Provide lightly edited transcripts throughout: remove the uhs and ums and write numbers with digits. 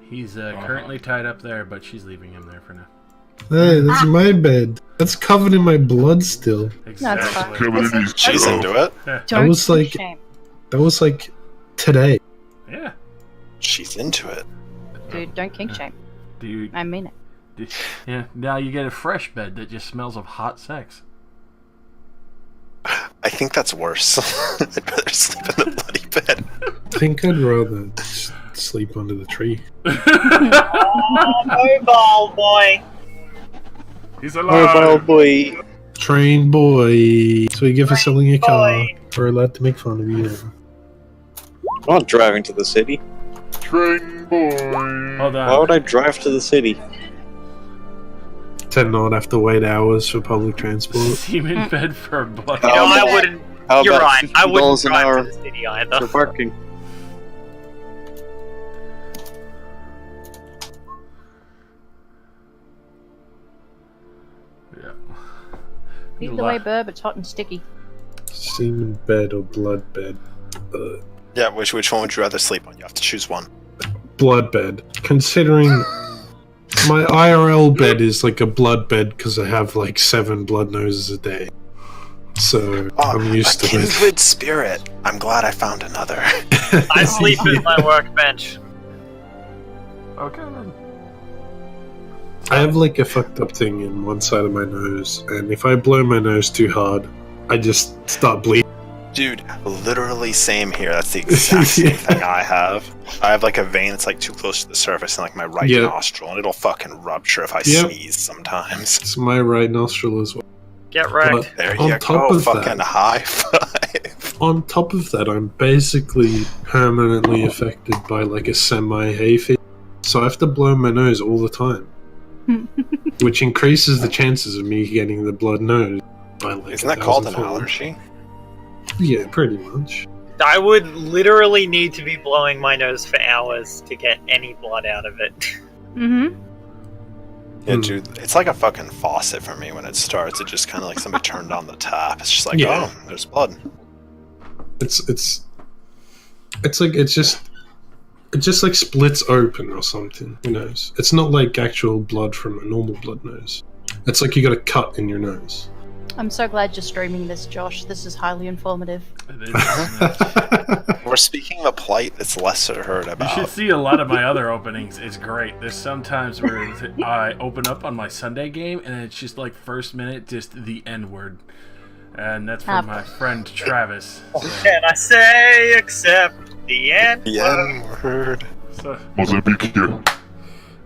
He's currently tied up there, but she's leaving him there for now. Hey, that's my bed. That's covered in my blood still. Exactly. She's into it. That was like today. Yeah. She's into it. Dude, don't kink shame. Dude. I mean it. Yeah. Now you get a fresh bed that just smells of hot sex. I think that's worse. I'd rather sleep in the bloody bed. I think I'd rather sleep under the tree. Mobile boy. He's alive. Mobile boy. Train boy. So you give for selling your car. We're allowed to make fun of you. I'm not driving to the city. Train boy. Hold on. Why would I drive to the city? To not have to wait hours for public transport. Semen bed for blood. You know, I wouldn't. How You're about right. I wouldn't $50 an drive hour to the city either. for parking? Yeah. Either way, Burb, it's hot and sticky. Semen bed or blood bed? Yeah, which one would you rather sleep on? You have to choose one. Blood bed. Considering my IRL bed is like a blood bed because I have like 7 blood noses a day. So I'm used to it. Kindred spirit. I'm glad I found another. I sleep at my workbench. Okay then. I have like a fucked up thing in one side of my nose, and if I blow my nose too hard, I just start bleeding. Dude, literally same here. That's the exact same thing I have. I have like a vein that's like too close to the surface in like my right nostril, and it'll fucking rupture if I sneeze sometimes. It's my right nostril as well. Get wrecked. But There on you top go, of fucking that, high five. on top of that, I'm basically permanently affected by like a semi-hay fever, so I have to blow my nose all the time, which increases the chances of me getting the blood nose by like. Isn't that called an allergy? Yeah, pretty much. I would literally need to be blowing my nose for hours to get any blood out of it. Mm-hmm. Yeah, dude, it's like a fucking faucet for me when it starts. It just kind of like somebody turned on the tap. It's just like, oh, there's blood. It just like splits open or something. Who knows? It's not like actual blood from a normal blood nose. It's like you got a cut in your nose. I'm so glad you're streaming this, Josh. This is highly informative. It is. We're speaking of a plight that's lesser heard You about. should see a lot of my other openings. It's great. There's sometimes where I open up on my Sunday game and it's just like first minute, just the N-word. And that's from my friend Travis. So. What can I say except the N-word? The N-word. So, Mozambique here.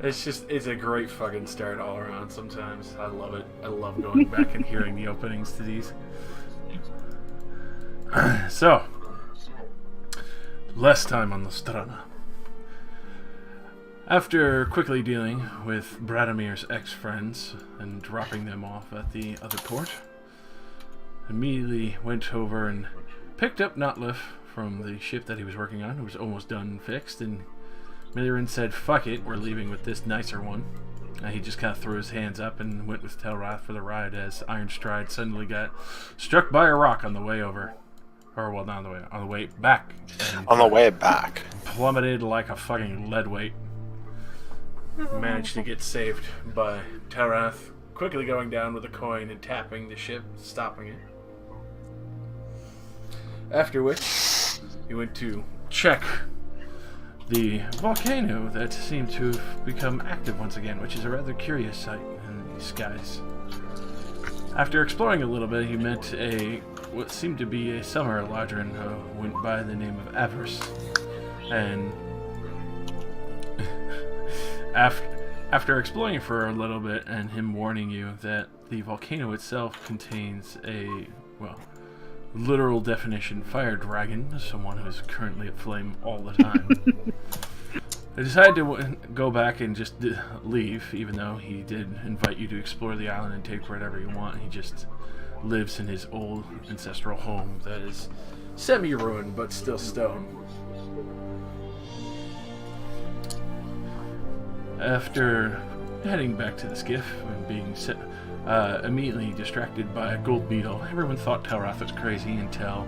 it's a great fucking start all around sometimes. I love it. I love going back and hearing the openings to these. So, less time on Lostrana. After quickly dealing with Bradomir's ex-friends and dropping them off at the other port, immediately went over and picked up Notlif from the ship that he was working on. It was almost done and fixed, and Miliran said, fuck it, we're leaving with this nicer one. And he just kind of threw his hands up and went with Telrath for the ride as Ironstride suddenly got struck by a rock on the way over. Or, well, not on the way, on the way back. On the way back. Plummeted like a fucking lead weight. Managed to get saved by Telrath, quickly going down with a coin and tapping the ship, stopping it. After which, he went to check the volcano that seemed to have become active once again, which is a rather curious sight in these skies. After exploring a little bit, he met what seemed to be a summer Eladrin who went by the name of Avarice. And after exploring for a little bit and him warning you that the volcano itself contains a, well, literal definition fire dragon, someone who is currently aflame all the time. I decided to go back and just leave, even though he did invite you to explore the island and take whatever you want. He just lives in his old ancestral home that is semi-ruined but still stone. After heading back to the skiff and being immediately distracted by a gold beetle, everyone thought Telrath was crazy until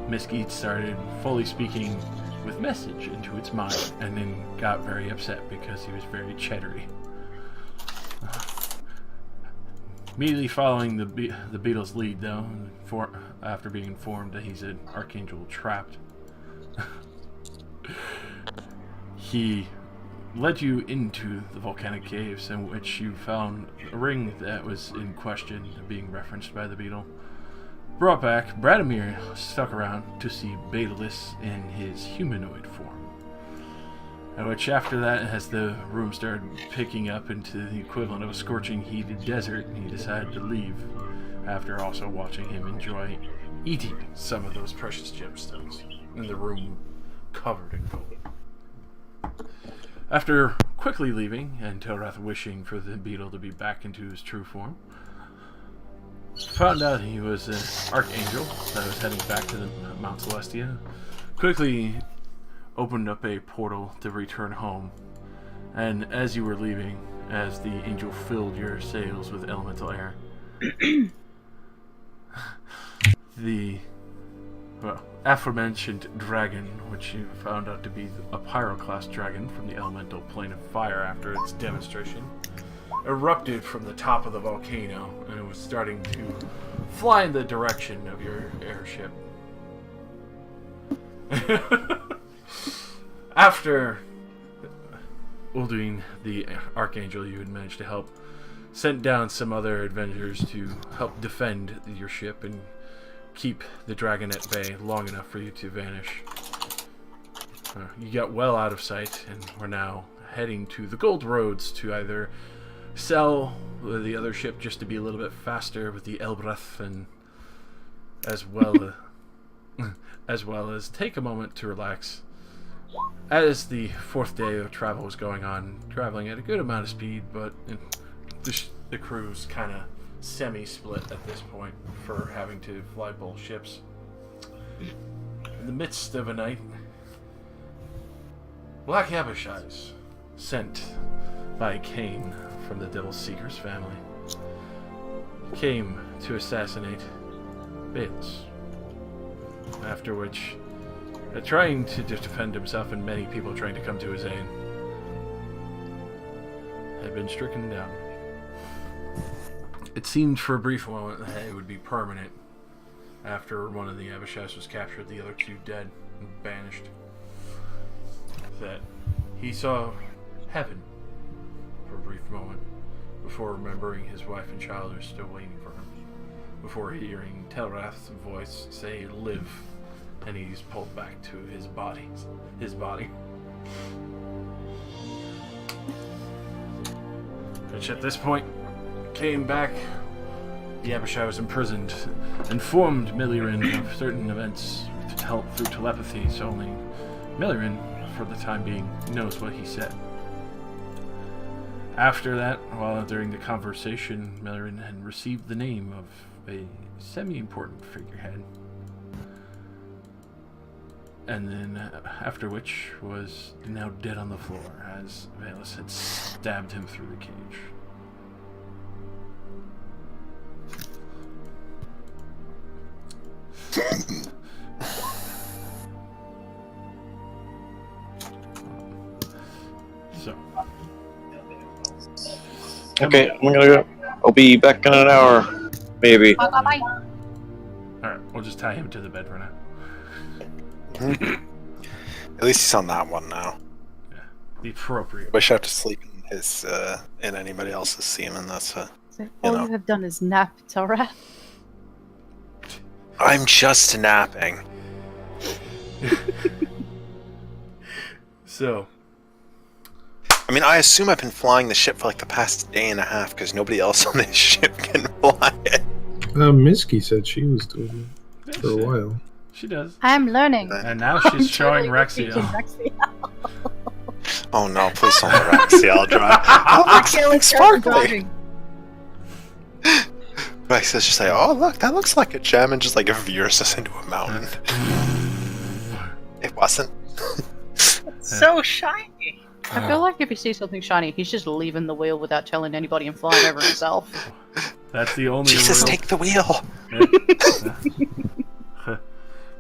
Miss Geet started fully speaking with message into its mind, and then got very upset because he was very chattery. Immediately following the beetle's lead, though, after being informed that he's an archangel trapped, he led you into the volcanic caves, in which you found a ring that was in question, being referenced by the beetle. Brought back, Bradimir stuck around to see Betalis in his humanoid form. At which, after that, as the room started picking up into the equivalent of a scorching heated desert, he decided to leave, after also watching him enjoy eating some of those precious gemstones in the room covered in gold. After quickly leaving, and Telrath wishing for the beetle to be back into his true form, found out he was an archangel that was heading back to the Mount Celestia, quickly opened up a portal to return home, and as you were leaving, as the angel filled your sails with elemental air, the aforementioned dragon, which you found out to be a pyroclast dragon from the elemental plane of fire after its demonstration, erupted from the top of the volcano, and it was starting to fly in the direction of your airship. After Ulduin, the archangel you had managed to help, sent down some other adventurers to help defend your ship and keep the dragon at bay long enough for you to vanish. You got well out of sight, and we're now heading to the Gold Roads to either sell the other ship just to be a little bit faster with the Elbreth, and as well as take a moment to relax. As the fourth day of travel was going on, traveling at a good amount of speed, but the crew's kind of semi-split at this point for having to fly both ships. In the midst of a night, Black Abishai's, sent by Cain from the Devil Seeker's family, came to assassinate Baelus. After which, trying to defend himself and many people trying to come to his aid, had been stricken down. It seemed for a brief moment that it would be permanent. After one of the Abishais was captured, the other two dead and banished, that he saw heaven for a brief moment before remembering his wife and child are still waiting for him, before hearing Telrath's voice say, "Live," and he's pulled back to his body. Which at this point came back. The Abishai was imprisoned, informed Milirin of certain events to help through telepathy, so only Milirin, for the time being, knows what he said. After that, during the conversation, Milirin had received the name of a semi-important figurehead. And then, after which, was now dead on the floor, as Baelus had stabbed him through the cage. So. Okay, I'm gonna go. I'll be back in an hour, maybe. Bye. Alright, we'll just tie him to the bed for now. At least he's on that one now. Yeah, the appropriate. Wish I have to sleep in his in anybody else's semen. That's So all you have done is nap, Telrath. I'm just napping. So, I mean, I assume I've been flying the ship for like the past day and a half because nobody else on this ship can fly it. Miski said she was doing it for a while. she does. I'm learning. And now she's showing Rexia. Oh no, please don't let Rexiel drive. Oh, look, sparkly. Rexia's just like, oh look, that looks like a gem, and just like veers us into a mountain. It wasn't. So shiny. I feel like if he sees something shiny, he's just leaving the wheel without telling anybody and flying over himself. That's the only Jesus, real... take the wheel.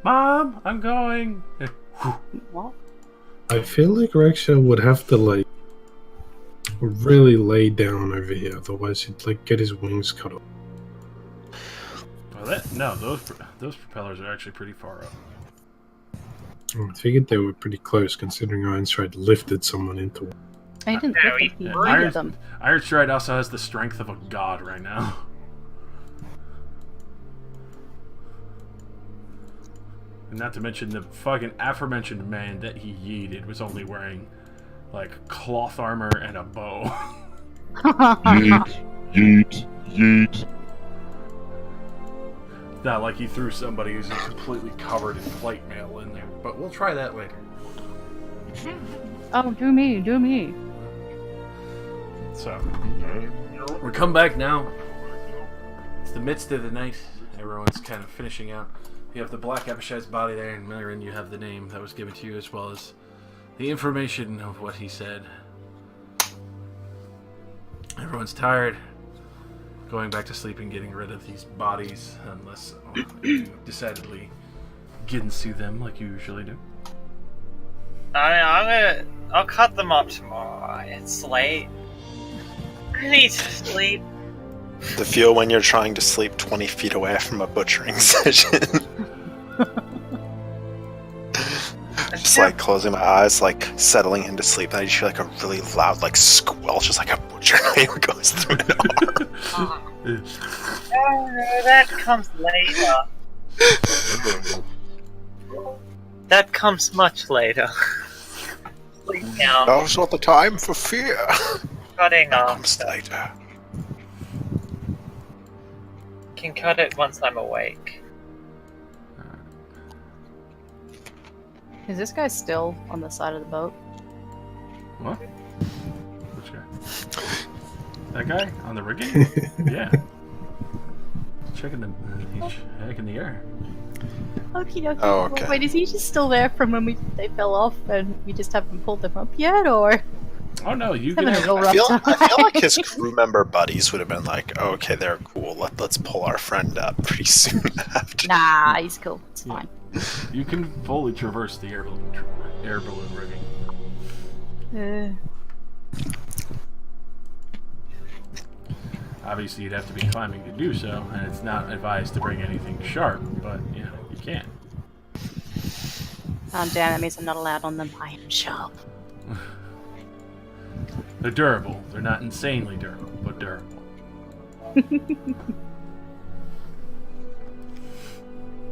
Mom, I'm going. What? I feel like Rexha would have to like really lay down over here, otherwise he'd like get his wings cut off. Well, those propellers are actually pretty far up. I figured they were pretty close, considering Ironstride lifted someone into it. I didn't Yeah, lift them. He Yeah, breathed them. Iron Stride also has the strength of a god right now. And not to mention the fucking aforementioned man that he yeeted was only wearing like cloth armor and a bow. Yeet, yeet, yeet. Not like he threw somebody who's completely covered in plate mail in there, but we'll try that later. Oh, do me, do me. So, we come back now. It's the midst of the night. Everyone's kind of finishing out. You have the Black Abishai's body there, and Myron, you have the name that was given to you, as well as the information of what he said. Everyone's tired. Going back to sleep and getting rid of these bodies, unless you decidedly Ginsu them like you usually do. I'll cut them up tomorrow. It's late. I need to sleep. The feel when you're trying to sleep 20 feet away from a butchering session. Just like closing my eyes, like settling into sleep, and I just feel like a really loud, like squelch, just like a butcher knife goes through an arm. Oh, that comes later. That comes much later. Sleep now. Now's not the time for fear. Cutting That off. comes later. Can cut it once I'm awake. Is this guy still on the side of the boat? What? Which guy? That guy on the rigging? Yeah. Checking the air. Okie dokie. Oh, okay. Wait, is he just still there from when they fell off and we just haven't pulled them up yet, or? Oh no, you can Having a have. real I rough feel time. like his crew member buddies would have been like, oh, okay, they're cool. Let's pull our friend up pretty soon after. Nah, he's cool. It's fine. You can fully traverse the air balloon rigging. Obviously, you'd have to be climbing to do so, and it's not advised to bring anything sharp, but you know you can. Oh damn, that means I'm not allowed on them. I am sharp. They're durable. They're not insanely durable, but durable.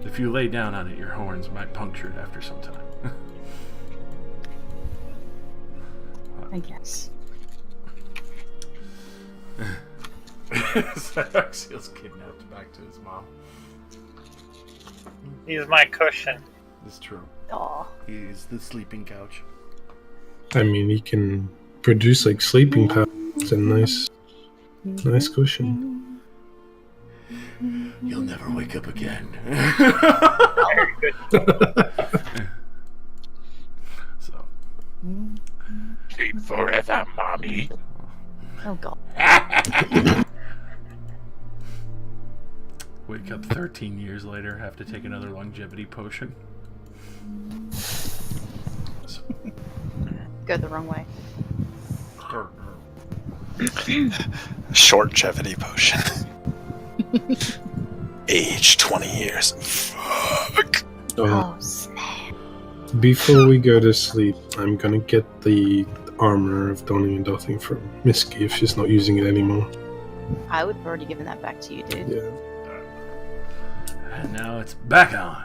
If you lay down on it, your horns might puncture it after some time. I guess. Axial's kidnapped back to his mom. He's my cushion. It's true. Aw. He is the sleeping couch. I mean, he can produce like sleeping powder. It's a nice cushion. You'll never wake up again. Very good. So. Sleep forever, mommy. Oh god. Wake up 13 years later, have to take another longevity potion. So. Go the wrong way. Shortgevity potion. Age 20 years. Fuck. Oh snap. Before we go to sleep, I'm gonna get the armor of Donning and Dothing from Misky if she's not using it anymore. I would have already given that back to you, dude. Yeah, And now it's back on.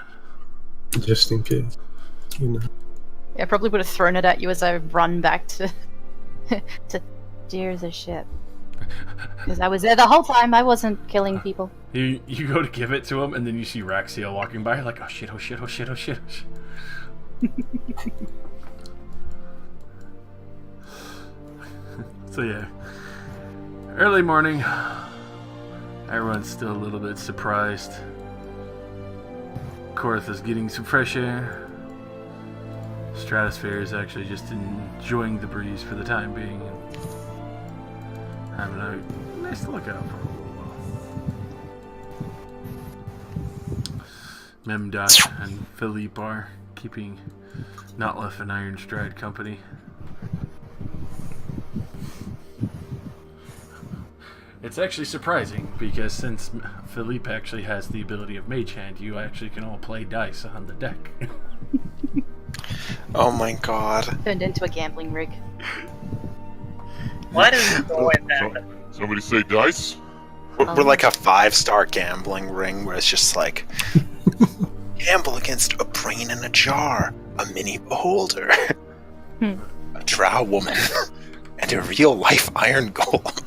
just in case. You know. I probably would have thrown it at you as I run back to to steer the ship. Because I was there the whole time. I wasn't killing people. You go to give it to him, and then you see Raxiel walking by. You're like, oh shit, oh shit, oh shit, oh shit. Oh shit. So yeah, early morning. Everyone's still a little bit surprised. Korath is getting some fresh air. Stratosphere is actually just enjoying the breeze for the time being and having a nice look out for a little while. Memdot and Philippe are keeping not left an Iron Stride company. It's actually surprising because since Philippe actually has the ability of Mage Hand, you actually can all play dice on the deck. Oh my god. Turned into a gambling rig. Why does it always happen? Somebody say dice? We're like a 5-star gambling ring where it's just like gamble against a brain in a jar, a mini beholder, a drow woman, and a real life iron golem.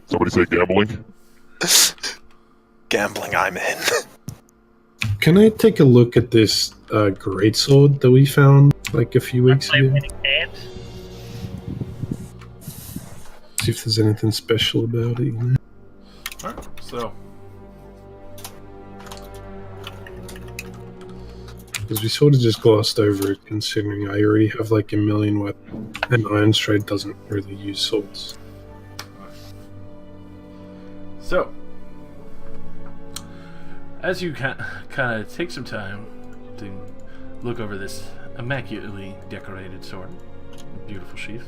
Somebody say gambling? Gambling, I'm in. Can I take a look at this greatsword that we found like a few weeks My ago? winning hand. See if there's anything special about it. You know? Alright, so Because we sort of just glossed over it, considering I already have like a million weapons, and Iron Stride doesn't really use swords. So, as you kind of take some time to look over this immaculately decorated sword, beautiful sheath,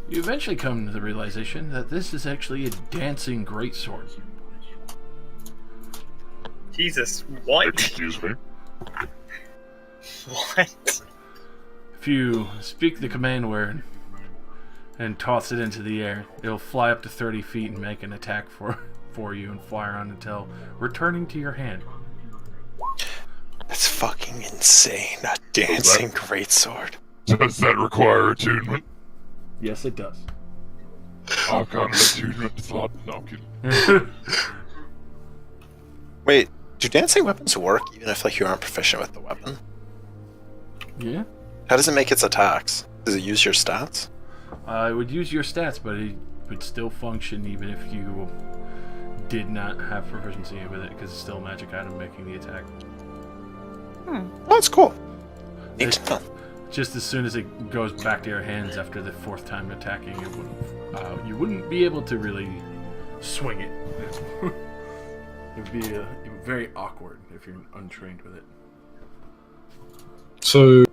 you eventually come to the realization that this is actually a dancing greatsword. Jesus, what? Excuse me. What? If you speak the command word and toss it into the air, it'll fly up to 30 feet and make an attack for you and fly around until returning to your hand. That's fucking insane. A dancing greatsword. Does that require attunement? Yes, it does. I've got an attunement slot. No, I'm kidding. Wait, do dancing weapons work even if like you aren't proficient with the weapon? Yeah? How does it make its attacks? Does it use your stats? It would use your stats, but it would still function even if you did not have proficiency with it, because it's still a magic item making the attack. Oh, that's cool. Neat to know. Just as soon as it goes back to your hands after the 4th time attacking, it wouldn't, you wouldn't be able to really swing it. It would be very awkward if you're untrained with it. So,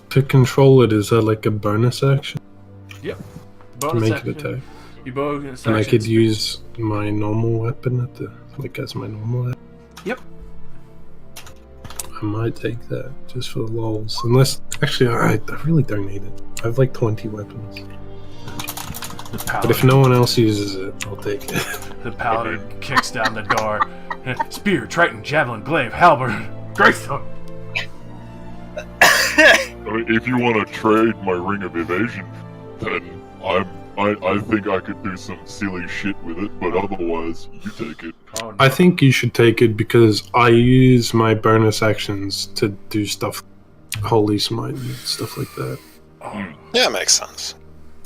to control it, is that like a bonus action Yep. to Bonus make action. it attack? You bonus And I action could use my normal weapon at the as my normal weapon. Yep. I might take that just for the lols. Unless, actually, I really don't need it. I have like 20 weapons. The But paladin, if no one else uses it, I'll take it. the paladin kicks down the door. Spear, Triton, Javelin, Glaive, Halberd, Greatsword. I mean, if you want to trade my ring of evasion, then I think I could do some silly shit with it, but otherwise, you take it. Oh, no. I think you should take it because I use my bonus actions to do stuff, Holy Smite and stuff like that. Oh, Yeah, it makes sense.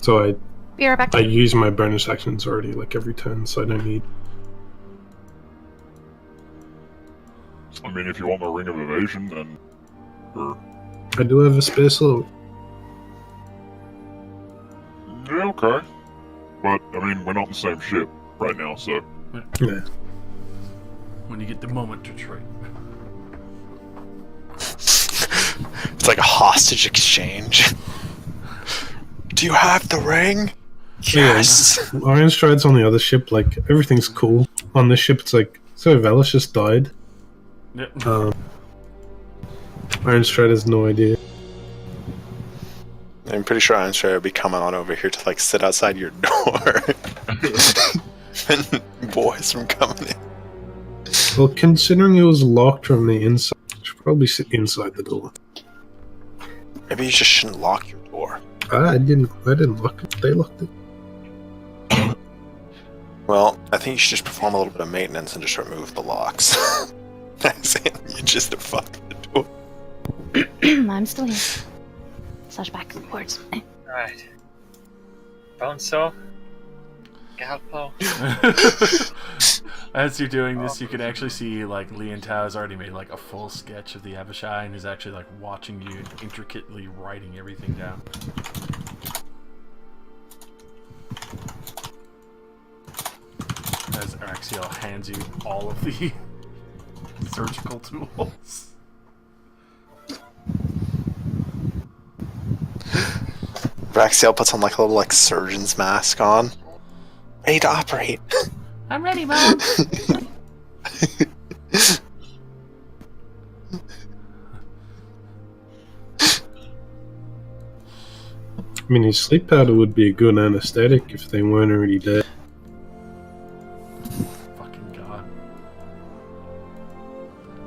So Be right back. I use my bonus actions already, like every turn, so I don't need. I mean, if you want my ring of evasion, then sure. I do have a spare slot. Yeah, okay. But I mean, we're not on the same ship right now, so Yeah. when you get the moment to trade. It's like a hostage exchange. Do you have the ring? Yes. Iron Stride's on the other ship, like, everything's cool. On this ship, it's like, so Velis just died. Yep. Iron Stride has no idea. I'm pretty sure I'm sure I'll be coming on over here to like sit outside your door. And boys from coming in. Well, considering it was locked from the inside, I should probably sit inside the door. Maybe you just shouldn't lock your door. I didn't lock it. They locked it. Well, I think you should just perform a little bit of maintenance and just remove the locks. As in, you just fuck the door. I'm still here. Slash backwards. Alright. Bonesaw. Galpo. As you're doing this, you can actually see like Lian Tao has already made like a full sketch of the Abishai and is actually like watching you and intricately writing everything down. As Araxiel hands you all of the surgical tools. Raxiel puts on like a little like surgeon's mask on. Ready to operate. I'm ready, Mom. I mean, his sleep powder would be a good anesthetic if they weren't already dead. Fucking god.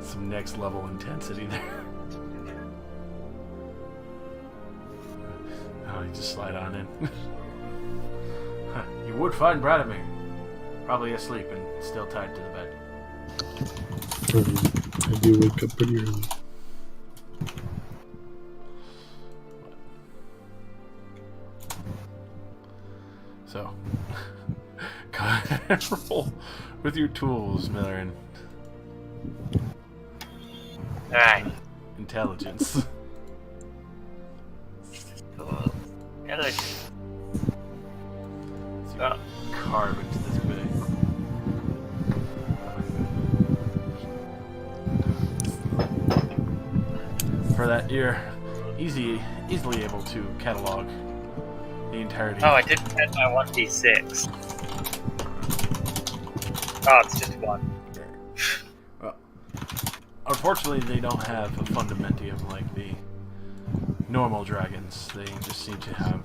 Some next level intensity there. Oh, you just slide on in. You would find Bradamir. Probably asleep and still tied to the bed. I do wake up pretty early. So, go ahead and roll with your tools, Miller. Alright. Intelligence. Cool. So carve into this big. For that, you're easily able to catalog the entirety. Oh, I didn't get my 1d6. Oh, it's just one. Well, unfortunately, they don't have a fundamentium like the normal dragons. They just seem to have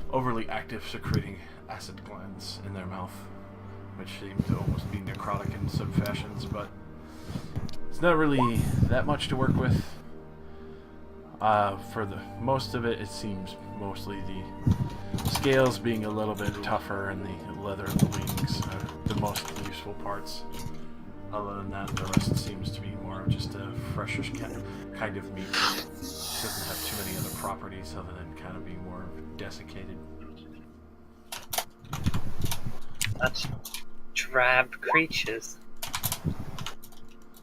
overly active secreting acid glands in their mouth, which seem to almost be necrotic in some fashions, but it's not really that much to work with. For the most of it, it seems mostly the scales being a little bit tougher and the leather of the wings are the most useful parts. Other than that, the rest seems to be more of just a freshish kind of meat. It doesn't have too many other properties other than kind of being more desiccated. Such drab creatures.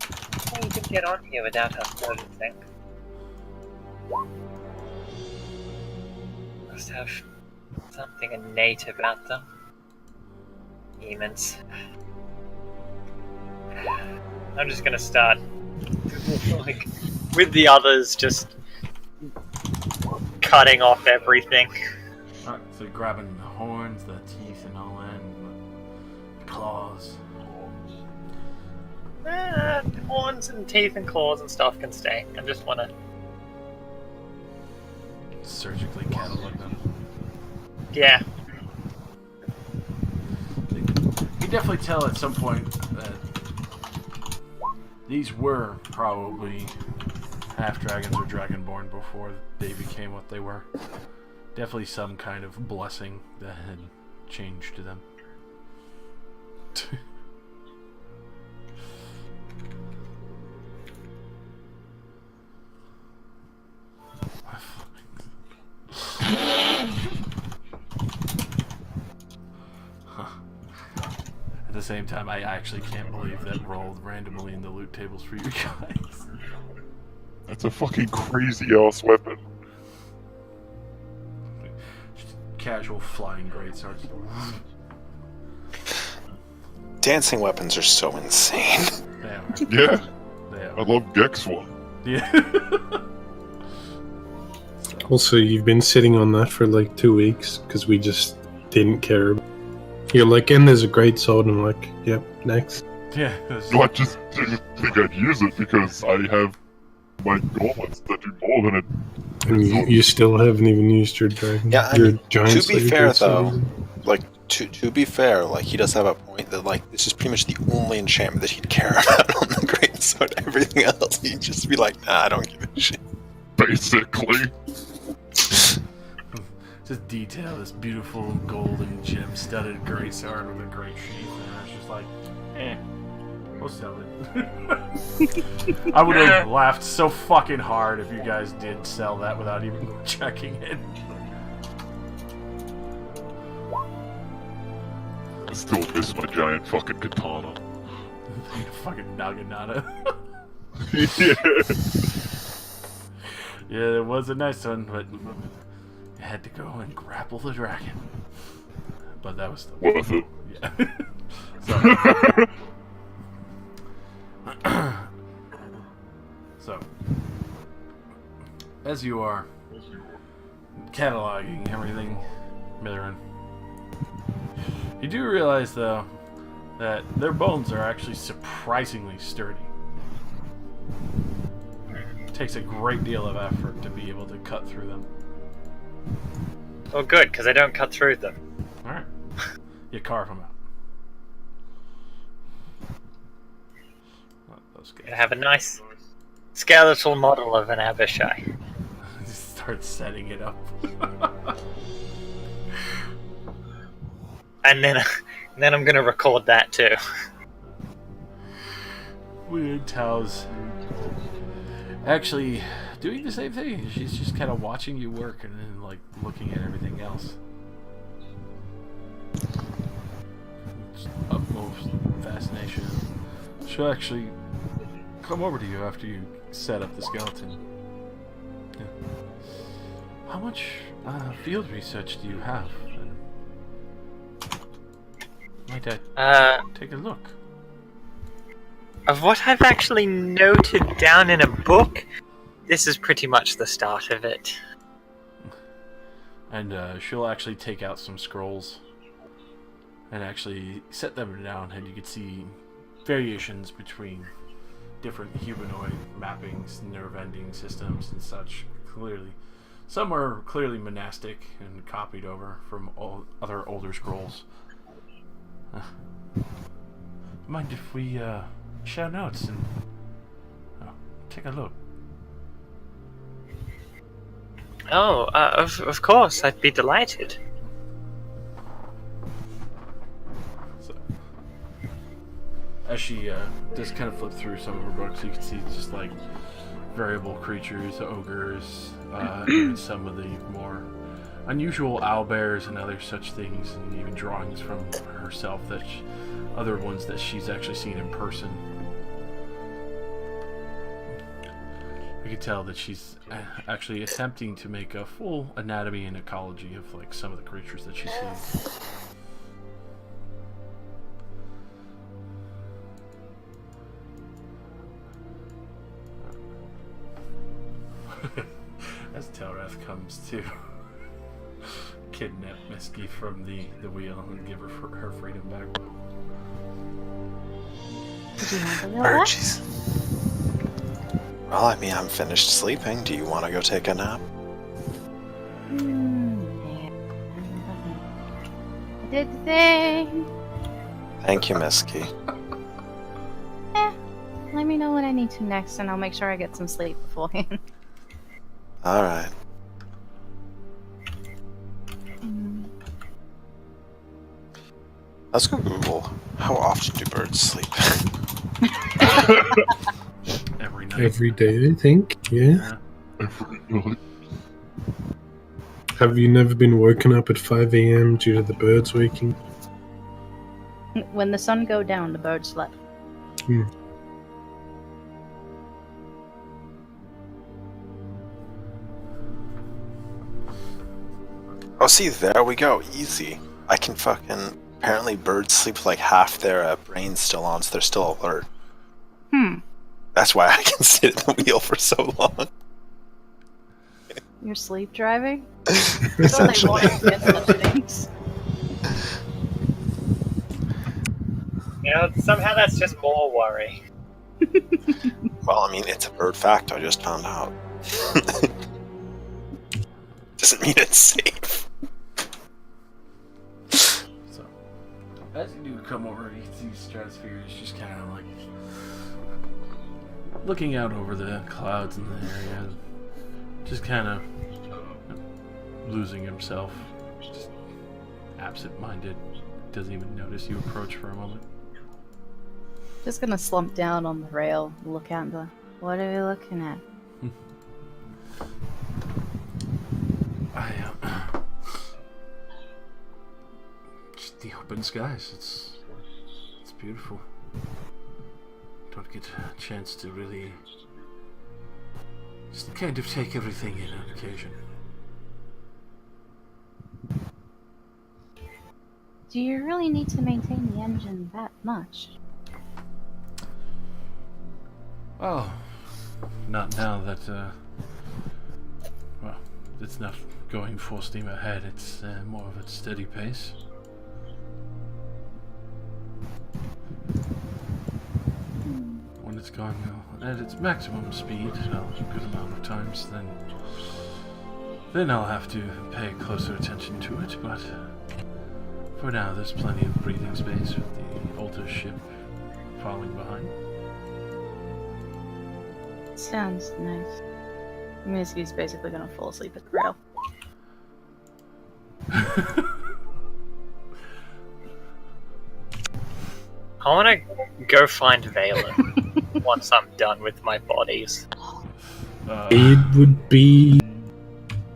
How you can get on here without us noticing? Must have something innate about them. Demons. I'm just gonna start like with the others, just cutting off everything. Alright, so grabbing the horns, the teeth and all that, and the claws. Horns and teeth and claws and stuff can stay. I just wanna. Surgically catalog them. Yeah. You definitely tell at some point that these were probably half-dragons or dragonborn before they became what they were. Definitely some kind of blessing that had changed to them. At the same time, I actually can't believe that rolled randomly in the loot tables for you guys. That's a fucking crazy ass weapon. Just casual flying greatswords. Dancing weapons are so insane. They are. Yeah, They I are. love Gex one. Yeah. Also, you've been sitting on that for like 2 weeks because we just didn't care. You're like, and there's a great sword, and I'm like, yep, next. Yeah. That's- No, I just didn't think I'd use it because I have my gauntlets that do more than it. And you still haven't even used your dragon. Yeah, I your mean, giant to be slayer fair great sword though, either. like to be fair, like he does have a point that like this is pretty much the only enchantment that he'd care about on the great sword. Everything else, he'd just be like, nah, I don't give a shit. Basically. Just detail this beautiful golden gem-studded greatsword with a great sheath, and it's just like, we'll sell it. I would have laughed so fucking hard if you guys did sell that without even checking it. I still miss my giant fucking katana. Fucking Naginata. Yeah. Yeah, it was a nice one, but you had to go and grapple the dragon. But that was still Worth it. yeah. So, So, as you are cataloging everything, Mitherin, you do realize, though, that their bones are actually surprisingly sturdy. It takes a great deal of effort to be able to cut through them. Oh, good, because I don't cut through them. Alright. You carve them out. Oh, those guys. I have a nice skeletal model of an Abishai. Just start setting it up. And then I'm gonna record that too. Weird Tao's actually doing the same thing. She's just kind of watching you work and then like looking at everything else. It's utmost fascination. She'll actually come over to you after you set up the skeleton. Yeah. How much field research do you have? Might I take a look? Of what I've actually noted down in a book, this is pretty much the start of it. And she'll actually take out some scrolls and actually set them down, and you can see variations between different humanoid mappings, nerve ending systems, and such. Clearly, some are clearly monastic and copied over from all other older scrolls. Mind if we share notes and take a look? Oh, of course, I'd be delighted. So, as she just kind of flip through some of her books, you can see just like variable creatures, ogres, even some of the more unusual owlbears and other such things, and even drawings from herself other ones that she's actually seen in person. You can tell that she's actually attempting to make a full anatomy and ecology of like some of the creatures that she's seen. As Telrath comes to kidnap Misky from the wheel and give her freedom back. Jeez. Well, I mean, I'm finished sleeping. Do you want to go take a nap? I did the thing. Thank you, Misky. Let me know when I need to next, and I'll make sure I get some sleep beforehand. Alright. Let's go Google. How often do birds sleep? Every night. Every day, I think. Yeah. Have you never been woken up at 5 a.m. due to the birds waking? When the sun go down, the birds slept. Oh, see, there we go. Easy. I can fucking... Apparently birds sleep like half their brain's still on, so they're still alert. That's why I can sit at the wheel for so long. You're sleep driving? Essentially. You know, somehow that's just more worry. Well, I mean, it's a bird fact I just found out. Doesn't mean it's safe. So, as you do come over, you see Stratosphere is just kind of like looking out over the clouds in the area, just kind of losing himself, just absent-minded, doesn't even notice you approach for a moment. Just gonna slump down on the rail, look out and go, what are we looking at? Just the open skies. It's beautiful. Don't get a chance to really just kind of take everything in on occasion. Do you really need to maintain the engine that much? Well, not now that, well, it's not going full steam ahead. It's more of a steady pace. When it's going at its maximum speed, a good amount of times, then I'll have to pay closer attention to it, but for now there's plenty of breathing space with the older ship falling behind. Sounds nice. Minisky's basically gonna fall asleep at the rail. I want to go find Valen once I'm done with my bodies. It would be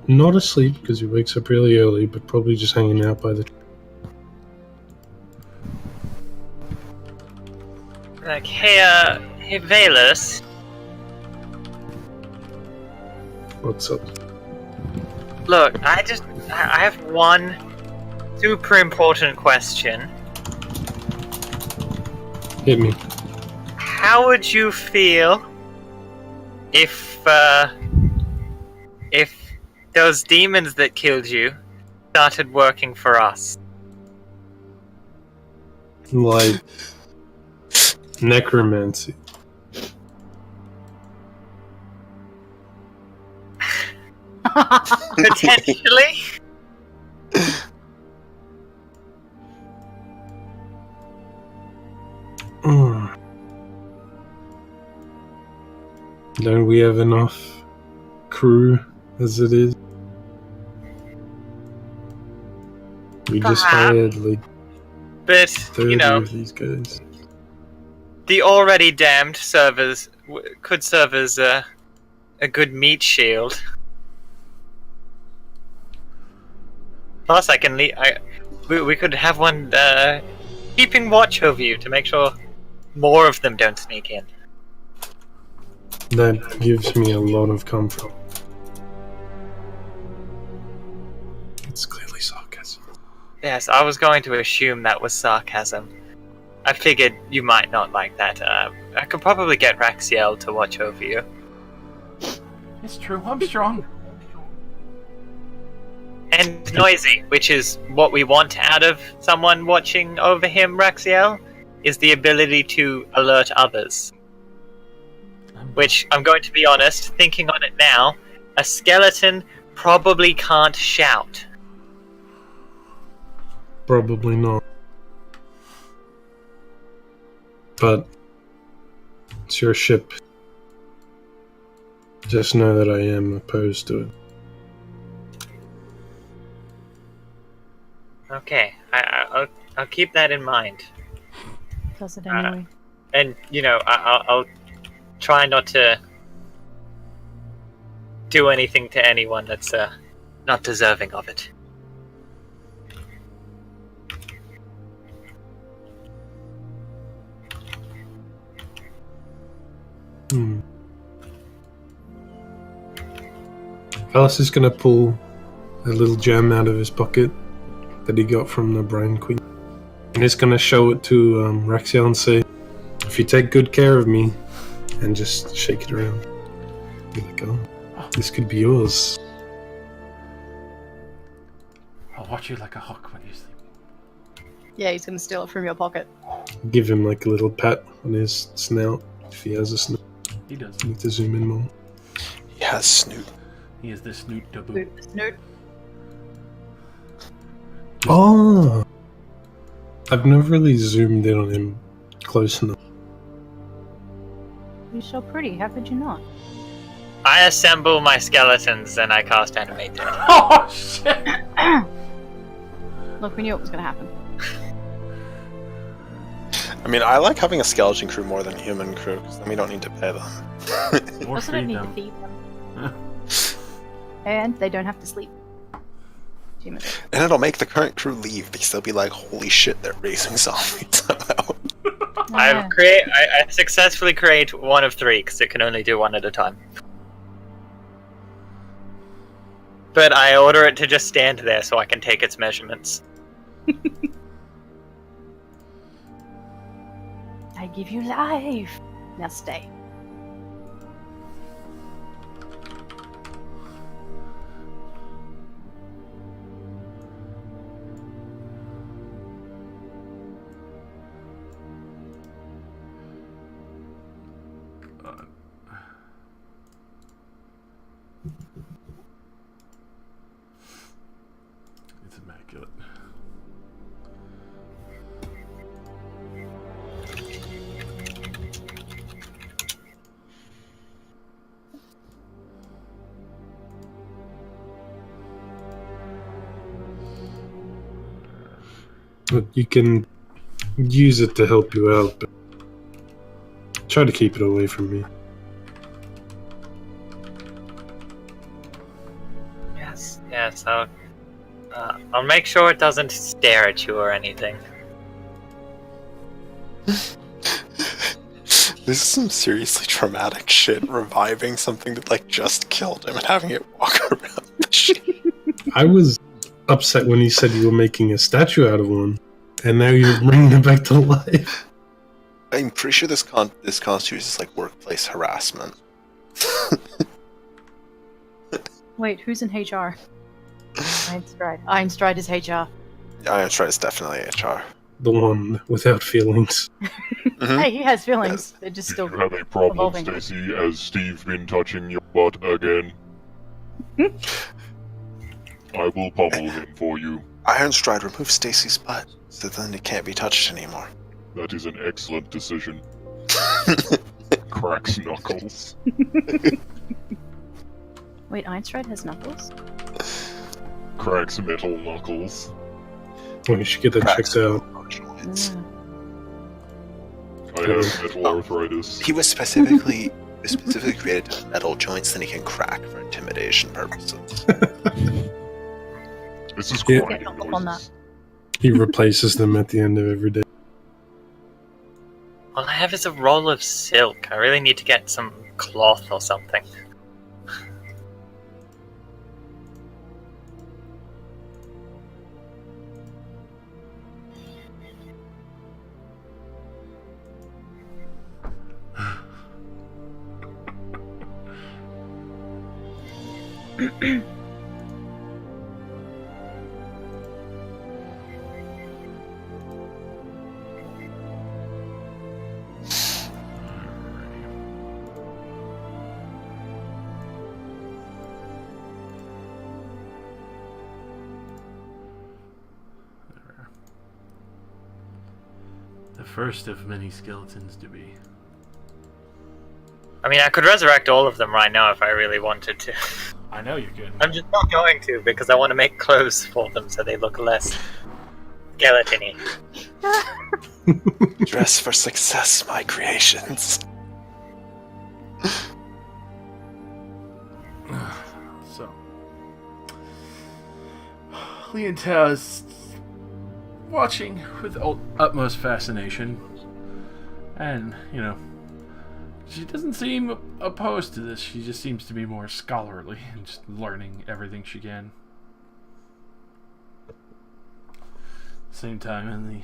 not asleep because he wakes up really early, but probably just hanging out by the. Like, hey Valus, What's up? look, I have one super important question. Hit me. How would you feel if those demons that killed you started working for us? Like necromancy. Potentially? Don't we have enough crew as it is? We just hired like But, 30 you know, of these guys. the already damned servers could serve as a good meat shield. Plus, I can we could have one keeping watch over you to make sure more of them don't sneak in. That gives me a lot of comfort. It's clearly sarcasm. Yes, I was going to assume that was sarcasm. I figured you might not like that. I could probably get Raxiel to watch over you. It's true, I'm strong. And noisy, which is what we want out of someone watching over him, Raxiel, is the ability to alert others. Which, I'm going to be honest, thinking on it now, a skeleton probably can't shout. Probably not. But it's your ship. Just know that I am opposed to it. Okay, I'll keep that in mind. Does it anyway? And, you know, I'll try not to do anything to anyone that's not deserving of it. Alice is gonna pull a little gem out of his pocket that he got from the Brine Queen. And he's gonna show it to Raxiel and say, if you take good care of me, and just shake it around. Be like, oh, this could be yours. I'll watch you like a hawk when you sleep. Yeah, he's gonna steal it from your pocket. Give him like a little pat on his snout, if he has a snout. He does. I need to zoom in more. He has Snoot. He is the snoot to boot. Boot the snoot. Oh! I've never really zoomed in on him close enough. He's so pretty, how could you not? I assemble my skeletons and I cast Animate Dead. Oh shit! Look, we knew it was gonna happen. I mean, I like having a skeleton crew more than a human crew, because then we don't need to pay them. Or Also don't feed need to them. feed them. And they don't have to sleep. Human. And it'll make the current crew leave, because they'll be like, holy shit, they're raising zombies somehow. I successfully create one of three, because it can only do one at a time. But I order it to just stand there so I can take its measurements. I give you life. Now stay. But you can use it to help you out, but try to keep it away from me. Yes, I'll make sure it doesn't stare at you or anything. This is some seriously traumatic shit, reviving something that, like, just killed him and having it walk around the shit. I was upset when he said you were making a statue out of one, and now you're bringing it back to life. I'm pretty sure this constitutes like workplace harassment. Wait, who's in HR? Einstride. Einstride is HR. Iron Stride is definitely HR. The one without feelings. Mhm. Hey, he has feelings. They're just If still you have a problem, evolving. Stacy, has Steve been touching your butt again? I will pummel him for you. Iron Stride removes Stacy's butt, so then it can't be touched anymore. That is an excellent decision. Cracks knuckles. Wait, Einstride has knuckles? Cracks metal knuckles. Well, you should get that checked out. Mm. I have metal arthritis. He was specifically created to have metal joints that he can crack for intimidation purposes. This is Yeah. grinding Get on noises. He replaces them at the end of every day. All I have is a roll of silk. I really need to get some cloth or something. The first of many skeletons to be. I mean, I could resurrect all of them right now if I really wanted to. I know you could. I'm just not going to because I want to make clothes for them so they look less skeleton-y. Dress for success, my creations. So, Leontel is watching with utmost fascination, and she doesn't seem opposed to this. She just seems to be more scholarly and just learning everything she can. Same time, in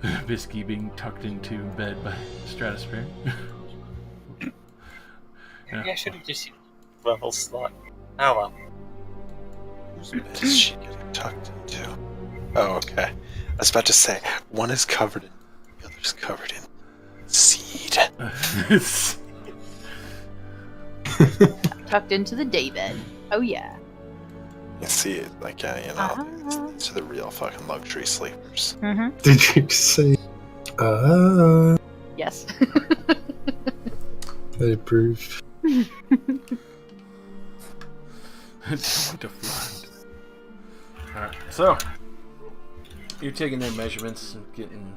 the Bisky being tucked into bed by Stratosphere. Maybe I should have just used the level slot. Oh well. Whose bed is she getting tucked into? Oh, okay. I was about to say, one is covered in, the other's covered in seed. Tucked into the daybed. Oh yeah. You see it, like, to the real fucking luxury sleepers. Mm-hmm. Did you say, Yes. I approve. Alright, so you're taking their measurements and getting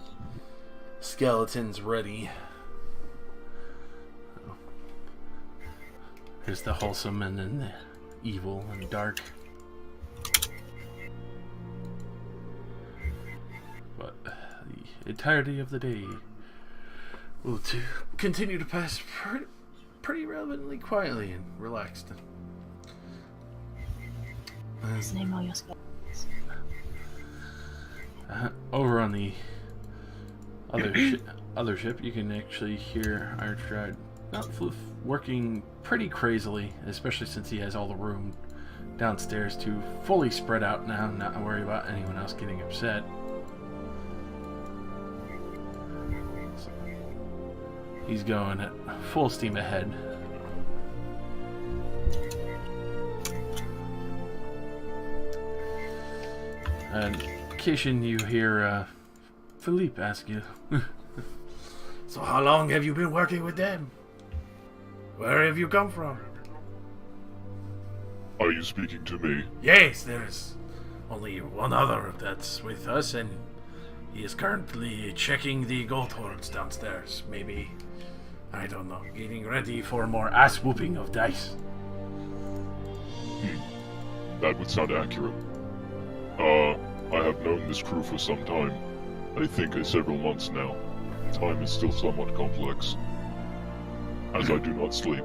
skeletons ready. Here's the wholesome and then the evil and dark. But the entirety of the day will continue to pass pretty relevantly quietly and relaxed. Let's name all your skeletons. Over on the other ship, you can actually hear Ironstride working pretty crazily, especially since he has all the room downstairs to fully spread out now, not worry about anyone else getting upset. So, he's going at full steam ahead. And occasion you hear Philippe ask you, "So how long have you been working with them? Where have you come from?" Are you speaking to me? Yes, there's only one other that's with us, and he is currently checking the gold hoards downstairs. Maybe, I don't know, getting ready for more ass whooping of dice. That would sound accurate. I have known this crew for some time. I think several months now. Time is still somewhat complex, as I do not sleep.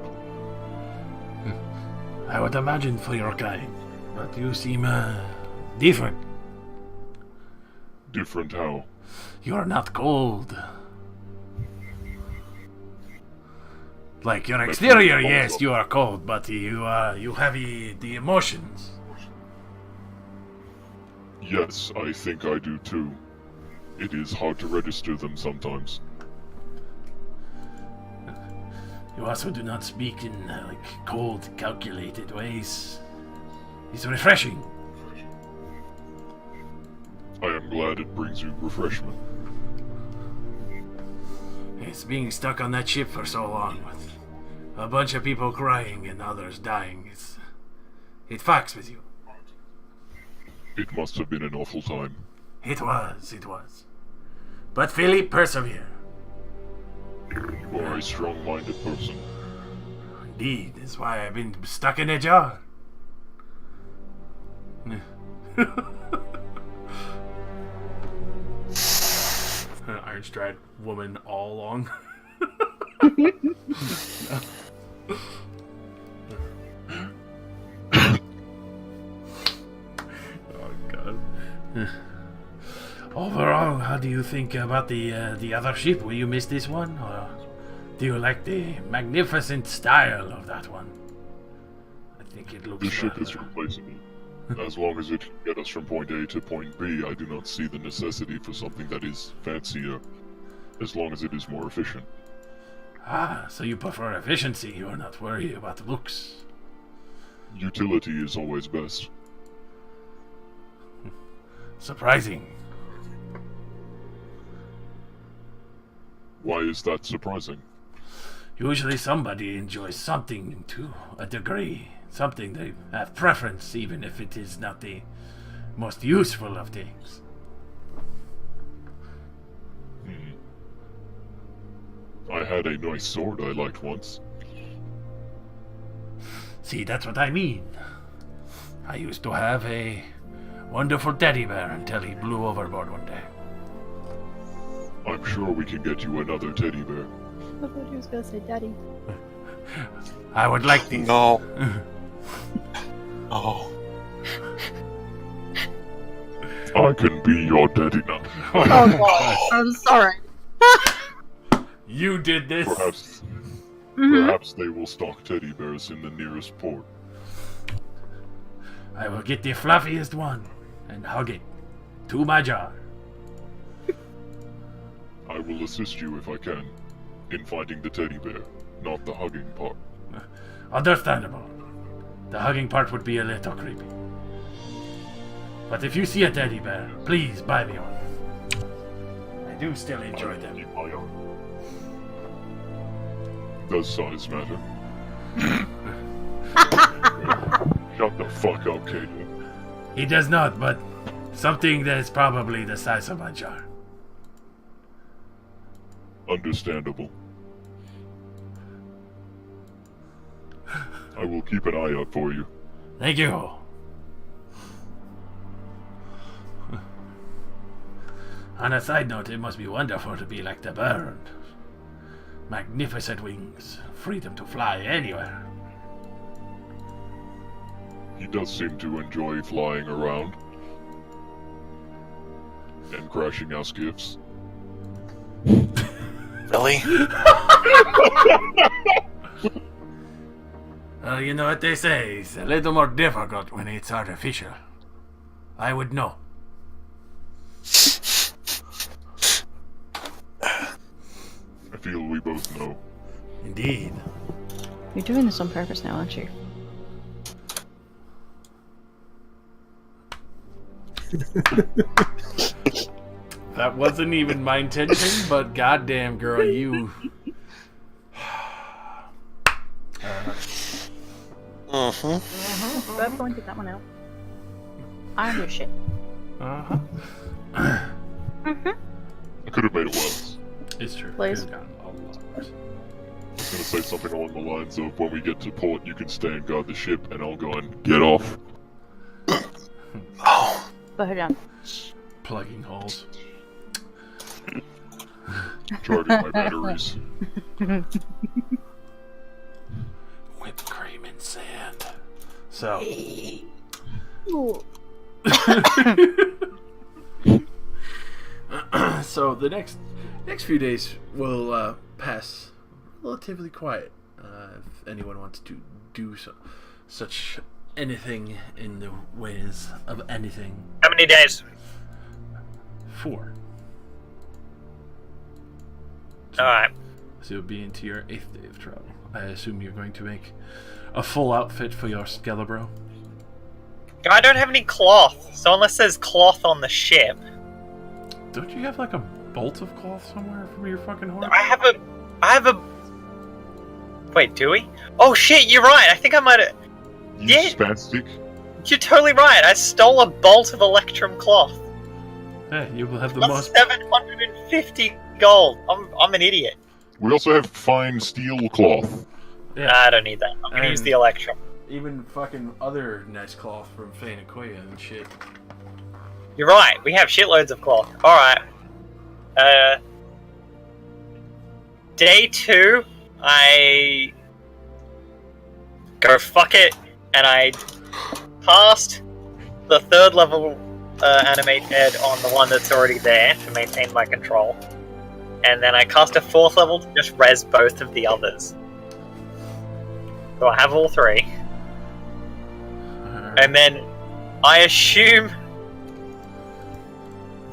I would imagine for your kind, but you seem, different. Different how? You are not cold. Like your exterior, yes, you are cold, but you have the emotions. Yes, I think I do too. It is hard to register them sometimes. You also do not speak in cold, calculated ways. It's refreshing. I am glad it brings you refreshment. It's being stuck on that ship for so long with a bunch of people crying and others dying. It fucks with you. It must have been an awful time. It was. But Philip, persevere. You are a strong-minded person. Indeed, that's why I've been stuck in a jar. Ironstride woman all along. Oh god. Overall, how do you think about the other ship? Will you miss this one, or do you like the magnificent style of that one? I think it looks. The ship is replaceable. As long as it can get us from point A to point B, I do not see the necessity for something that is fancier, as long as it is more efficient. Ah, so you prefer efficiency, you are not worried about looks. Utility is always best. Surprising. Why is that surprising? Usually somebody enjoys something to a degree. Something they have preference, even if it is not the most useful of things. I had a nice sword I liked once. See, that's what I mean. I used to have a wonderful teddy bear until he blew overboard one day. I'm sure we can get you another teddy bear. I thought he was gonna say daddy. I would like these. No. Oh. I can be your daddy now. Oh god, I'm sorry. You did this. Perhaps they will stock teddy bears in the nearest port. I will get the fluffiest one and hug it to my jar. I will assist you if I can in finding the teddy bear, not the hugging part. Understandable. The hugging part would be a little creepy. But if you see a teddy bear, please buy me one. I do still enjoy them. Keep my arm. Does size matter? Shut the fuck up, Caitlin. He does not, but something that is probably the size of my jar. Understandable. I will keep an eye out for you. Thank you. On a side note, it must be wonderful to be like the bird. Magnificent wings, freedom to fly anywhere. He does seem to enjoy flying around and crashing our skiffs. Really? Well, you know what they say, it's a little more difficult when it's artificial. I would know. I feel we both know. Indeed. You're doing this on purpose now, aren't you? That wasn't even my intention, but goddamn, girl, you. Bad point, get that one out. I understand. Uh-huh. Mm-hmm. I could have made it worse. It's true. Please. Could've gotten a lot worse. I was gonna say something along the lines of, when we get to port, you can stay and guard the ship, and I'll go and get off. Oh, But hold Plugging holes. Charging my batteries. Whipped cream and sand. So. on. So the next few days will pass relatively quiet. If anyone wants to do such anything in the ways of anything. How many days? 4. Alright. So you'll be into your 8th day of travel. I assume you're going to make a full outfit for your Skelebro. I don't have any cloth, so unless there's cloth on the ship. Don't you have like a bolt of cloth somewhere from your fucking horse? I have a... Wait, do we? Oh shit, you're right, I think I might have... You Yeah. spastic. You're totally right, I stole a bolt of Electrum cloth. Yeah, you will have the That's most. 750 gold. I'm an idiot. We also have fine steel cloth. Yeah. I don't need that. I'm gonna use the Electrum. Even fucking other nice cloth from Fainakoya and shit. You're right, we have shitloads of cloth. Alright. Day 2, I go fuck it, and I passed the 3rd level animate head on the one that's already there to maintain my control. And then I cast a 4th level to just res both of the others. So I have all 3. And then I assume...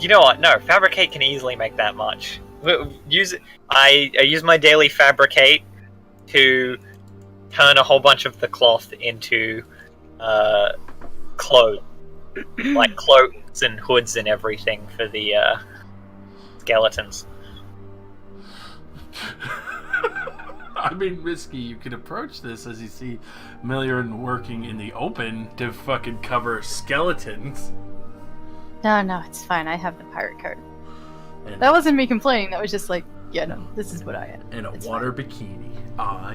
You know what? No, Fabricate can easily make that much. I use my daily Fabricate to turn a whole bunch of the cloth into clothes. Like cloaks and hoods and everything for the skeletons. I mean, Risky, you can approach this as you see Million working in the open to fucking cover skeletons. No, it's fine. I have the pirate card. And, That wasn't me complaining. That was just like, yeah, no, this is what I am. and a It's water bikini. Ah,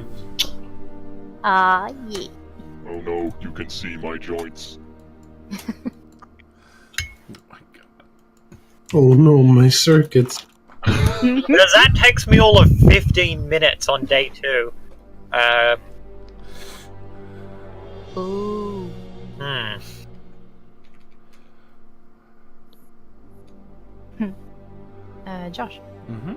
Yeah. Oh no, you can see my joints. oh my god. Oh no, my circuits. Because that takes me all of 15 minutes on day 2. Ooh. Josh. Mm-hmm.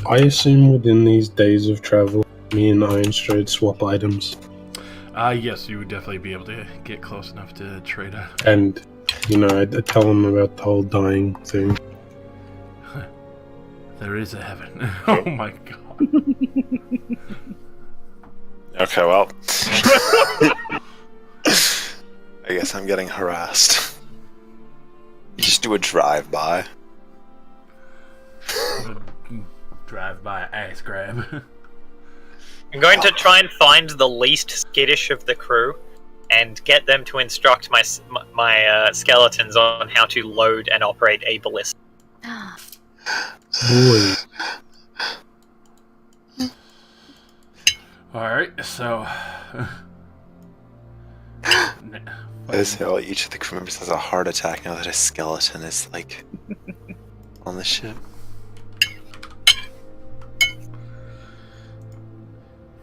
I assume within these days of travel, me and Ironstride swap items. Yes, you would definitely be able to get close enough to trade a... And, you know, I tell him about the whole dying thing. There is a heaven. Oh my god. okay, well. I guess I'm getting harassed. You just do a drive-by. Drive-by ass grab. I'm going to try and find the least skittish of the crew and get them to instruct my skeletons on how to load and operate a ballista. Boy. Alright, so... As hell, each of the crew members has a heart attack now that a skeleton is, like, on the ship.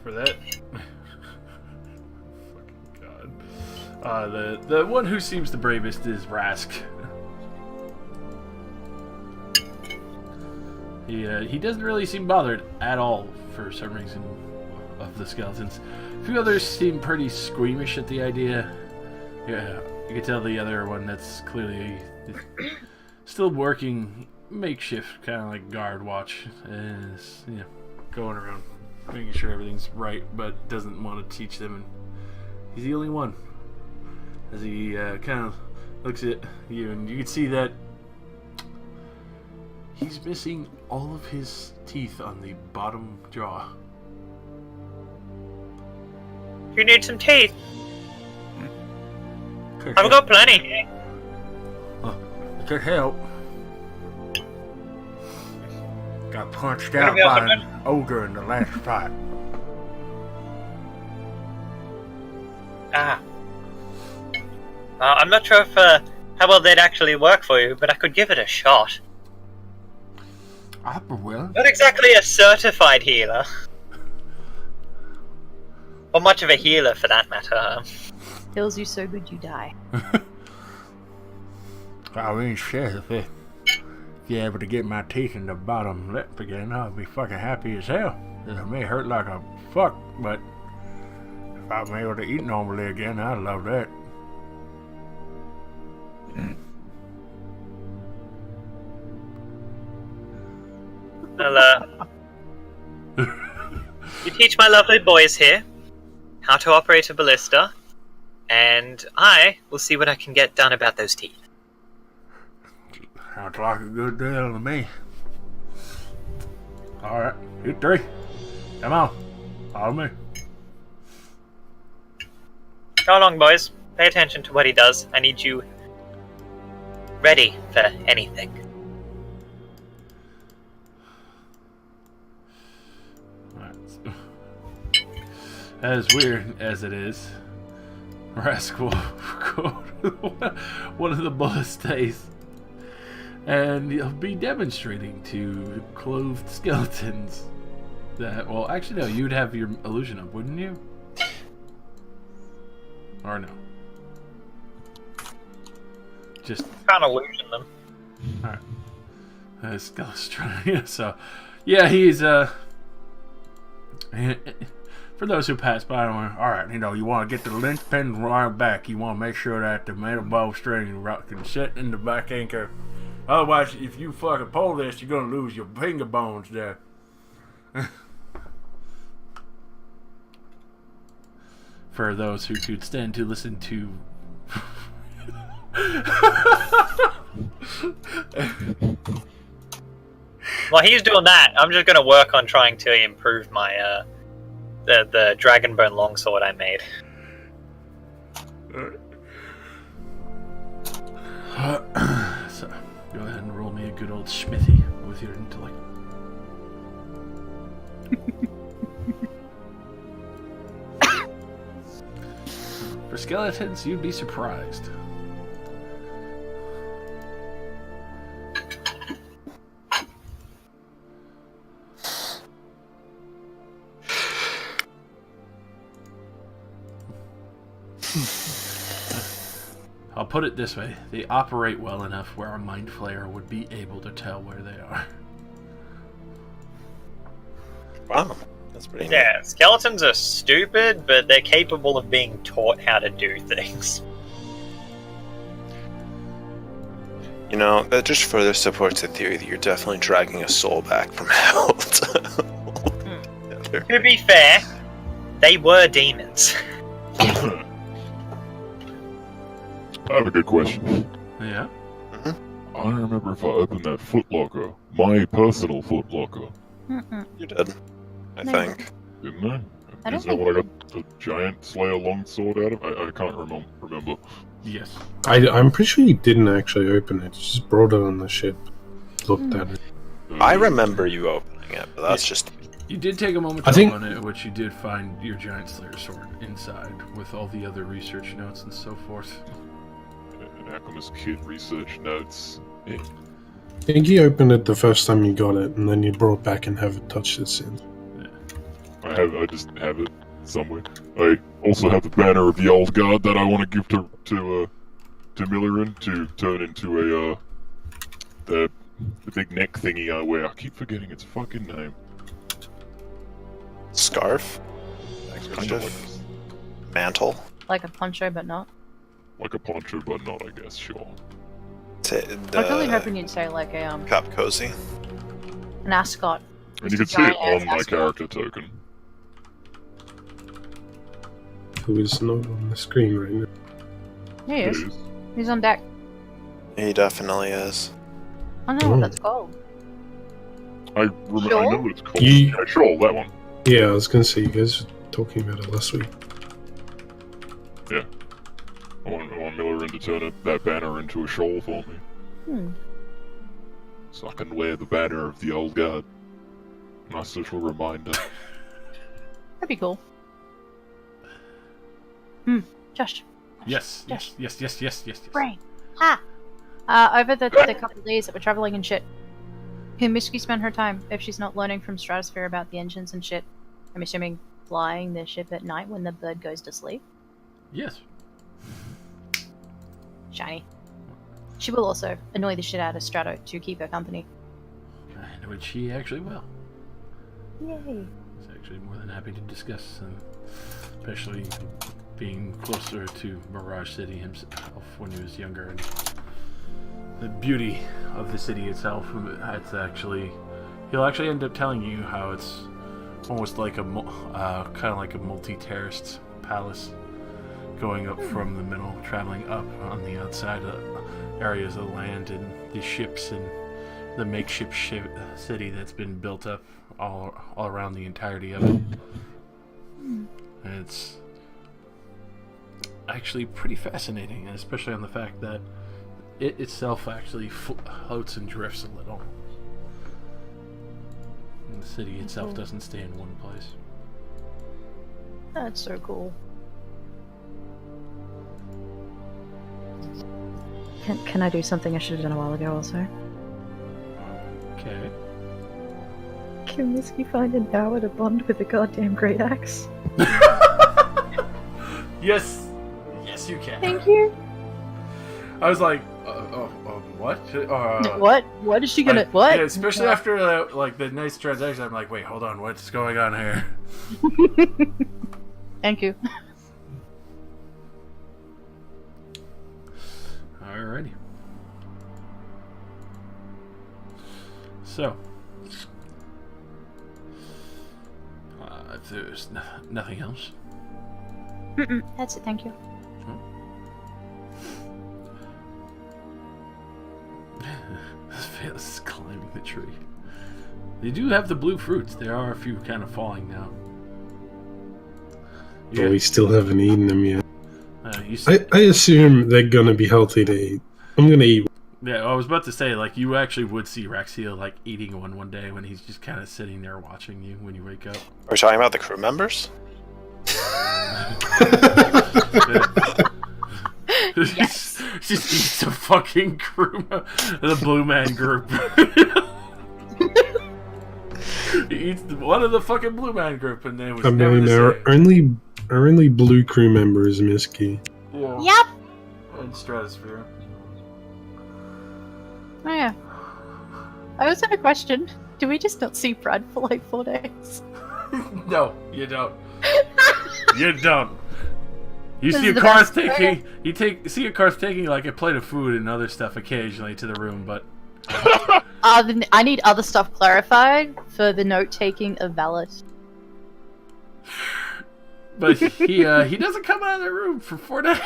For that... Fucking god. The one who seems the bravest is Rask. He doesn't really seem bothered at all for some reason of the skeletons. A few others seem pretty squeamish at the idea. Yeah, you can tell the other one that's clearly still working makeshift, kind of like guard watch, is going around making sure everything's right, but doesn't want to teach them. And he's the only one. As he kind of looks at you, and you can see that he's missing all of his teeth on the bottom jaw. You need some teeth. Could I've got plenty. It could help. Got punched Gonna out be able by to- an ogre in the last fight. I'm not sure if how well they'd actually work for you, but I could give it a shot. I'll be willing. Not exactly a certified healer. Or much of a healer, for that matter. Heals you so good you die. I mean, shit, if you're able to get my teeth in the bottom lip again, I'll be fucking happy as hell. It may hurt like a fuck, but if I'm able to eat normally again, I love that. Well, you teach my lovely boys here how to operate a ballista, and I will see what I can get done about those teeth. Sounds like a good deal to me. Alright, you three. Come on. Follow me. Go along, boys. Pay attention to what he does. I need you ready for anything. As weird as it is, Rask will go to one of the ballistas, and he'll be demonstrating to clothed skeletons that, well, actually no, you'd have your illusion up, wouldn't you? Or no? Just Can't illusion them. alright. Lostrana. So, yeah, he's for those who pass by, alright, you want to get the linchpin right back. You want to make sure that the metal bowstring can sit in the back anchor. Otherwise, if you fucking pull this, you're going to lose your finger bones there. For those who could stand to listen to... While he's doing that, I'm just going to work on trying to improve my the dragonbone longsword I made. So, go ahead and roll me a good old smithy with your intellect. For skeletons, you'd be surprised. I'll put it this way, they operate well enough where a mind flayer would be able to tell where they are. Wow, that's pretty neat. Yeah, skeletons are stupid, but they're capable of being taught how to do things. You know, that just further supports the theory that you're definitely dragging a soul back from hell. To be fair, they were demons. I have a good question. Yeah? I don't remember if I opened that footlocker. My personal footlocker. You did, I No. think. Didn't I? I don't Is that think- what I got the giant slayer longsword out of? I can't remember. Yes. I'm pretty sure you didn't actually open it. You just brought it on the ship, looked at it. I remember you opening it, but that's just... You did take a moment to I think- open it, which you did find your giant slayer sword inside with all the other research notes and so forth. An Alchemist Kid research notes. Yeah. I think you opened it the first time you got it, and then you brought back and haven't touched it since. I just have it somewhere. I also have the banner of the old guard that I want to give to Millirin to turn into a the big neck thingy I wear. I keep forgetting its fucking name. Scarf? It's Kind kind of of. Mantle? Like a poncho, but not. like a poncho, but not, I guess. Sure. I I was really hoping you'd say like a Cup cozy. an ascot. And you can Just see it giant on my ascot. character token. Who is not on the screen right now. Here he is. It is. He's on deck. He definitely is. I don't know what that's called. I Sure. know what it's called. You- Yeah, sure, that one. Yeah, I was gonna say you guys were talking about it last week. Yeah. I want Miller to turn that banner into a shawl for me. So I can wear the banner of the old guard. Nice little reminder. That'd be cool. Josh. Yes. Brain. Ha! Over the couple of days that we're traveling and shit, can Misky spend her time, if she's not learning from Stratosphere about the engines and shit, I'm assuming flying the ship at night when the bird goes to sleep? Yes. Shiny. She will also annoy the shit out of Strato to keep her company. Which she actually will. Yay. He's actually more than happy to discuss, especially being closer to Mirage City himself when he was younger, and the beauty of the city itself. He'll actually end up telling you how it's almost like a kind of like a multi-terraced palace, going up from the middle, traveling up on the outside areas of the land, and the ships and the makeshift city that's been built up all around the entirety of it. And it's actually pretty fascinating, and especially on the fact that it itself actually floats and drifts a little. And the city itself doesn't stay in one place. That's so cool. Can I do something I should have done a while ago also? Okay. Can Misky find an hour to bond with a goddamn great axe? Yes! Yes, you can. Thank you. I was like, what? What? What is she gonna... what? Yeah, especially after the nice transaction, I'm like, wait, hold on, what's going on here? Thank you. Alrighty. So, if there's nothing else. That's it, thank you. This is climbing the tree. They do have the blue fruits. There are a few kind of falling now. But we still haven't eaten them yet. You I assume they're gonna be healthy to eat. I'm gonna eat. Yeah, I was about to say, like, you actually would see Raxiel, like, eating one day when he's just kind of sitting there watching you when you wake up. We're talking about the crew members? Yes. Just eats a fucking crew, the Blue Man group. He eats one of the fucking Blue Man group, and then was never the same. Our only blue crew member is Misky. Yeah. Yep. And Stratosphere. Oh yeah. I also have a question. Do we just not see Brad for like 4 days? No, you don't. You don't. You This see is a the car's best taking. See a car's taking like a plate of food and other stuff occasionally to the room, but. I need other stuff clarified for the note-taking of Valet. But he doesn't come out of the room for 4 days.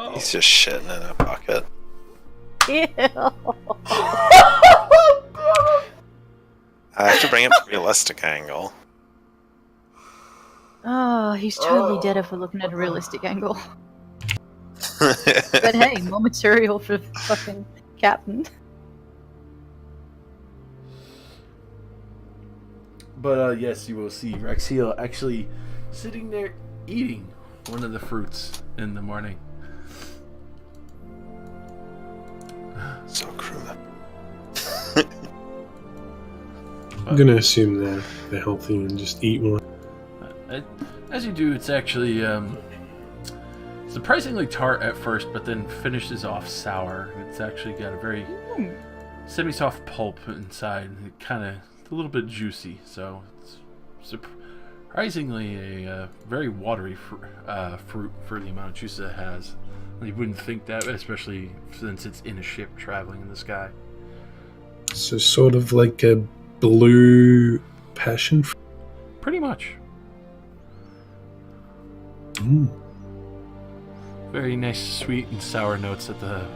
Oh. He's just shitting in a bucket. Ew. I have to bring up a realistic angle. Oh, he's totally dead if we're looking at a realistic angle. But hey, more material for the fucking captain. But yes, you will see Raxiel actually sitting there eating one of the fruits in the morning. So crew member. I'm gonna assume they're healthy and just eat one. As you do, it's actually surprisingly tart at first, but then finishes off sour. It's actually got a very semi-soft pulp inside. It kind of a little bit juicy, so it's surprisingly a very watery fruit for the amount of juice it has. You wouldn't think that, especially since it's in a ship traveling in the sky. So sort of like a blue passion fruit. Pretty much. Very nice sweet and sour notes at the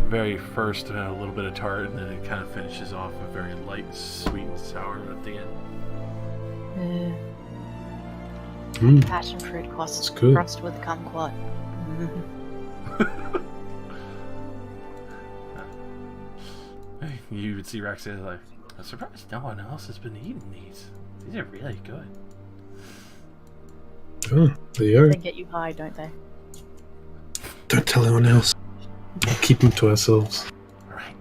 very first, and a little bit of tart, and then it kind of finishes off a very light sweet and sour at the end. Passion fruit It's good. crossed with a kumquat. You would see Raxiel like, I'm surprised no one else has been eating these. These are really good. Oh, they are. They get you high, don't they? Don't tell anyone else. We'll keep them to ourselves. Right.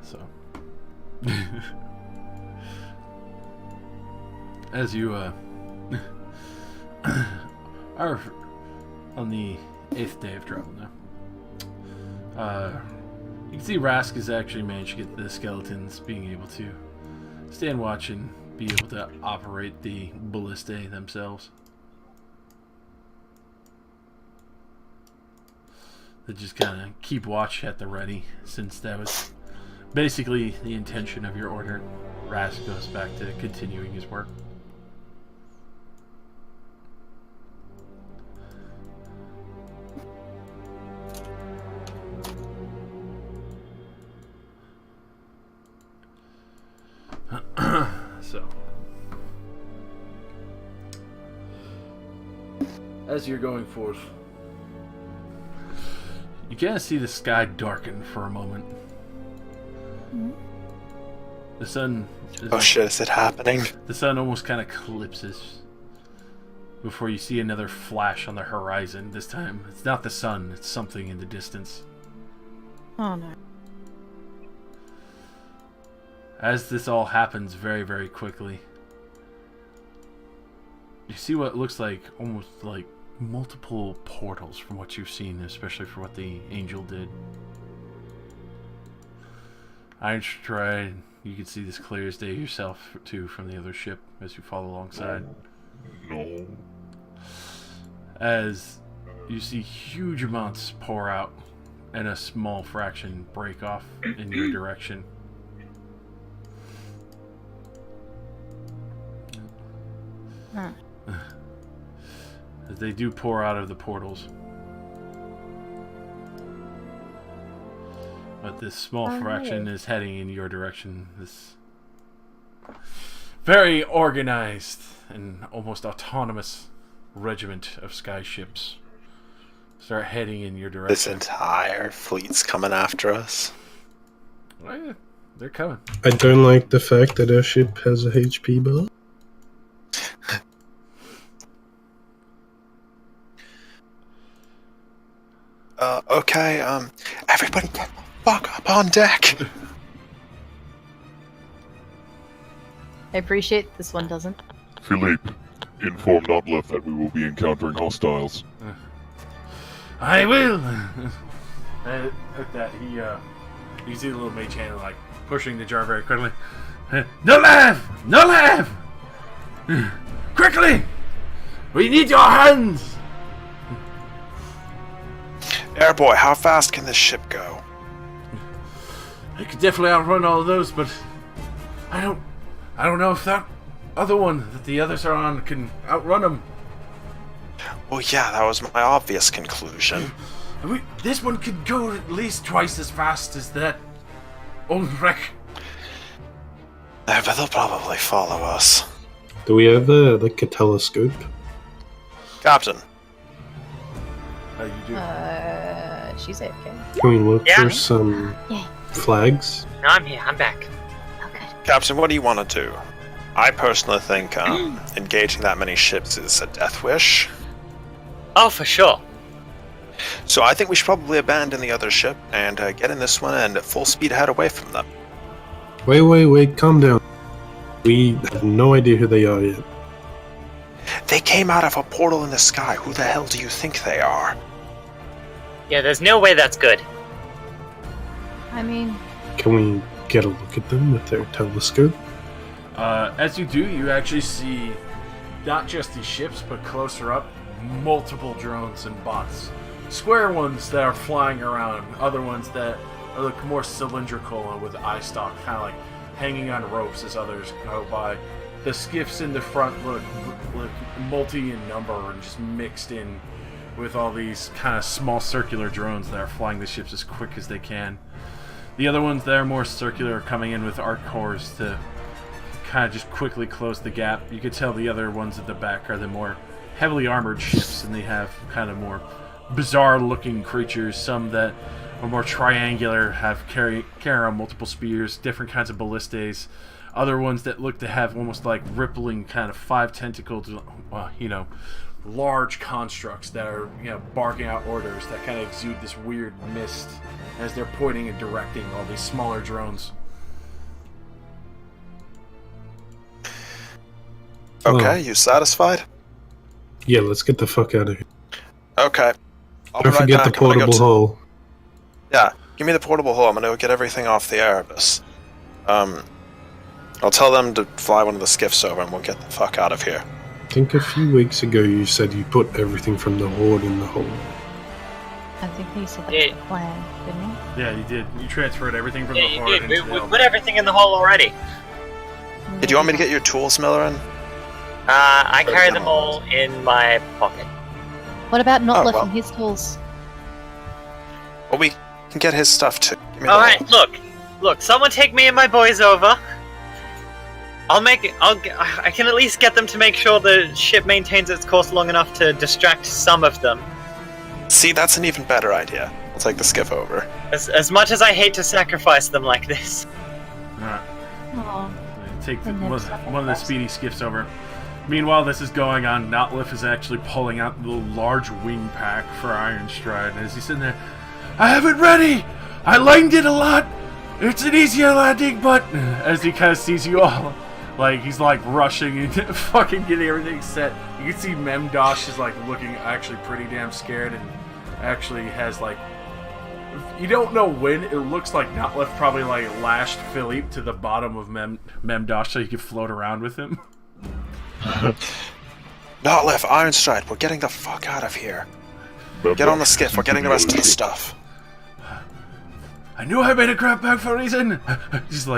So, as you are on the 8th day of travel now, you can see Rask has actually managed to get the skeletons being able to stand watch and be able to operate the ballistae themselves. They just kind of keep watch at the ready, since that was basically the intention of your order. Rask goes back to continuing his work. So, as you're going forth, you kind of see the sky darken for a moment. The sun... Oh shit, is it happening? The sun almost kind of eclipses before you see another flash on the horizon. This time, it's not the sun, it's something in the distance. Oh no. As this all happens very, very quickly, you see what looks like almost like multiple portals from what you've seen, especially for what the angel did. Iron Stride, you can see this clear as day yourself too from the other ship as you follow alongside. No. As you see huge amounts pour out and a small fraction break off in your direction. As they do pour out of the portals. But this small fraction is heading in your direction. This very organized and almost autonomous regiment of sky ships start heading in your direction. This entire fleet's coming after us. Oh, yeah, they're coming. I don't like the fact that our ship has a HP bar. Okay, everybody get the fuck up on deck! I appreciate this one doesn't. Philippe, inform Notlef that we will be encountering hostiles. I will! And at that, you see the little mage hand like pushing the jar very quickly. No laugh! No laugh! Quickly! We need your hands! Airboy, how fast can this ship go? I could definitely outrun all of those, but I don't know if that other one that the others are on can outrun them. Well, yeah, that was my obvious conclusion. This one could go at least twice as fast as that old wreck. But they'll probably follow us. Do we have like a telescope? Captain. How you do? She's AFK. Can we look Yeah. for some flags? No, I'm here. I'm back. Oh, good. Captain, what do you want to do? I personally think engaging that many ships is a death wish. Oh, for sure. So I think we should probably abandon the other ship and get in this one and full speed ahead away from them. Wait, calm down. We have no idea who they are yet. They came out of a portal in the sky. Who the hell do you think they are? Yeah, there's no way that's good. I mean, Can we get a look at them with their telescope? As you do, you actually see not just these ships, but closer up, multiple drones and bots. Square ones that are flying around, other ones that look more cylindrical with eye stalk, kind of like hanging on ropes as others go by. The skiffs in the front look multi in number and just mixed in with all these kind of small circular drones that are flying the ships as quick as they can. The other ones that are more circular are coming in with arc cores to kind of just quickly close the gap. You could tell the other ones at the back are the more heavily armored ships, and they have kind of more bizarre-looking creatures. Some that are more triangular, carry on multiple spears, different kinds of ballistas. Other ones that look to have almost like rippling kind of 5-tentacled, large constructs that are, barking out orders that kind of exude this weird mist as they're pointing and directing all these smaller drones. Okay, you satisfied? Yeah, let's get the fuck out of here. Okay. I'll Don't be right forget back. the portable hull. Yeah, give me the portable hull. I'm gonna go get everything off the Erebus. I'll tell them to fly one of the skiffs over and we'll get the fuck out of here. I think a few weeks ago you said you put everything from the Horde in the hull. I think he said that was the plan, didn't he? Yeah, you did. You transferred everything from Yeah, the you Horde did. into We the put everything in the hole already. Hey, do you want me to get your tools, Millerin? I carry them all in my pocket. What about not Oh, lifting well. his tools? Well, we can get his stuff too. Give me the Alright, hull. look, someone take me and my boys over. I can at least get them to make sure the ship maintains its course long enough to distract some of them. See, that's an even better idea. I'll take the skiff over. As much as I hate to sacrifice them like this. Alright. Aw. Take And then one stuff of the speedy skiffs over. Meanwhile, this is going on. Notliff is actually pulling out the large wing pack for Ironstride. And as he's sitting there, I have it ready! I lined it a lot! It's an easier landing, but... As he kind of sees you all, like, he's like rushing and fucking getting everything set. You can see Memdosh is like looking actually pretty damn scared and actually has like... You don't know when. It looks like Notliff probably like lashed Philippe to the bottom of Memdosh so he could float around with him. Notliff, Ironstride, we're getting the fuck out of here. Get on the skiff, we're getting the rest of the stuff. I knew I made a crap bag for a reason. Just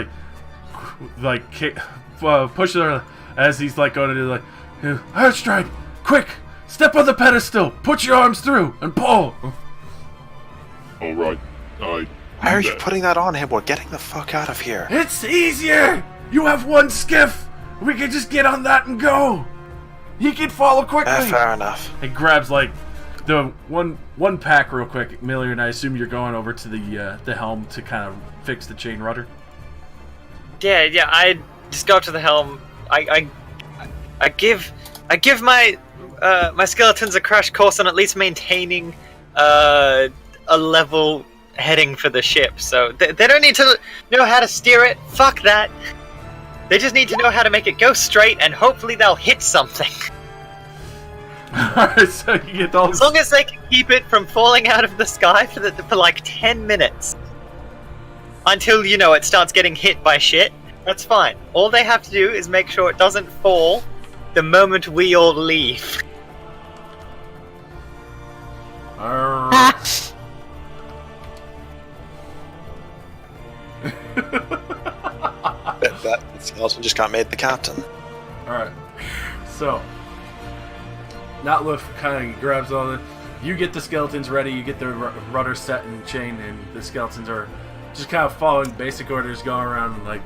kick, push her as he's like going to do like, Ironstride, quick, step on the pedestal, put your arms through, and pull. Alright, Why are you putting that on him? We're getting the fuck out of here. It's easier. You have one skiff. We can just get on that and go. He can follow quickly. Fair enough. He grabs like the one pack real quick, Miller, and I assume you're going over to the helm to kind of fix the chain rudder. Yeah, I just go up to the helm. I give my my skeletons a crash course on at least maintaining a level heading for the ship. So they don't need to know how to steer it. Fuck that. They just need to know how to make it go straight, and hopefully they'll hit something. Alright, so you get all As long as they can keep it from falling out of the sky for like 10 minutes. Until, it starts getting hit by shit. That's fine. All they have to do is make sure it doesn't fall the moment we all leave. That skeleton just got made the captain. Alright, so Notliff kind of grabs all the... You get the skeletons ready, you get the rudder set and chain, and the skeletons are just kind of following basic orders, going around and like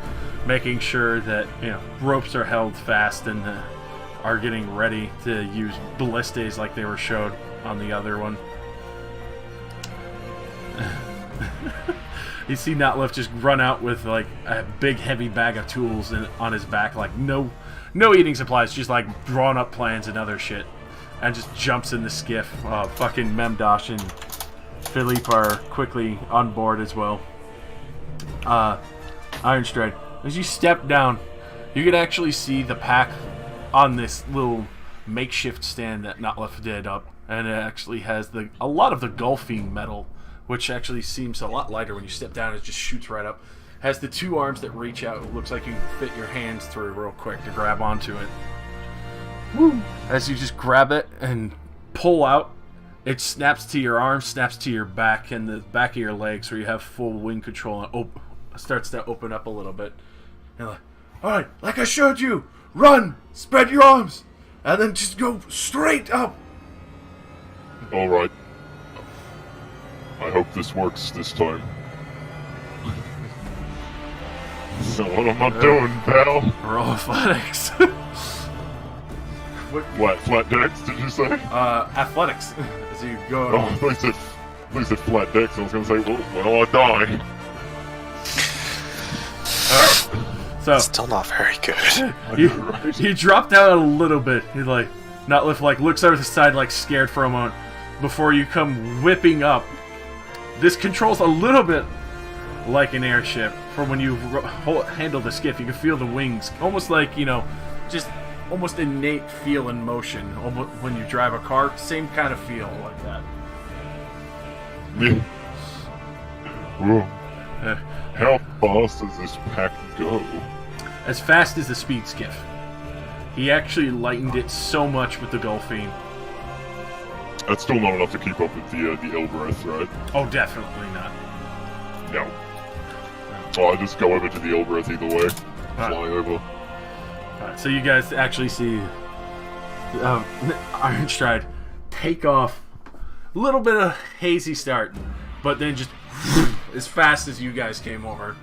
making sure that ropes are held fast and are getting ready to use ballistas like they were showed on the other one. You see Notliff just run out with like a big heavy bag of tools on his back, like no eating supplies, just like drawn up plans and other shit, and just jumps in the skiff. Fucking Memdosh and Philippe are quickly on board as well. Ironstride, as you step down, you can actually see the pack on this little makeshift stand that Notliff did up, and it actually has a lot of the Gulfine metal, which actually seems a lot lighter when you step down. It just shoots right up. Has the two arms that reach out. It looks like you can fit your hands through real quick to grab onto it. Woo! As you just grab it and pull out, it snaps to your arm, snaps to your back, and the back of your legs where you have full wing control, and starts to open up a little bit. And like, alright, like I showed you, run, spread your arms, and then just go straight up. Alright. I hope this works this time. what am I doing, pal? Roll athletics. Flat decks, did you say? Athletics. As you go. Oh, they said flat decks. I was gonna say, well, I die. So Still not very good. he dropped down a little bit. He not lift, looks over the side scared for a moment before you come whipping up. This controls a little bit like an airship. From when you handle the skiff, you can feel the wings, almost like just almost innate feel and motion. Almost when you drive a car, same kind of feel like that. Yeah. Whoa. How fast does this pack go? As fast as the speed skiff. He actually lightened it so much with the Gulfine. That's still not enough to keep up with the Elbereth, right? Oh, definitely not. No. Well, I just go over to the Elbereth either way. Fly over. Alright, so you guys actually see Ironstride take off. A little bit of hazy start, but then just as fast as you guys came over.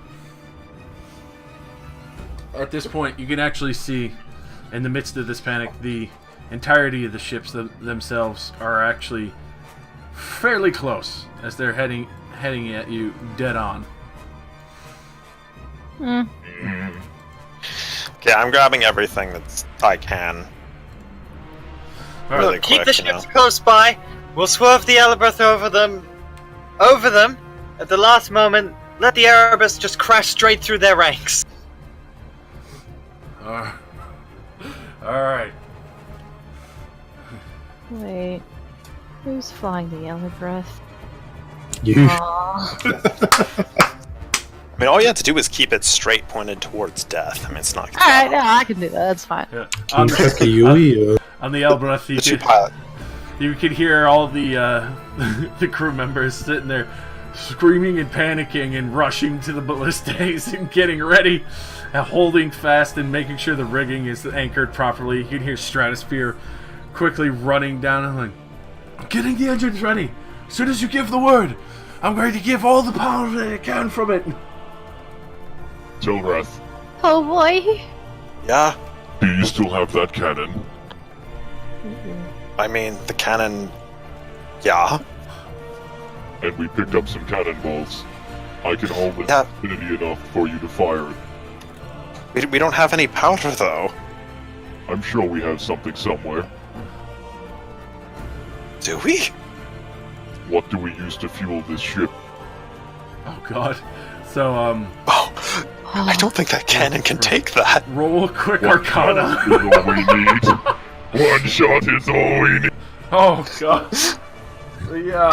At this point, you can actually see, in the midst of this panic, the entirety of the ships themselves are actually fairly close as they're heading at you dead on. Okay, I'm grabbing everything that I can. Really Keep quick, the ships close by. We'll swerve the Elbereth over them. At the last moment, let the Erebus just crash straight through their ranks. Alright. Wait, who's flying the Elbereth? You. I mean, all you have to do is keep it straight pointed towards death. I mean, it's not. Alright, no, I can do that. That's fine. Yeah. On the Elbereth, you could hear all the the crew members sitting there screaming and panicking and rushing to the ballistas and getting ready and holding fast and making sure the rigging is anchored properly. You can hear Stratosphere quickly running down and getting the engines ready. As soon as you give the word, I'm going to give all the power that I can from it. Tilrath, Oh boy. Yeah, do you still have that cannon? I mean, the cannon. Yeah. And we picked up some cannonballs. I can hold it Yeah. infinity enough for you to fire it. We don't have any powder, though. I'm sure we have something somewhere. Do we? What do we use to fuel this ship? Oh god. So, Oh, I don't think that cannon can take that. roll a quick One arcana. shot is all we need. One shot is all we need. Oh god. Yeah.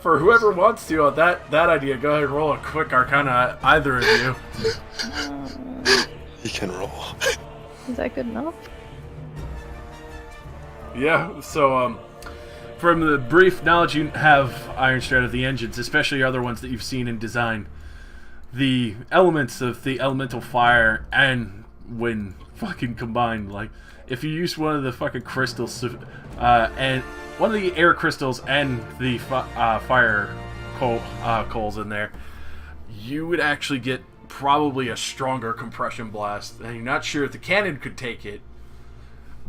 For whoever wants to, that idea, go ahead and roll a quick arcana, either of you. He can roll. Is that good enough? Yeah, so, from the brief knowledge you have, Ironstride, of the engines, especially other ones that you've seen in design, the elements of the elemental fire and wind fucking combined, if you use one of the fucking crystals, and one of the air crystals and the fire coals in there, you would actually get probably a stronger compression blast. And you're not sure if the cannon could take it,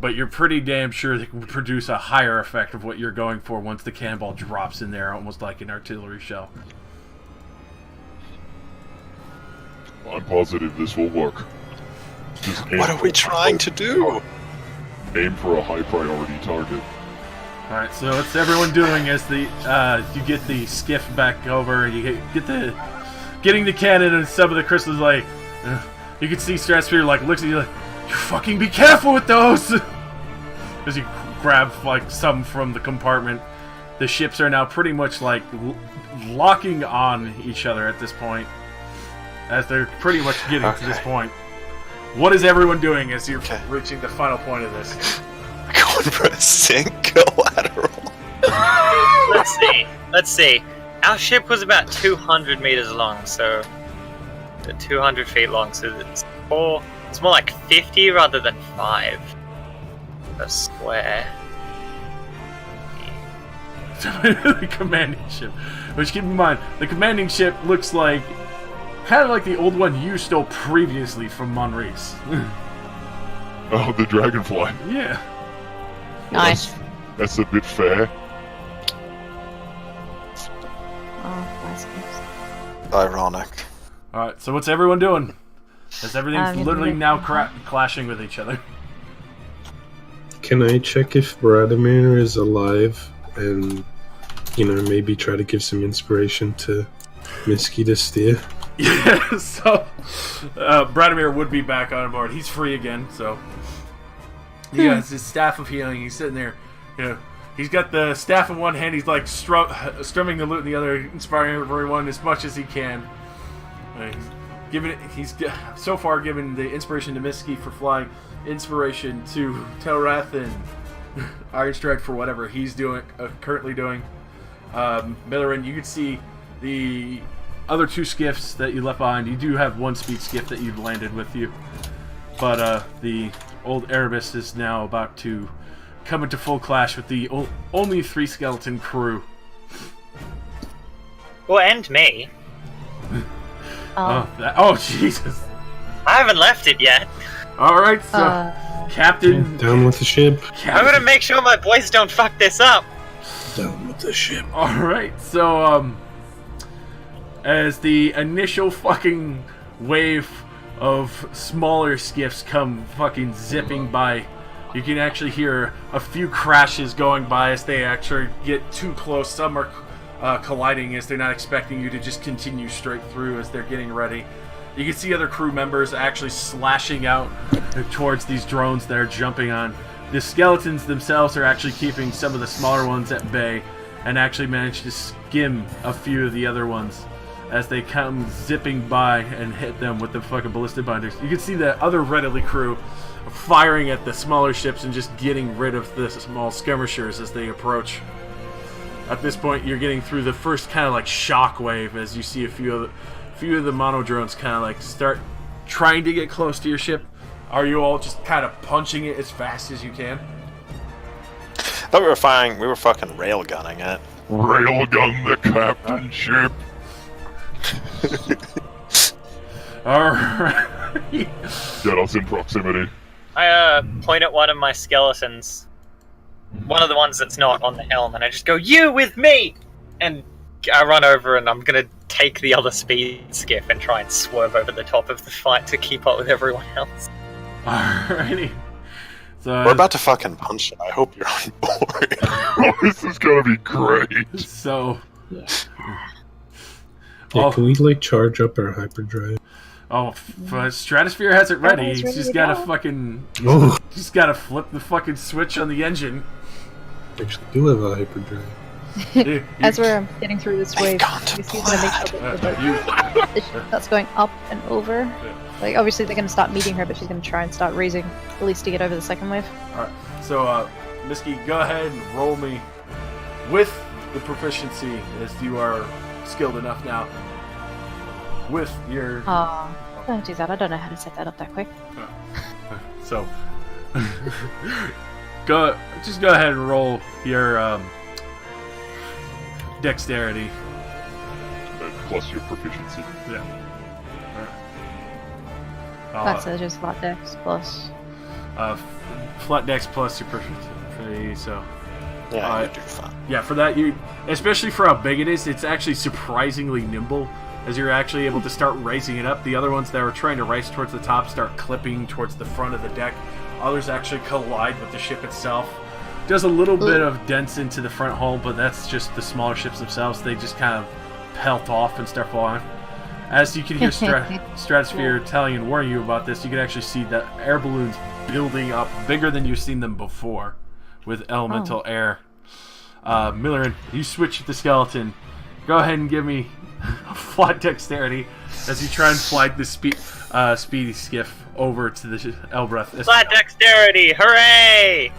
but you're pretty damn sure they can produce a higher effect of what you're going for once the cannonball drops in there, almost like an artillery shell. I'm positive this will work. Just What are we trying to do? Aim for a high priority target. Alright, so what's everyone doing as you get the skiff back over, you get getting the cannon and some of the crystals, you can see Stratosphere looks at you you fucking be careful with those! As you grab some from the compartment. The ships are now pretty much locking on each other at this point, as they're pretty much getting to this point. What is everyone doing as you're reaching the final point of this? Going for a single lateral. Let's see. Our ship was about 200 meters long, so 200 feet long. So it's more like 50 rather than 5 a square. The commanding ship. Which, keep in mind, the commanding ship looks like kind of like the old one you stole previously from Monreese. Oh, the dragonfly. Yeah. Nice. That's a bit fair. Oh, bicycles. Ironic. Alright, so what's everyone doing? As everything's I'm literally gonna- now clashing with each other. Can I check if Radimir is alive and, maybe try to give some inspiration to Misky to steer? Yeah, so Bradimir would be back on board. He's free again, so he has his staff of healing. He's sitting there, he's got the staff in one hand. He's like strumming the lute in the other, inspiring everyone as much as he can. He's so far given the inspiration to Misky for flying, inspiration to Telrath and Ironstrike for whatever he's currently doing. Millarin, you can see the other two skiffs that you left behind. You do have one speed skiff that you've landed with you, but the old Erebus is now about to come into full clash with the only 3 skeleton crew. Well, and me. Oh, Jesus! I haven't left it yet. All right, so Captain, Down with the ship. I'm gonna make sure my boys don't fuck this up. Down with the ship. All right, so as the initial fucking wave of smaller skiffs come fucking zipping by, you can actually hear a few crashes going by as they actually get too close. Some are colliding as they're not expecting you to just continue straight through as they're getting ready. You can see other crew members actually slashing out towards these drones that are jumping on. The skeletons themselves are actually keeping some of the smaller ones at bay and actually manage to skim a few of the other ones as they come zipping by and hit them with the fucking ballistic binders. You can see the other Readily crew firing at the smaller ships and just getting rid of the small skirmishers as they approach. At this point, you're getting through the first kind of like shock wave as you see a few of the mono drones kind of like start trying to get close to your ship. Are you all just kind of punching it as fast as you can? I thought we were fucking railgunning it. Railgun the captain ship. Alright. Get us in proximity. I point at one of my skeletons, one of the ones that's not on the helm, and I just go, "You with me!" And I run over and I'm gonna take the other speed skiff and try and swerve over the top of the fight to keep up with everyone else. Alrighty. So We're about to fucking punch it. I hope you're on board. Oh, this is gonna be great. So. Yeah, can we charge up our hyperdrive? Stratosphere has it ready. Everyone's He's ready just to gotta go. fucking. Oh, Just gotta flip the fucking switch on the engine. actually do have a hyperdrive. As we're getting through this wave, gone to you see gonna make sure that you, the ship that's going up and over. Like, obviously they're gonna start meeting her, but she's gonna try and start raising, at least to get over the second wave. Alright, so, Misky, go ahead and roll me with the proficiency, as you are skilled enough now. With your. Don't do that. I don't know how to set that up that quick. So. go ahead and roll your, dexterity. Plus your proficiency. Yeah. That's just flat dex plus. Flat dex plus your proficiency, so. Yeah, you do fine. Yeah, for that, especially for how big it is, it's actually surprisingly nimble as you're actually able to start raising it up. The other ones that were trying to race towards the top start clipping towards the front of the deck. Others actually collide with the ship itself. Does a little bit of dents into the front hull, but that's just the smaller ships themselves. They just kind of pelt off and start falling. As you can hear Stratosphere telling and warning you about this, you can actually see the air balloons building up bigger than you've seen them before with elemental air. Millerin, you switch the skeleton. Go ahead and give me a flat dexterity as you try and flag the speedy skiff over to the Elbreth. Flat dexterity, hooray!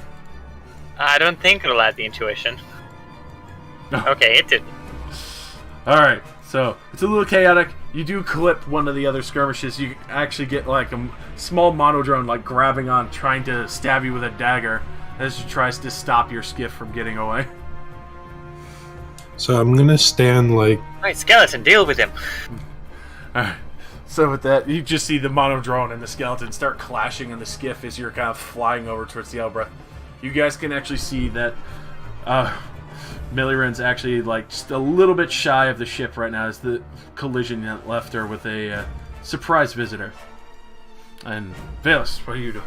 I don't think it'll add the intuition. Okay, it didn't. Alright, so it's a little chaotic. You do clip one of the other skirmishes. You actually get like a small monodrone like grabbing on, trying to stab you with a dagger as she tries to stop your skiff from getting away. So I'm gonna stand Right, skeleton, deal with him. Alright, So with that, you just see the monodrone and the skeleton start clashing in the skiff as you're kind of flying over towards the Elbreth. You guys can actually see that Milliren's actually like just a little bit shy of the ship right now as the collision that left her with a surprise visitor. And Valus, what are you doing?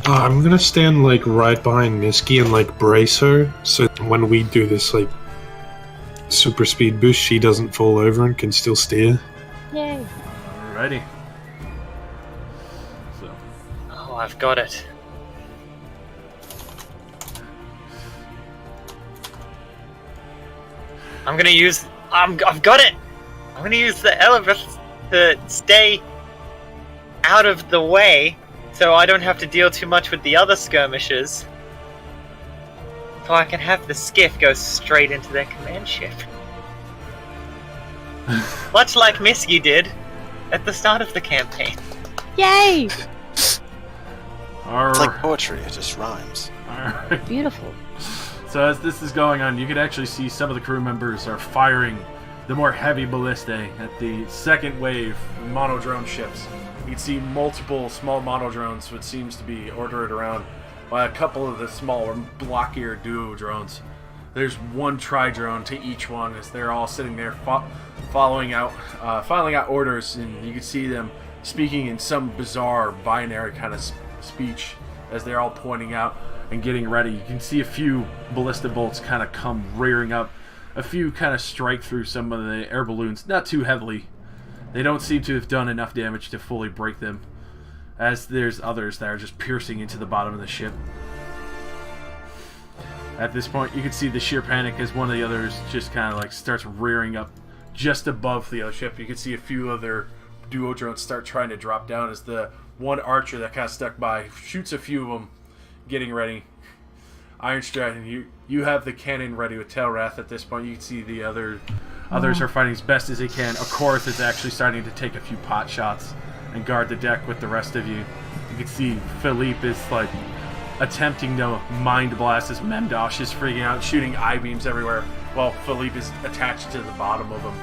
I'm gonna stand like right behind Misky and like brace her, so when we do this like super speed boost, she doesn't fall over and can still steer. Yay. Alrighty. So. Oh, I've got it. I'm gonna use. I've got it. I'm gonna use the elevator to stay out of the way, so I don't have to deal too much with the other skirmishers. So I can have the skiff go straight into their command ship. Much like Misky did at the start of the campaign. Yay! It's like poetry, it just rhymes. Alright. Beautiful. So as this is going on, you can actually see some of the crew members are firing the more heavy ballistae at the second wave monodrone ships. You can see multiple small monodrones, which seems to be ordered around by a couple of the smaller blockier duo drones. There's one tri-drone to each one as they're all sitting there filing out orders, and you can see them speaking in some bizarre binary kind of speech as they're all pointing out and getting ready. You can see a few ballista bolts kind of come rearing up. A few kind of strike through some of the air balloons, not too heavily. They don't seem to have done enough damage to fully break them, as there's others that are just piercing into the bottom of the ship. At this point, you can see the sheer panic as one of the others just kind of like starts rearing up just above the other ship. You can see a few other duo drones start trying to drop down as the one archer that kind of stuck by shoots a few of them, getting ready. Ironstrad, and you have the cannon ready with Tailwrath at this point. You can see the others are fighting as best as they can. Akorth is actually starting to take a few pot shots and guard the deck with the rest of you. You can see Philippe is like attempting to mind blast as Memdosh is freaking out, shooting I-beams everywhere, while Philippe is attached to the bottom of them.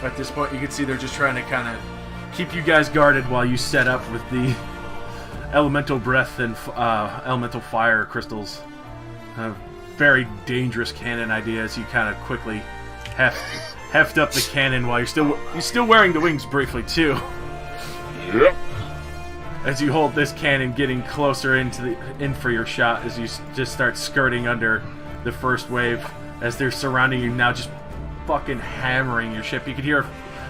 At this point, you can see they're just trying to kind of keep you guys guarded while you set up with the elemental breath and elemental fire crystals. Very dangerous cannon idea as you kind of quickly heft up the cannon while you're still wearing the wings briefly too. Yep. As you hold this cannon, getting closer in for your shot as you just start skirting under the first wave as they're surrounding you now, just fucking hammering your ship. You can hear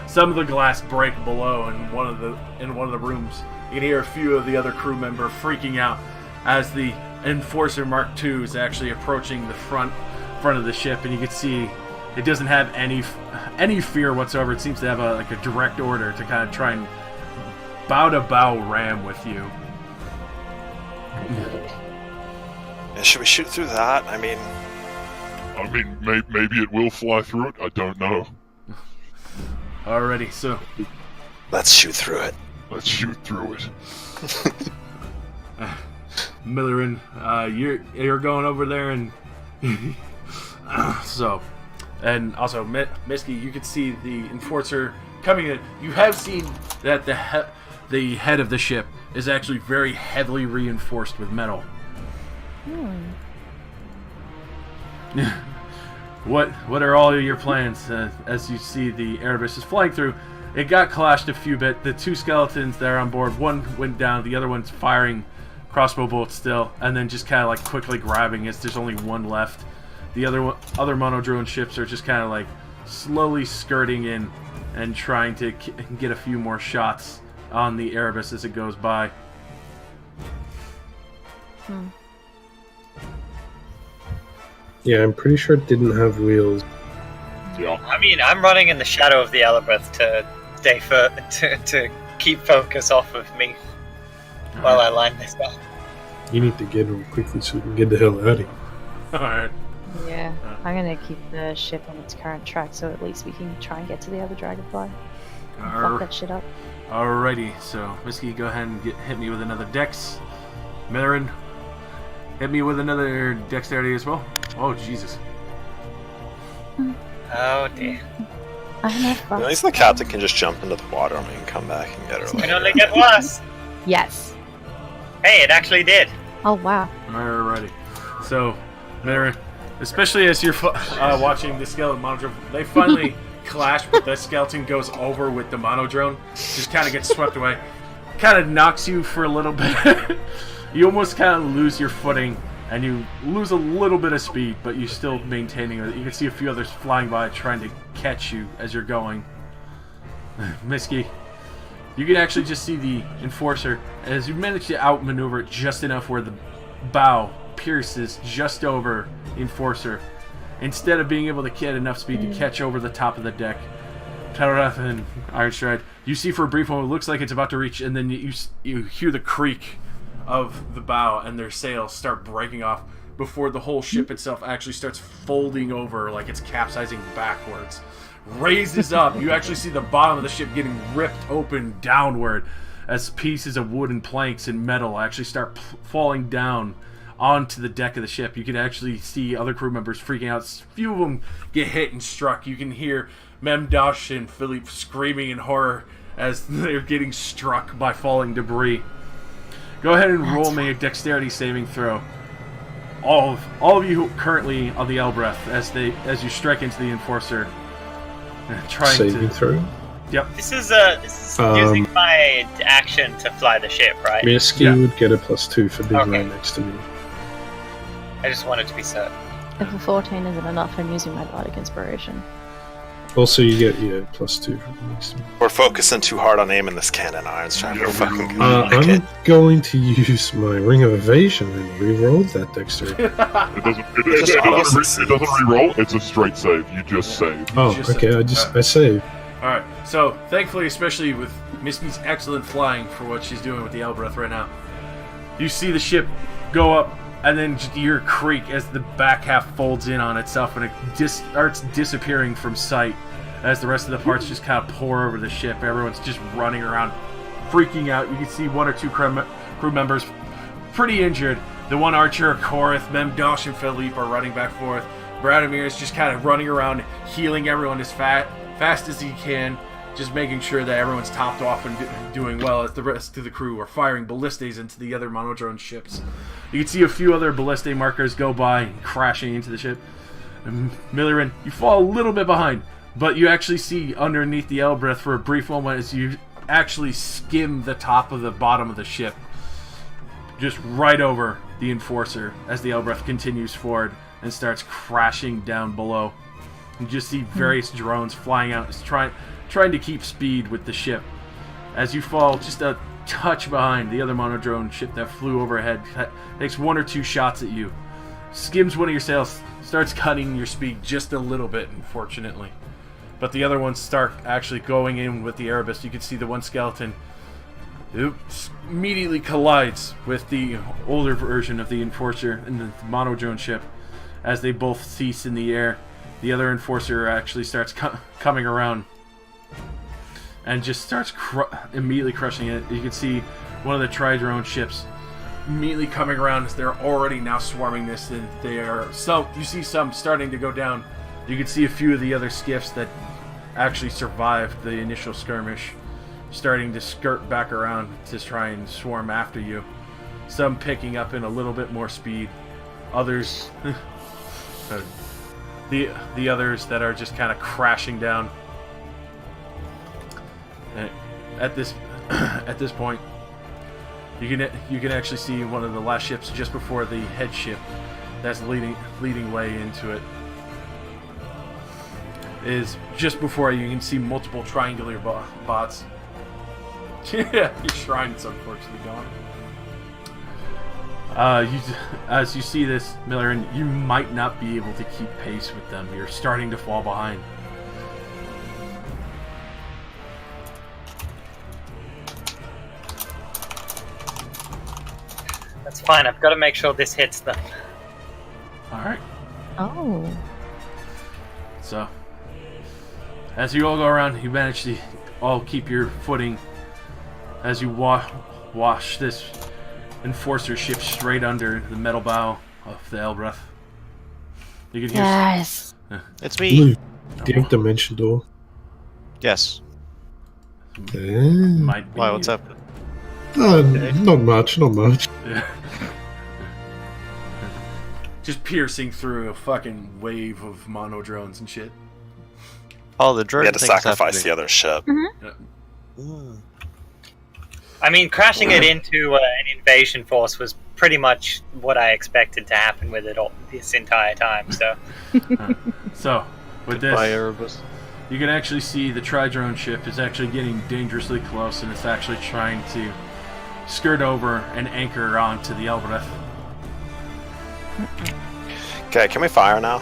some of the glass break below in one of the rooms. You can hear a few of the other crew member freaking out as the Enforcer Mark II is actually approaching the front of the ship, and you can see it doesn't have any fear whatsoever. It seems to have a direct order to kind of try and bow ram with you. Yeah, should we shoot through that? I mean, maybe it will fly through it. I don't know. Alrighty, so let's shoot through it. Let's shoot through it. Milliren, you're going over there, and so, and also Misky, you can see the Enforcer coming in. You have seen that the head of the ship is actually very heavily reinforced with metal. What are all of your plans as you see the Erebus is flying through? It got clashed a few bit. The two skeletons that are on board, one went down, the other one's firing crossbow bolts still, and then just kind of like quickly grabbing as there's only one left. The other monodrone ships are just kind of like slowly skirting in and trying to get a few more shots on the Erebus as it goes by. Yeah, I'm pretty sure it didn't have wheels. Yeah. I mean, I'm running in the shadow of the Elebreth to stay to keep focus off of me while I line this up. You need to get him quickly so we can get the hell out of here. Alright. Yeah, I'm gonna keep the ship on its current track so at least we can try and get to the other dragonfly. Fuck that shit up. Alrighty, so Misky, go ahead and hit me with another dex. Milliren, hit me with another dexterity as well. Oh, Jesus. Oh dear. At least the captain can just jump into the water and we can come back and get her It can later. only get worse. Yes. Hey, it actually did. Oh wow. Alrighty. So, Mary, especially as you're watching the skeleton monodrone, they finally clash, but the skeleton goes over with the monodrone, just kind of gets swept away. Kind of knocks you for a little bit. You almost kind of lose your footing, and you lose a little bit of speed, but you're still maintaining it. You can see a few others flying by trying to catch you as you're going. Misky, you can actually just see the Enforcer as you manage to outmaneuver it just enough where the bow pierces just over the Enforcer. Instead of being able to get enough speed to catch over the top of the deck, Telrath and Ironstride, you see for a brief moment it looks like it's about to reach, and then you hear the creak of the bow and their sails start breaking off before the whole ship itself actually starts folding over like it's capsizing backwards. Raises up. You actually see the bottom of the ship getting ripped open downward as pieces of wood and planks and metal actually start falling down onto the deck of the ship. You can actually see other crew members freaking out. A few of them get hit and struck. You can hear Memdosh and Philippe screaming in horror as they're getting struck by falling debris. Go ahead and roll me a dexterity saving throw. All of you currently on the Elbreth as you strike into the Enforcer. Saving throw? Yep. This is using my action to fly the ship, right? Misky would get a +2 for being right next to me. I just wanted to be certain. If a 14 isn't enough, I'm using my bardic inspiration. Also, you get +2 for being next to me. We're focusing too hard on aiming this cannon, Ironstride. We're fucking I'm going to use my Ring of Evasion and re-roll that dexterity. It doesn't re-roll, it's a straight save. You just save. Oh, okay, I save. Alright, so thankfully, especially with Misky's excellent flying for what she's doing with the Elbreth right now, you see the ship go up and then just hear a creak as the back half folds in on itself and it starts disappearing from sight as the rest of the parts just kind of pour over the ship. Everyone's just running around, freaking out. You can see one or two crew members pretty injured. The one archer, Korath, Memdosh, and Philippe are running back and forth. Vladimir is just kind of running around, healing everyone as fast as he can, just making sure that everyone's topped off and doing well as the rest of the crew are firing ballistas into the other monodrone ships. You can see a few other ballista markers go by, crashing into the ship. Millirin, you fall a little bit behind, but you actually see underneath the Elbreth for a brief moment as you actually skim the top of the bottom of the ship. Just right over the Enforcer as the Elbreth continues forward and starts crashing down below. You just see various drones flying out, trying to keep speed with the ship. As you fall just a touch behind the other monodrone ship that flew overhead, takes one or two shots at you, skims one of your sails, starts cutting your speed just a little bit, unfortunately. But the other ones start actually going in with the Erebus. You can see the one skeleton immediately collides with the older version of the Enforcer and the monodrone ship as they both cease in the air. The other Enforcer actually starts coming around and just starts immediately crushing it. You can see one of the tri-drone ships immediately coming around as they're already now swarming this, and you see some starting to go down. You can see a few of the other skiffs that actually survived the initial skirmish starting to skirt back around to try and swarm after you. Some picking up in a little bit more speed. Others the others that are just kind of crashing down. And at this point, you can actually see one of the last ships just before the head ship that's leading way into it. Is just before you can see multiple triangular bots. Yeah, your shrine's unfortunately gone. As you see this, Miller, and you might not be able to keep pace with them. You're starting to fall behind. That's fine. I've got to make sure this hits them. All right. Oh. So, as you all go around, you manage to all keep your footing as you wash this Enforcer ship straight under the metal bow of the Elbreth. You can hear. Yes. It's me. Do you have Dimension Door? Yes. Might be Why? What's you. up? Not much. Yeah. Just piercing through a fucking wave of mono drones and shit. Oh, the droid We had to thing's sacrifice the happening. other ship. Mm. I mean, crashing it into an invasion force was pretty much what I expected to happen with it all this entire time. So, So, with Goodbye, this, Erebus. you can actually see the tri-drone ship is actually getting dangerously close, and it's actually trying to skirt over and anchor onto the Elbreth. Okay, can we fire now?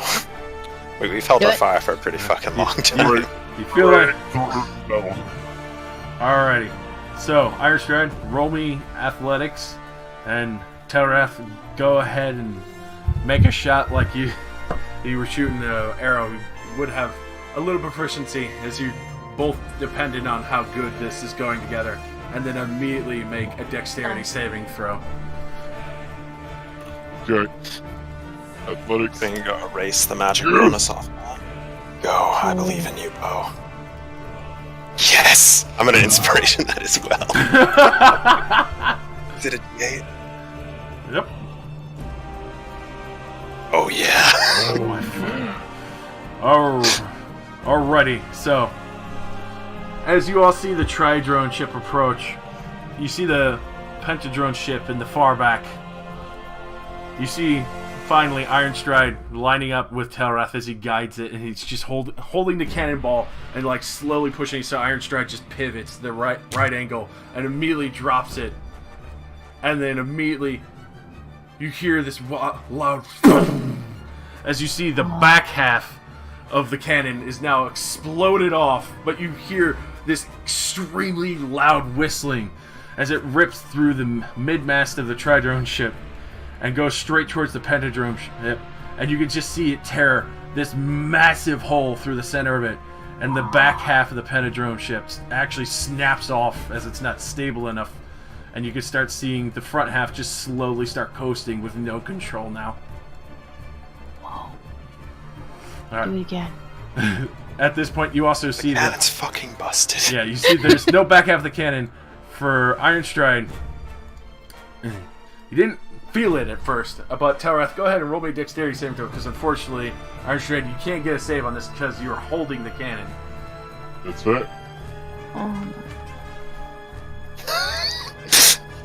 We've held Do our it. fire for a pretty fucking long time. Right. You feel like... No. Alrighty. So, Iron Stride, roll me athletics, and Telrath, go ahead and make a shot like you were shooting an arrow. You would have a little proficiency as you're both dependent on how good this is going together, and then immediately make a dexterity saving throw. Okay. Athletics. Then you go erase the magic bonus off. Go, I believe in you, Bo. Yes! I'm gonna inspiration that as well. Is it a D8? Yep. Oh yeah. Oh my god. Alrighty, so as you all see the tri-drone ship approach, you see the pentadrone ship in the far back. You see finally Iron Stride lining up with Telrath as he guides it, and he's just holding the cannonball and like slowly pushing it, so Iron Stride just pivots the right angle and immediately drops it. And then immediately you hear this loud as you see the back half of the cannon is now exploded off, but you hear this extremely loud whistling as it rips through the mid-mast of the tri-drone ship and goes straight towards the pentadrone ship, and you can just see it tear this massive hole through the center of it, and the back half of the pentadrone ship actually snaps off as it's not stable enough, and you can start seeing the front half just slowly start coasting with no control now. Whoa. All Do it right. again. At this point, you also see Yeah, that. it's fucking busted. Yeah, you see there's no back half of the cannon for Iron Stride. You didn't feel it at first, but Telrath, go ahead and roll me a dexterity saving throw, because unfortunately, Iron Stride, you can't get a save on this because you're holding the cannon. That's that. Oh,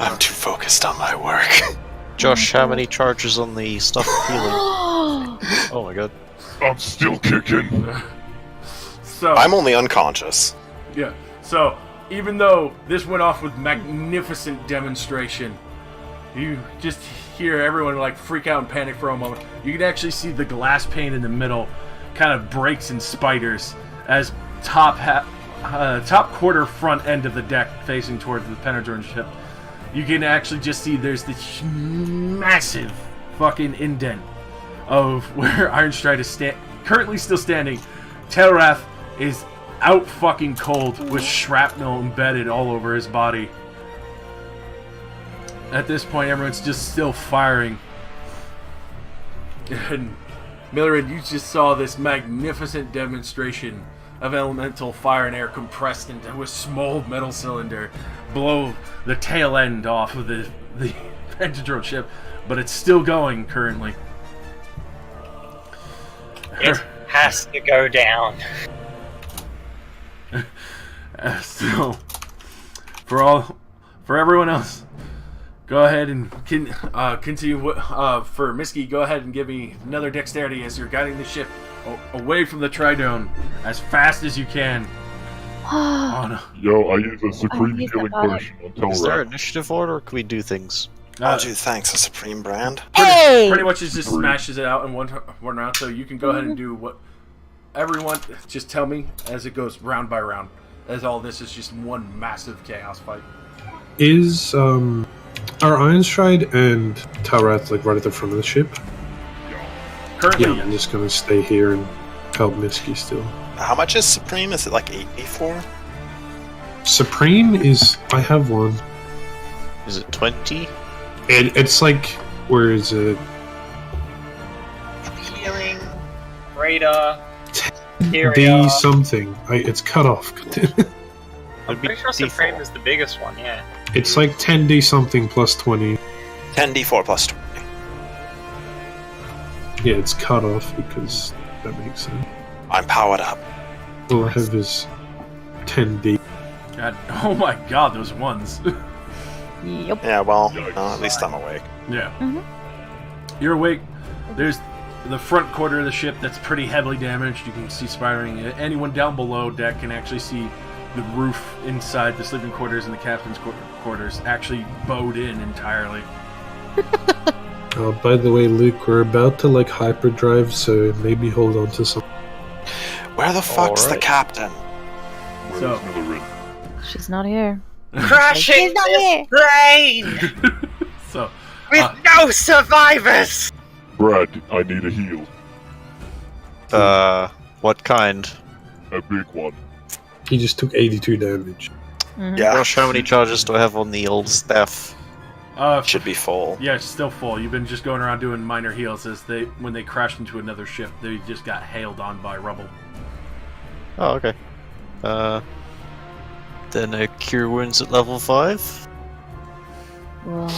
I'm too focused on my work. Josh, how many charges on the stuff healing? Oh my god. I'm still kicking. So I'm only unconscious. yeah, so even though this went off with magnificent demonstration, you just hear everyone like freak out and panic for a moment. You can actually see the glass pane in the middle kind of breaks in spiders as top quarter front end of the deck facing towards the pentadrone ship. You can actually just see there's this massive fucking indent of where Iron Stride is currently still standing. Telrath is out fucking cold with shrapnel embedded all over his body. At this point, everyone's just still firing. And Millerid, you just saw this magnificent demonstration of elemental fire and air compressed into a small metal cylinder blow the tail end off of the pentadrone ship, but it's still going currently. it has to go down. So, for everyone else, go ahead and continue. For Miski, go ahead and give me another dexterity as you're guiding the ship away from the tridrone as fast as you can. Oh no! Yo, I use a supreme use healing that potion on Is there Telrath. initiative order, or can we do things? I'll do thanks, a supreme brand. Pretty much it just smashes it out in one round, so you can go ahead and do what everyone. Just tell me as it goes round by round, as all this is just one massive chaos fight. Is are Ironstride and Telrath like right at the front of the ship? Currently, Yeah, yes. I'm just gonna stay here and help Miski still. How much is supreme? Is it like 8d4? Supreme is I have one. Is it 20? It's like where is it? Healing, radar. Here we D are. something. It's cut off. I'm pretty sure Supreme is the biggest one, yeah. It's like 10D something plus 20. 10d4 plus 20. Yeah, it's cut off because that makes sense. I'm powered up. All I have is 10D. God, oh my god, those ones. Yep. Yeah, well, at least I'm awake. Yeah. Mhm. You're awake. There's the front quarter of the ship that's pretty heavily damaged. You can see spiraling. Anyone down below deck can actually see the roof inside the sleeping quarters and the captain's quarters actually bowed in entirely. By the way, Luke, we're about to like hyperdrive, so maybe hold on to some. Where the fuck's the Alright. captain? Where's So- Millerin? She's not here. Crashing this plane So, with no survivors! Brad, I need a heal. What kind? A big one. He just took 82 damage. Mhm. Yeah, Gosh, how many charges do I have on the old staff? should be full. yeah, it's still full. You've been just going around doing minor heals as when they crashed into another ship, they just got hailed on by rubble. Oh, okay. Then a cure wounds at level 5. Well,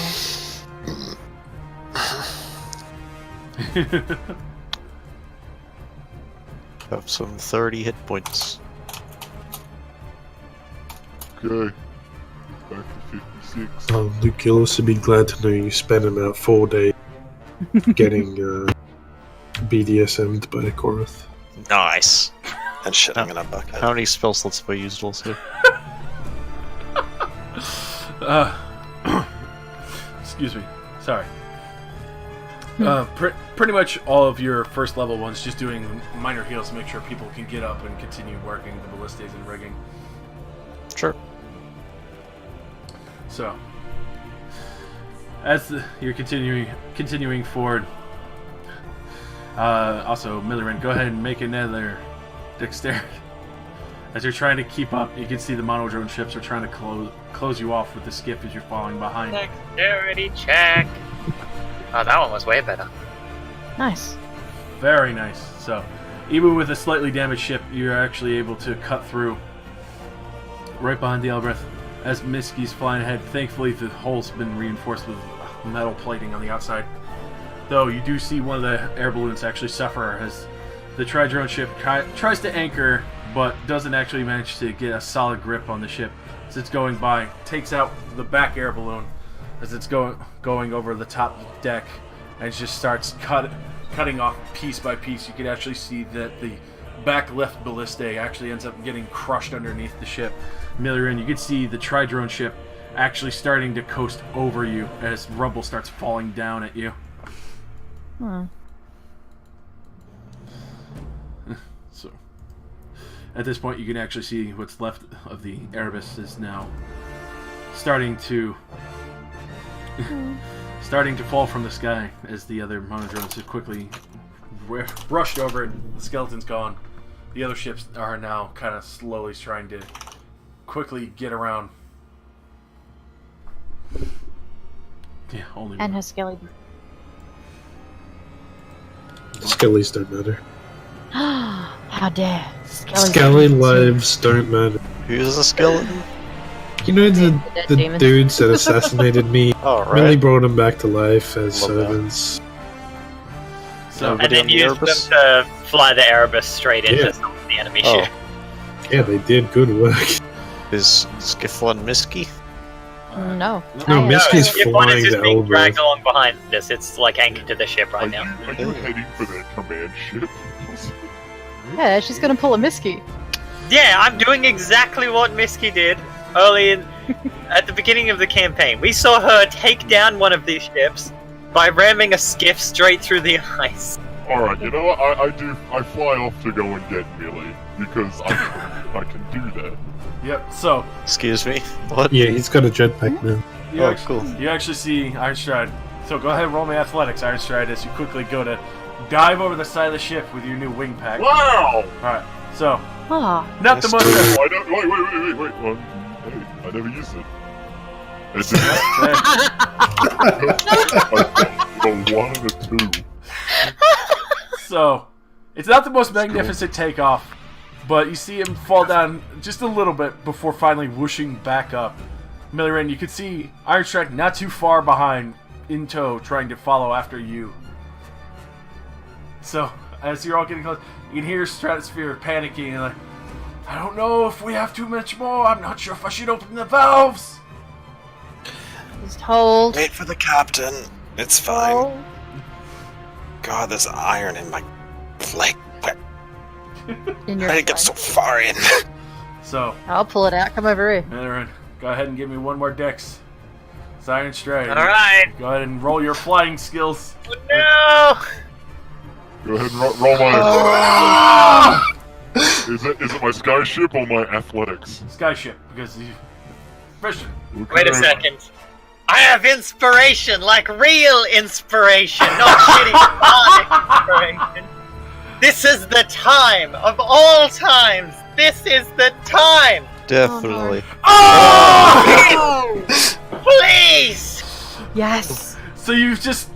Have some 30 hit points. Okay. Back to 56. Luke, you'll also be glad to know you spent about 4 days getting BDSM'd by Korath. Nice. And shitting in a bucket. How many spell slots have I used also? Excuse me. Sorry. Pretty much all of your first level ones, just doing minor heals to make sure people can get up and continue working the ballistas and rigging. Sure. So, as you're continuing forward, also Millerin, go ahead and make another dexterity. As you're trying to keep up, you can see the monodrone ships are trying to close you off with the skiff as you're falling behind. Dexterity check. Oh, that one was way better. nice. Very nice. So, even with a slightly damaged ship, you're actually able to cut through right behind the Elbreth. As Miski's flying ahead, thankfully the hull's been reinforced with metal plating on the outside. Though you do see one of the air balloons actually suffer as the tri-drone ship tries to anchor, but doesn't actually manage to get a solid grip on the ship as it's going by. Takes out the back air balloon as it's going over the top deck, and it just starts cutting off piece by piece. You can actually see that the back left ballista actually ends up getting crushed underneath the ship. Millerin, you can see the tri-drone ship actually starting to coast over you as rubble starts falling down at you. Hmm. So, at this point, you can actually see what's left of the Erebus is now starting to fall from the sky as the other monodrones have quickly brushed over it. The skeleton's gone. The other ships are now kind of slowly trying to quickly get around. Yeah, only And one. her skelly. Skellies don't matter. How dare. Skelly lives don't matter. Who's a skeleton? You know the dead the demon. dudes that assassinated me? Oh, Really right. brought them back to life as Love that. servants. So, And Nobody then on the use Erebus? them to fly the Erebus straight into Yeah. some of the enemy Oh. ship. Yeah, they did good work. Is Skifflon Misky? No. No, I- Miski's Your one is flying just the being dragged Elbreth. along behind us. It's like anchored to the ship right now. Are you heading for that command ship? Yeah, she's gonna pull a Misky. Yeah, I'm doing exactly what Misky did early at the beginning of the campaign. We saw her take down one of these ships by ramming a skiff straight through the ice. Alright, you know what? I fly off to go and get Melee, because I can do that. yep. So Excuse me? What? Yeah, he's got a jetpack now. you, Oh, actually, cool. you actually see Ironstride. So go ahead and roll me athletics, Ironstride, as you quickly go to dive over the side of the ship with your new wing pack. Wow! Alright, so Ah, not the That's most. good. Why don't, wait. Hey, I never used it. It's a a 1 and a 2. So It's not the most magnificent takeoff, but you see him fall down just a little bit before finally whooshing back up. Milliren, you can see Ironstrike not too far behind, in tow, trying to follow after you. So, as you're all getting close, you can hear Stratosphere panicking and like, I don't know if we have too much more. I'm not sure if I should open the valves. Just hold. Wait for the captain. It's fine. Hold. God, there's iron in my leg. In I your didn't get so far in. So, I'll pull it out. Come over here. Milliren, go ahead and give me one more dex. It's Iron Stride. Alright. Go ahead and roll your flying skills. Oh, no! Go ahead and roll my. Is it my sky ship or my athletics? Skyship, because you... Fishing. Wait a second. I have inspiration, like real inspiration, not shitty inspiration. This is the time of all times. This is the time. Definitely. Oh! Please. Yes. So you just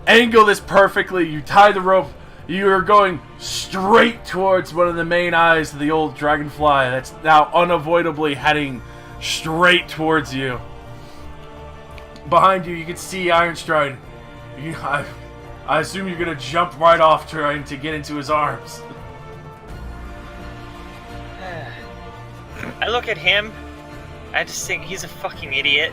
angle this perfectly. You tie the rope. You are going straight towards one of the main eyes of the old dragonfly that's now unavoidably heading straight towards you. Behind you, you can see Ironstride. I assume you're gonna jump right off trying to get into his arms. I look at him. I just think he's a fucking idiot.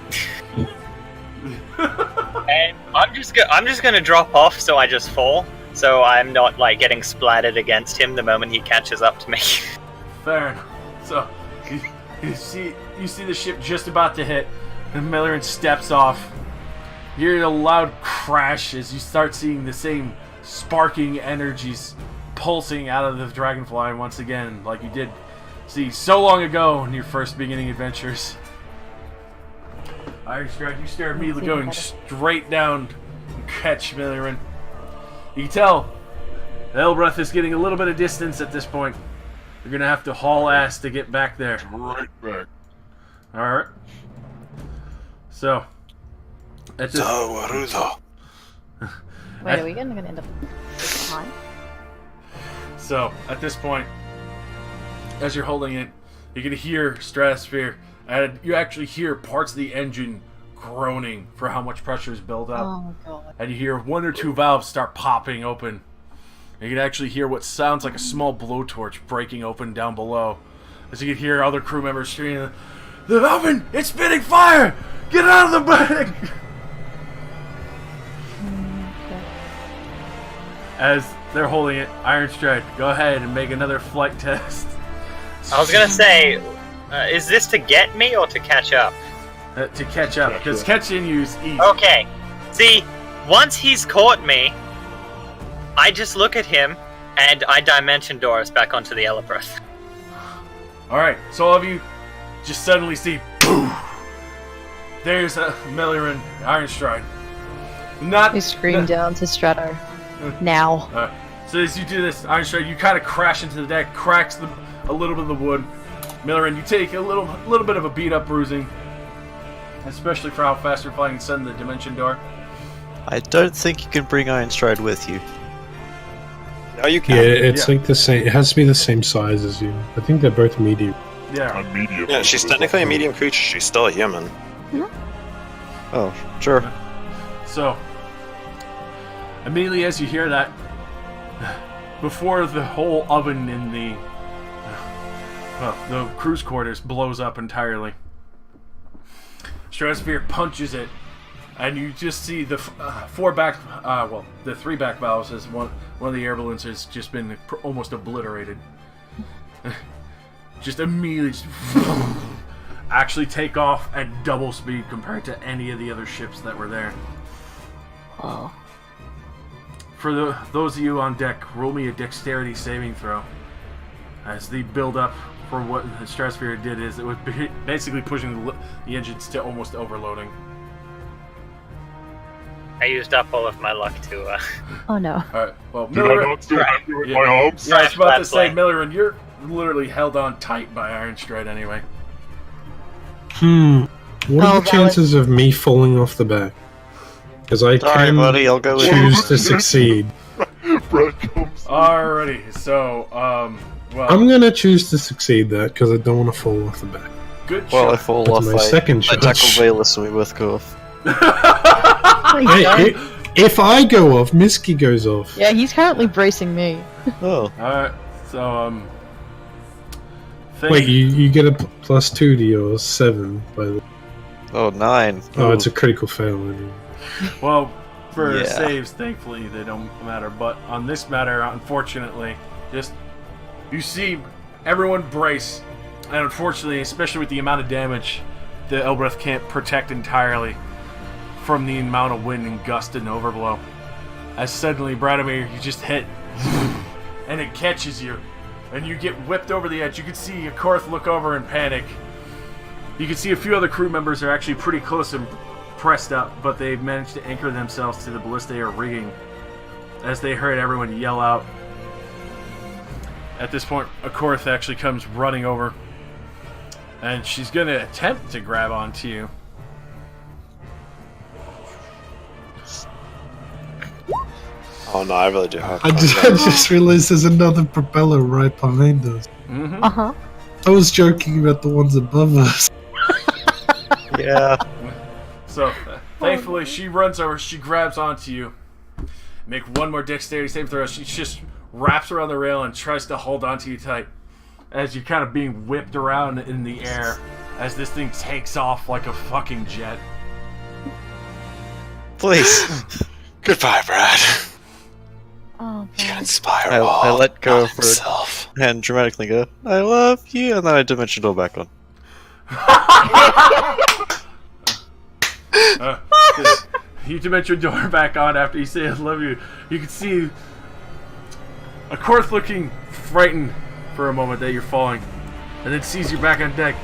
And I'm just gonna drop off, so I just fall. So I'm not like getting splattered against him the moment he catches up to me. Fair enough. So you see the ship just about to hit, and Milliren steps off. You hear a loud crash as you start seeing the same sparking energies pulsing out of the dragonfly once again, like you did see so long ago in your first beginning adventures. Ironstrike, you start immediately going straight down and catch Milliren. You can tell the Elbreath is getting a little bit of distance at this point. You're gonna have to haul ass to get back there. Right back. Alright. So, at this... Wait, are we gonna end up behind? So, at this point, as you're holding it, you can hear Stratosphere, and you actually hear parts of the engine groaning for how much pressure is built up. Oh god. And you hear one or two valves start popping open. And you can actually hear what sounds like a small blowtorch breaking open down below. As you can hear other crew members screaming, "The oven! It's spitting fire! Get out of the bag!" As they're holding it, Ironstrike, go ahead and make another flight test. I was gonna say, is this to get me or to catch up? To catch up, because catching you is easy. Okay. See, once he's caught me, I just look at him and I dimension door us back onto the Elbreath. Alright, so all of you just suddenly see, boom! There's a Milliren Ironstride. We scream down to Strato. Now. So as you do this, Ironstride, you kind of crash into the deck, cracks a little bit of the wood. Milliren, you take a little bit of a beat up bruising, especially for how fast you're flying and send the dimension door. I don't think you can bring Ironstride with you. No, you Yeah, can't. it's like the same. It has to be the same size as you. I think they're both medium. Yeah. I'm medium. Yeah, she's technically a medium creature. She's still a human. Oh, sure. So, immediately as you hear that, before the whole oven in the cruise quarters blows up entirely, Stratosphere punches it, and you just see the the three back valves as one of the air balloons has just been almost obliterated. Just immediately actually take off at double speed compared to any of the other ships that were there. Oh. For those of you on deck, roll me a dexterity saving throw. As the build-up for what the Stratosphere did is it was basically pushing the engines to almost overloading. I used up all of my luck to, Oh no. Alright, well, Did I Miller... not still have you with my arms? Yeah, I was about to Flat say, plane. Milliren, you're literally held on tight by Ironstride anyway. What are Oh, the chances of me falling off the back? Because I Sorry, can buddy, I'll go with you. choose to succeed. Brett comes. Alrighty, so, well... I'm gonna choose to succeed that, because I don't want to fall off the back. Good Well, I shot. fall That's off. my second I shot. tackle Valus and we both go off. Hey, if I go off, Misky goes off. Yeah, he's currently bracing me. Oh. Alright, so, Wait, you get a +2 to your 7, by the way. Oh, 9. Oh, it's a critical fail. Anyway. Well, for Yeah. saves, thankfully, they don't matter. But on this matter, unfortunately, just you see everyone brace, and unfortunately, especially with the amount of damage, the Elbreth can't protect entirely from the amount of wind and gust and overblow. As suddenly, Bradomir, you just hit, and it catches you, and you get whipped over the edge. You can see Akorth look over in panic. You can see a few other crew members are actually pretty close and pressed up, but they've managed to anchor themselves to the ballistae or rigging as they heard everyone yell out. At this point, Akorth actually comes running over, and she's going to attempt to grab onto you. Oh no, I really do have I just realized there's another propeller right behind us. Mm-hmm. Uh-huh. I was joking about the ones above us. Yeah. So, thankfully, she runs over, she grabs onto you. Make one more dexterity save throw. She just wraps around the rail and tries to hold onto you tight as you're kind of being whipped around in the air as this thing takes off like a fucking jet. Please. Goodbye, Brad. Oh, He God. can spiral. I let go by for himself. and dramatically go, I love you, and then I dimension door back on. You dimension your door back on after you say I love you. You can see Akorth looking frightened for a moment that you're falling, and then sees you back on deck.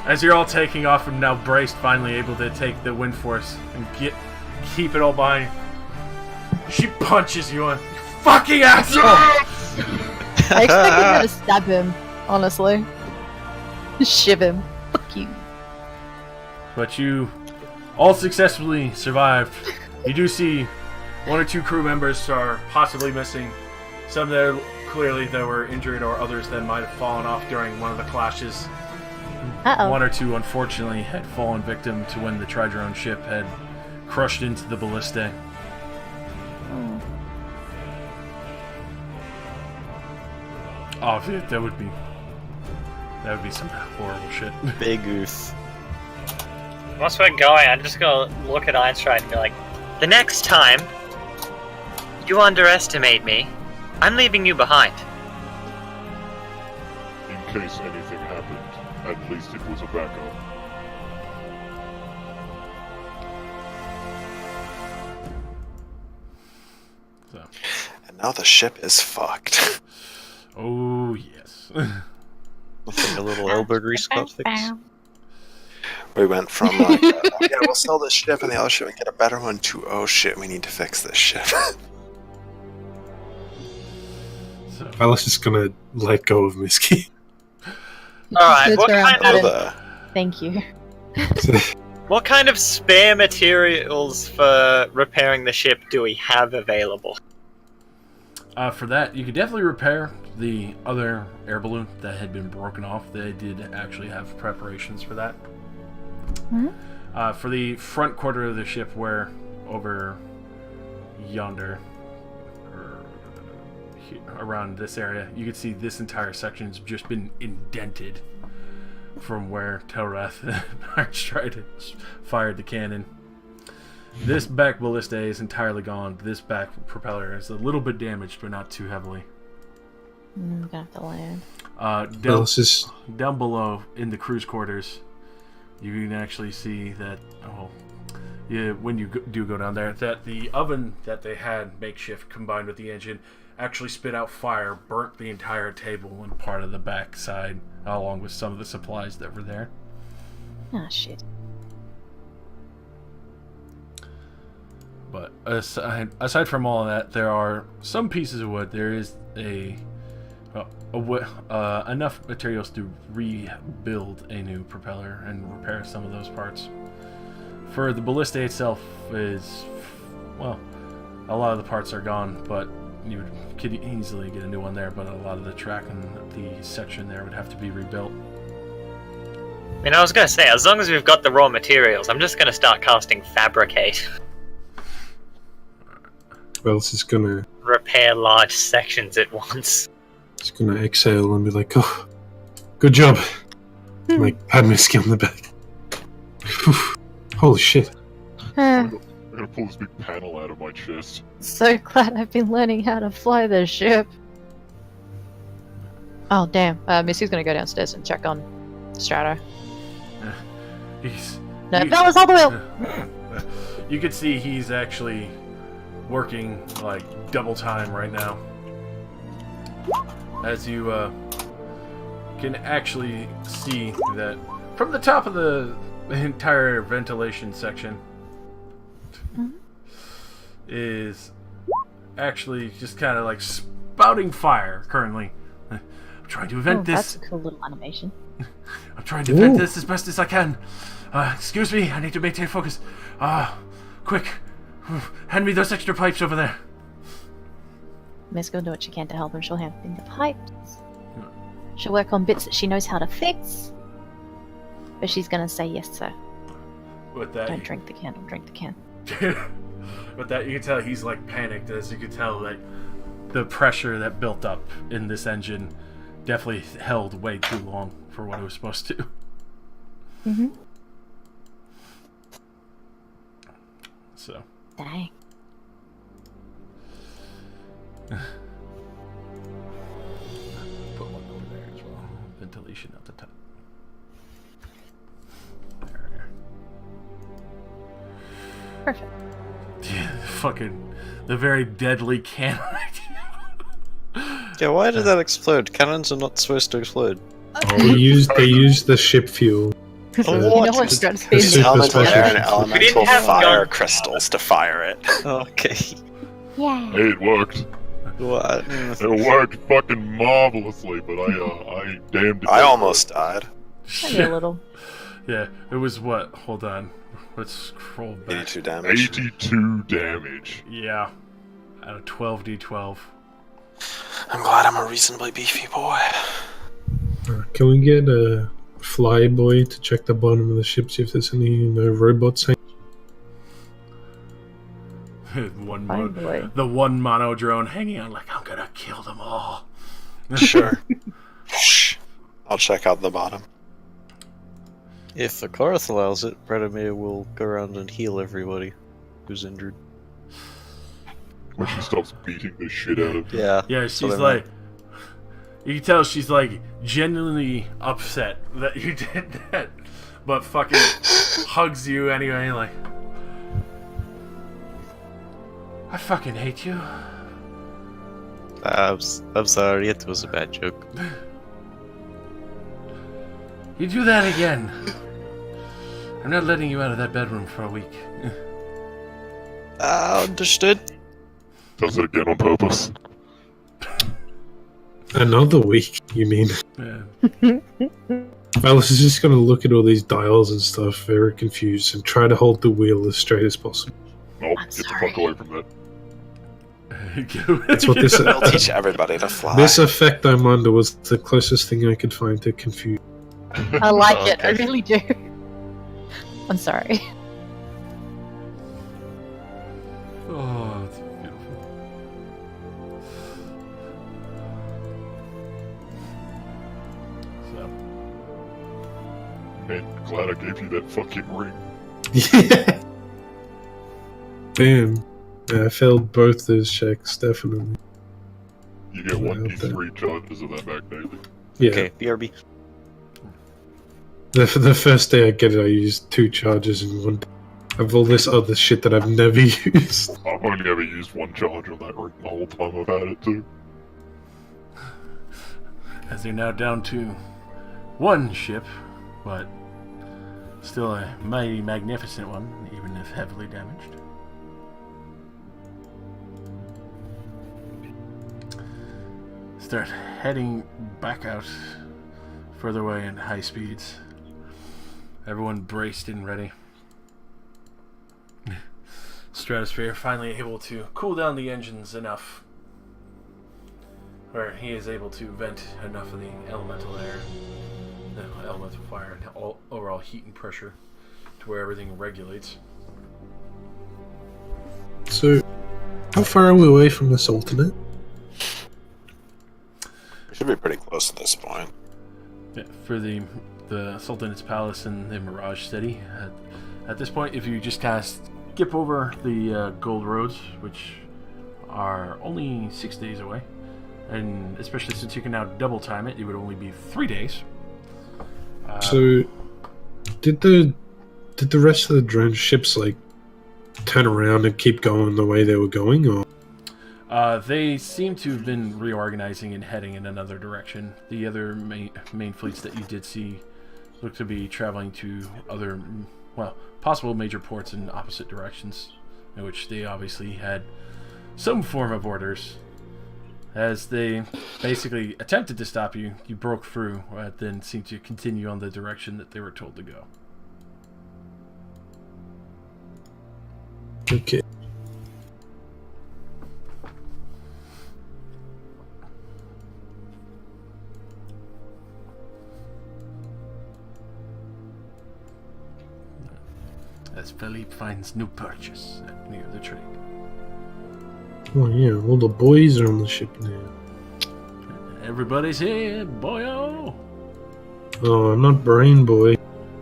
As you're all taking off and now braced, finally able to take the wind force and keep it all behind you. She punches you on. You fucking asshole! I expected her to stab him, honestly. Shiv him. Fuck you. But you all successfully survived. You do see one or two crew members are possibly missing. Some that clearly that were injured, or others that might have fallen off during one of the clashes. Uh-oh. One or two, unfortunately, had fallen victim to when the Tridrone ship had crushed into the ballistae. Oh. Oh, that would be some horrible shit. Big oof. Once we're going, I'm just gonna look at Einstein and be like, the next time you underestimate me, I'm leaving you behind. In case anything happened, at least it was a backup. So, And now the ship is fucked. oh yes. Looks like a little elbow grease cut fix. We went from like, oh, yeah, we'll sell this ship and the other ship and get a better one, to, oh shit, we need to fix this ship. So, I was just gonna let go of Misky. Alright, It's what around kind of Adam. Thank you. what kind of spare materials for repairing the ship do we have available? for that, you could definitely repair the other air balloon that had been broken off. They did actually have preparations for that. For the front quarter of the ship, where over yonder, or around this area, you can see this entire section's just been indented from where Telrath fired the cannon. This back ballistae is entirely gone. This back propeller is a little bit damaged, but not too heavily. I'm gonna have to land. Down below in the crew's quarters, you can actually see that, when you do go down there, that the oven that they had makeshift combined with the engine actually spit out fire, burnt the entire table and part of the back side, along with some of the supplies that were there. Ah, shit. But aside from all of that, there are some pieces of wood. There is enough materials to rebuild a new propeller and repair some of those parts. For the ballistae itself, a lot of the parts are gone, but you could easily get a new one there, but a lot of the track and the section there would have to be rebuilt. I mean, I was gonna say, as long as we've got the raw materials, I'm just gonna start casting Fabricate. Well, it's just gonna Repair large sections at once. it's gonna exhale and be like, oh, good job. Like pat Misky on the back. Holy shit. I'm gonna pull this big panel out of my chest. So glad I've been learning how to fly this ship. Oh damn! Missy's gonna go downstairs and check on Strato. No, that was all the wheel. You could see he's actually working like double time right now. As you can actually see that from the top of the entire ventilation section is actually just kind of like spouting fire currently. I'm trying to vent this. That's a cool little animation. I'm trying to vent this as best as I can. Excuse me, I need to maintain focus. Quick, hand me those extra pipes over there. Miss will do what she can to help him. She'll hand him the pipes. She'll work on bits that she knows how to fix. But she's gonna say yes, sir. With that, Don't drink the can, don't drink the can. With that, you can tell he's like panicked, as you can tell like the pressure that built up in this engine definitely held way too long for what it was supposed to. Mm-hmm. So. Dang. Put one over there as well. Ventilation at the top. There. Perfect. Yeah, fucking the very deadly cannon. Yeah, why did that explode? Cannons are not supposed to explode. They used the ship fuel. You know what stratosphere It's is? super Elemental special. air and elemental have fire gun. crystals to fire it. Okay. Yeah. Hey, it worked. What? It worked fucking marvelously, but I damned it. I almost died. Maybe a little. Yeah, it was what? Hold on. Let's scroll back. 82 damage. 82 damage. Yeah. Out of 12d12. I'm glad I'm a reasonably beefy boy. Can we get a flyboy to check the bottom of the ship, see if there's any robots? The one mono drone hanging on like, I'm gonna kill them all. Sure. Shh. I'll check out the bottom. If the Karth allows it, Bredamir will go around and heal everybody who's injured. When she stops beating the shit out of him. Yeah. Yeah, she's like, you can tell she's like genuinely upset that you did that, but fucking hugs you anyway, like, I fucking hate you. I'm sorry, it was a bad joke. You do that again, I'm not letting you out of that bedroom for a week. Understood. Does it again on purpose. Another week, you mean? Yeah. Alice is just going to look at all these dials and stuff, very confused, and try to hold the wheel as straight as possible. No, get the fuck away from that. That's what this I'll teach everybody to fly. this effect I'm under was the closest thing I could find to confuse. I like it, I Okay. really do. I'm sorry. Oh, it's beautiful. So, Man, glad I gave you that fucking ring. Yeah. Damn. Yeah, I failed both those checks, definitely. You get Yeah, 1d3 charges of that back daily. Yeah. Okay, BRB. The first day I get it, I used 2 charges in one day. Of all this other shit that I've never used. I've only ever used 1 charge on that ring the whole time I've had it too. as they're now down to 1 ship, but still a mighty magnificent one, even if heavily damaged. Start heading back out further away in high speeds. Everyone braced and ready. Stratosphere finally able to cool down the engines enough where he is able to vent enough of the elemental air, the elemental fire, and overall heat and pressure to where everything regulates. So, how far are we away from the Sultanate? We should be pretty close at this point. Yeah, for the Sultanate's Palace and the Mirage City. At this point, if you just kind of skip over the Gold Roads, which are only 6 days away, and especially since you can now double time it, it would only be 3 days. So, did the rest of the drone ships like turn around and keep going the way they were going, or? They seem to have been reorganizing and heading in another direction. The other main fleets that you did see look to be traveling to other, well, possible major ports in opposite directions, in which they obviously had some form of orders. As they basically attempted to stop you, you broke through, then seemed to continue on the direction that they were told to go. Okay. As Philippe finds new purchase near the trade. Oh yeah, all the boys are on the ship now. Everybody's here, boyo! Oh, I'm not Brain Boy.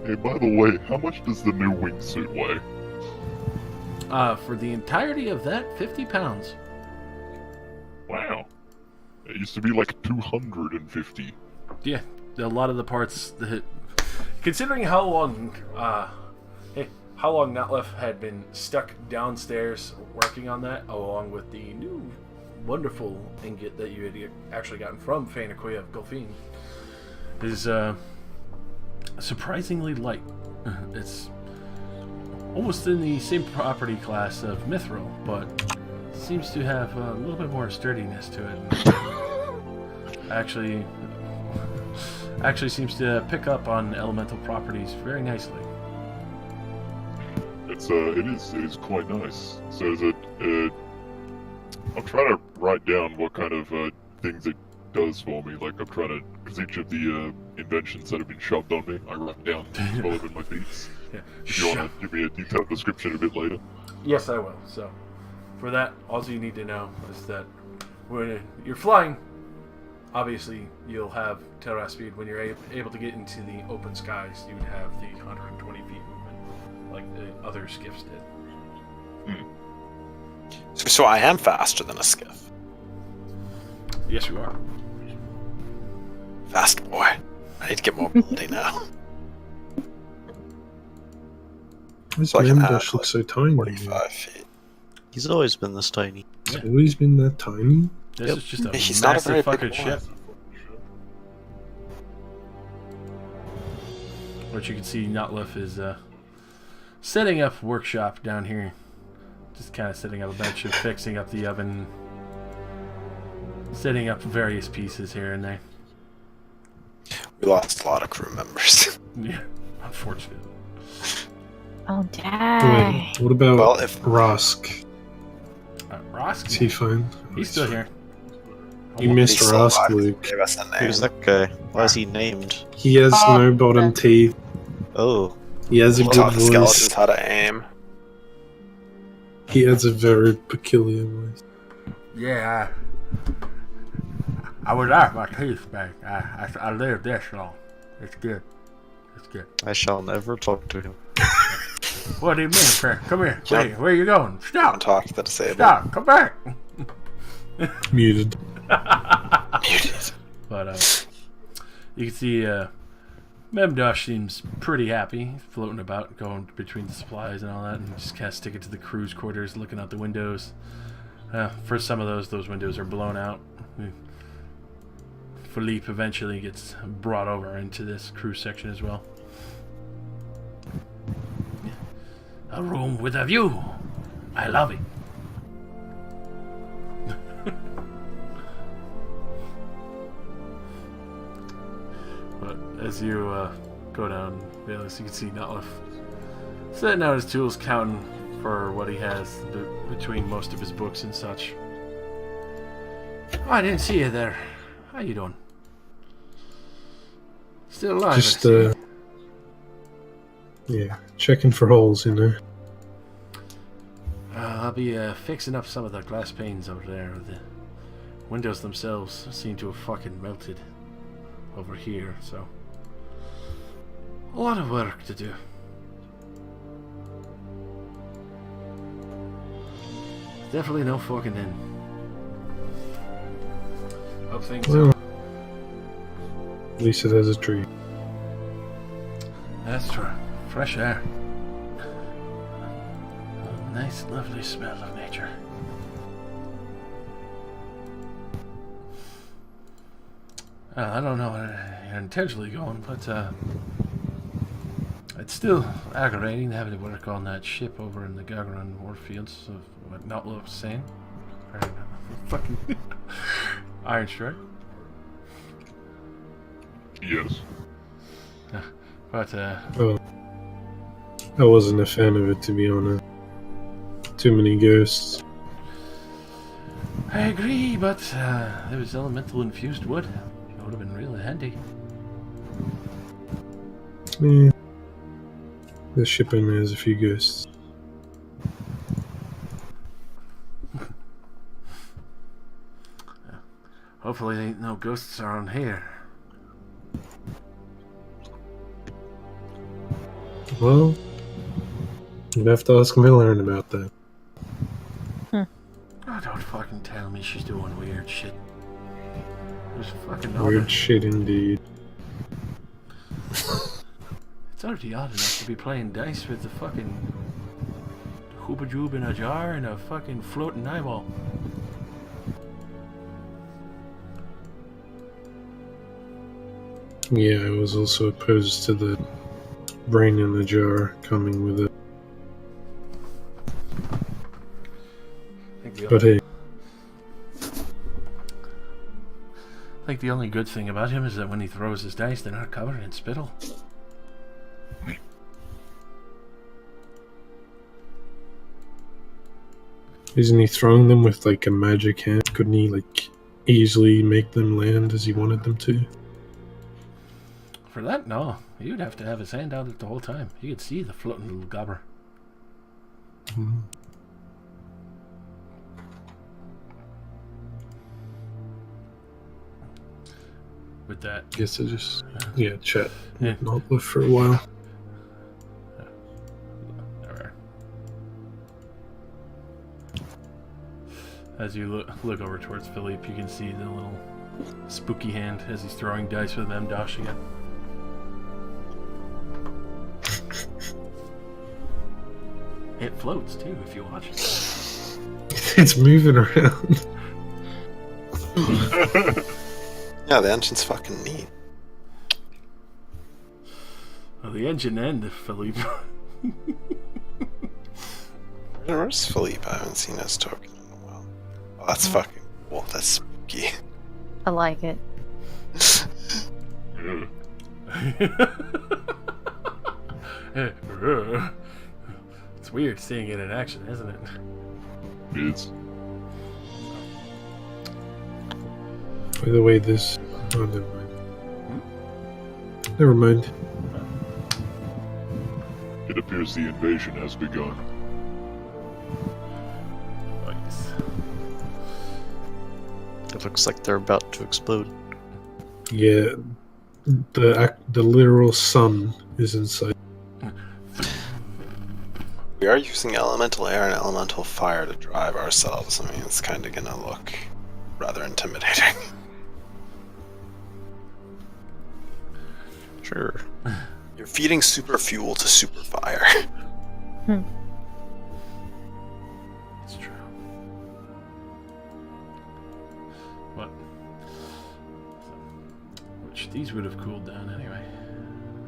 Hey, by the way, how much does the new wingsuit weigh? For the entirety of that, 50 pounds. Wow. It used to be like 250. Yeah, a lot of the parts that, considering how long Notlef had been stuck downstairs working on that, along with the new wonderful ingot that you had actually gotten from Fanakoya of Golfin, is surprisingly light. It's almost in the same property class of Mithril, but seems to have a little bit more sturdiness to it. Actually seems to pick up on elemental properties very nicely. It is quite nice. So is it, I'm trying to write down what kind of things it does for me. Like I'm trying to, because each of the inventions that have been shoved on me, I write down as well as in my feats. Yeah. If you want to give me a detailed description a bit later. Yes, I will. So, for that, all you need to know is that when you're flying, obviously you'll have tail speed. When you're able to get into the open skies, you would have the 120 feet movement, like the other skiffs did. So I am faster than a skiff. Yes, you are. Fast boy. I need to get mobility now. This So I can Membush have, looks so tiny. 45 feet. He's always been this tiny. It's always been that tiny. This is just a He's not a very massive big fucking boy. ship. What you can see, Notlef is setting up workshop down here. Just kind of setting up a bunch of fixing up the oven, setting up various pieces here and there. We lost a lot of crew members. Yeah, unfortunately. Oh, dang. Wait, what about Well, if- Rask? Rosk? Is he fine? He's still here. You missed He's still Rask, alive. Luke. Gave us a name. Who's that guy? Why is he named? He has no bottom teeth. Oh, He has a He good taught the voice. skeletons how to aim. He has a very peculiar voice. Yeah, I was out my teeth, man. I lived this long. It's good. It's good. I shall never talk to him. What do you mean, sir? Come here. Yeah. Wait, where are you going? Don't Stop! talk to the disabled. Stop! Come back! Muted. Muted. But you can see Memdosh seems pretty happy, floating about, going between the supplies and all that, and just kind of sticking to the crew's quarters, looking out the windows. For some of those windows are blown out. Philippe eventually gets brought over into this crew section as well. A room with a view. I love it. But as you go down, you can see Notlef setting out his tools, counting for what he has between most of his books and such. Oh, I didn't see you there. How you doing? Still alive? Just, I see. yeah, checking for holes, you know. I'll be fixing up some of the glass panes over there. The windows themselves seem to have fucking melted over here, so a lot of work to do. Definitely no fucking in. Hope things Well, at least it has a tree. That's true. Fresh air. A nice, lovely smell of nature. I don't know where you're intentionally going, but it's still aggravating having to work on that ship over in the Gagarin warfields of what Notla was saying. Or, fucking Iron Strike. Yes. But Oh, I wasn't a fan of it, to be honest. Too many ghosts. I agree, but there was elemental infused wood. It would have been really handy. Yeah. The ship only has a few ghosts. Hopefully there ain't no ghosts around here. Well, you'd have to ask Millern about that. Oh, don't fucking tell me she's doing weird shit. There's fucking Weird odd. shit indeed. It's already odd enough to be playing dice with the fucking hooba joob in a jar and a fucking floating eyeball. Yeah, I was also opposed to the brain in the jar coming with it. But hey, I think the only good thing about him is that when he throws his dice, they're not covered in spittle. isn't he throwing them with like a magic hand? Couldn't he like easily make them land as he wanted them to? For that, no. He would have to have his hand out it the whole time. You could see the floating little gobber. With that, Guess I just chat. Yeah. Not live for a while. there. As you look over towards Philippe, you can see the little spooky hand as he's throwing dice with them dashing it. It floats too if you watch it. It's moving around. Yeah, the engine's fucking neat. Well, the engine and Philippe. Where's Philippe? I haven't seen his token in a while. Oh, that's fucking cool. That's spooky. I like it. It's weird seeing it in action, isn't it? It's By the way, this. Oh, never mind. Never mind. It appears the invasion has begun. Nice. It looks like they're about to explode. Yeah, the literal sun is inside. We are using elemental air and elemental fire to drive ourselves. I mean, it's kind of gonna look rather intimidating. Sure. You're feeding super fuel to super fire. It's true. What? Which these would have cooled down anyway.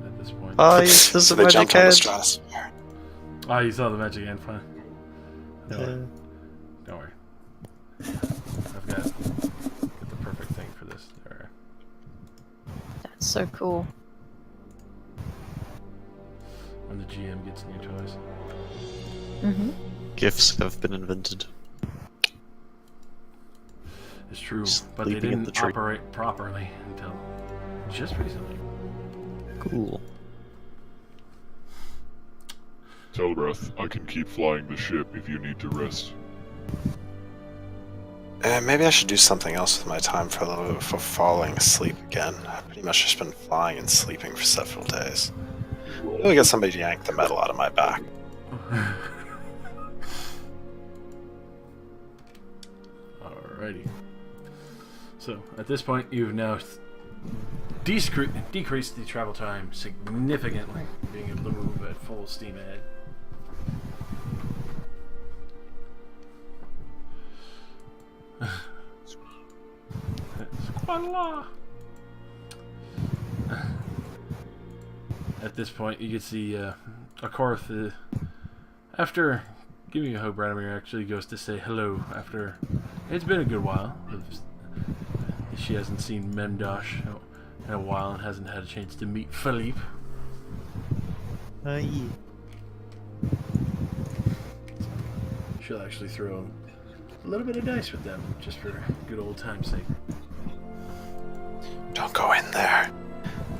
At this point. There's a So they magic jumped on the head. stratosphere. Oh, you saw the magic hand, fine. Yeah. Don't worry. I've got the perfect thing for this. There. That's so cool. When the GM gets new toys. Mm-hmm. Gifts have been invented. It's true, but they Sleeping in the didn't tree. operate properly until just recently. Cool. Telbreth, I can keep flying the ship if you need to rest. Maybe I should do something else with my time for a little bit before falling asleep again. I've pretty much just been flying and sleeping for several days. Let me get somebody to yank the metal out of my back. Alrighty. So, at this point, you've now decreased the travel time significantly, being able to move at full steam ahead. Squalla! At this point, you can see Akorth, after giving a hope, Radomir actually goes to say hello after it's been a good while. She hasn't seen Memdosh in a while and hasn't had a chance to meet Philippe. Yeah. She'll actually throw a little bit of dice with them, just for good old time's sake. Don't go in there.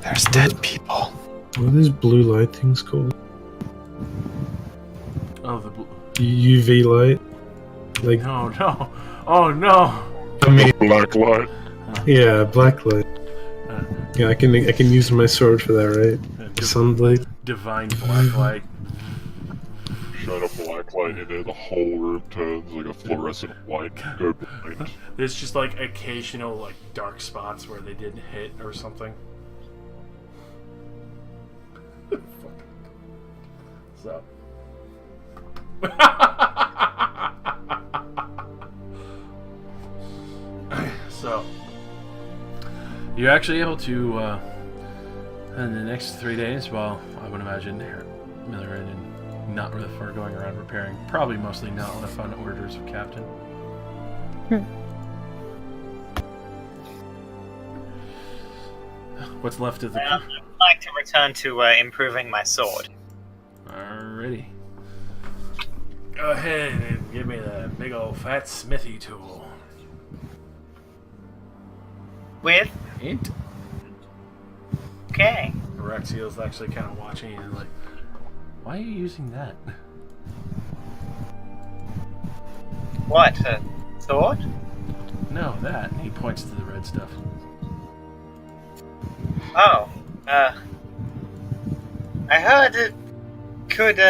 There's dead people. What are these blue light things called? Oh, the blue. UV light? Like, No, no. Oh, no. I mean, Black light. yeah, black light. Yeah, I can use my sword for that, right? Sunlight. Divine black light. Shine a black light in it, the whole room turns like a fluorescent light. Go blind. There's just like occasional like dark spots where they didn't hit or something. So. So. You're actually able to, in the next 3 days, well, I would imagine Miller and not really far going around repairing, probably mostly not on the fun orders of Captain. What's left of the... I'd like to return to improving my sword. Alrighty. Go ahead and give me the big old fat smithy tool. With? Int? Okay. Rexiel's actually kind of watching and like, why are you using that? What? A sword? No, that. And he points to the red stuff. Oh. I heard it could,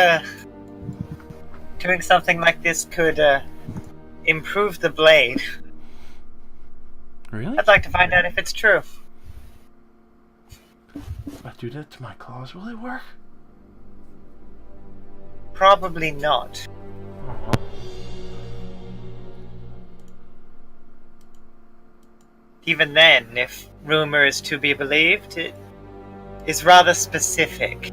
doing something like this could, improve the blade. Really? I'd like to find out if it's true. If I do that to my claws, will it work? Probably not. Oh, Even then, if rumor is to be believed, it is rather specific.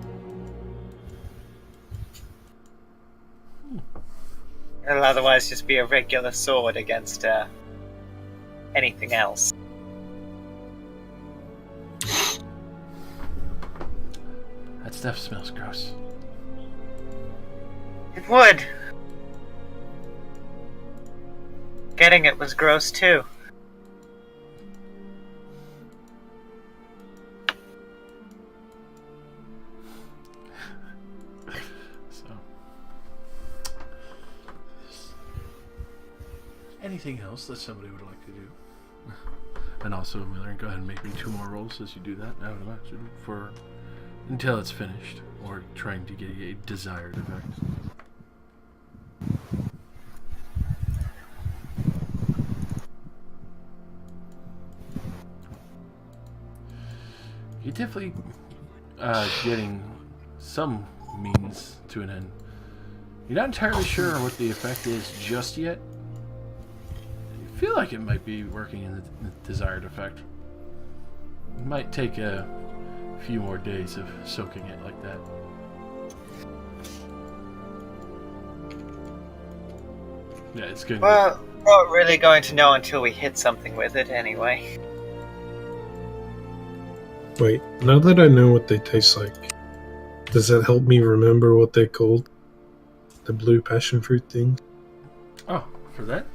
It'll otherwise just be a regular sword against, anything else. that stuff smells gross. It would. Getting it was gross too. So, anything else that somebody would like to do? And also, Miller, go ahead and make me 2 more rolls as you do that. I would imagine for until it's finished, or trying to get a desired effect. You're definitely getting some means to an end. You're not entirely sure what the effect is just yet. You feel like it might be working in the desired effect. It might take a few more days of soaking it like that. Yeah, it's good. Well, we're not really going to know until we hit something with it anyway. Wait, now that I know what they taste like, does that help me remember what they're called? The blue passion fruit thing? Oh, for that?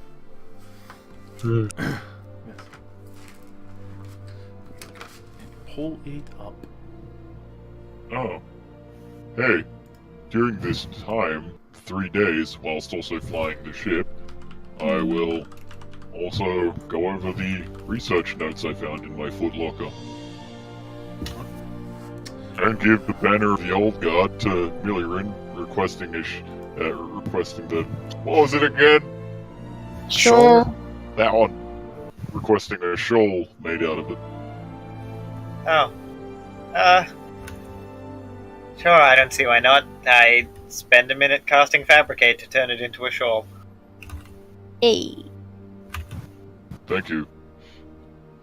pull it up. Oh. Hey, during this time, 3 days, whilst also flying the ship, I will also go over the research notes I found in my footlocker. And give the banner of the old guard to Millirin, requesting the... What was it again? Sure. That one. Requesting a shawl made out of it. Oh. Sure, I don't see why not. I spend a minute casting Fabricate to turn it into a shawl. Hey. Thank you.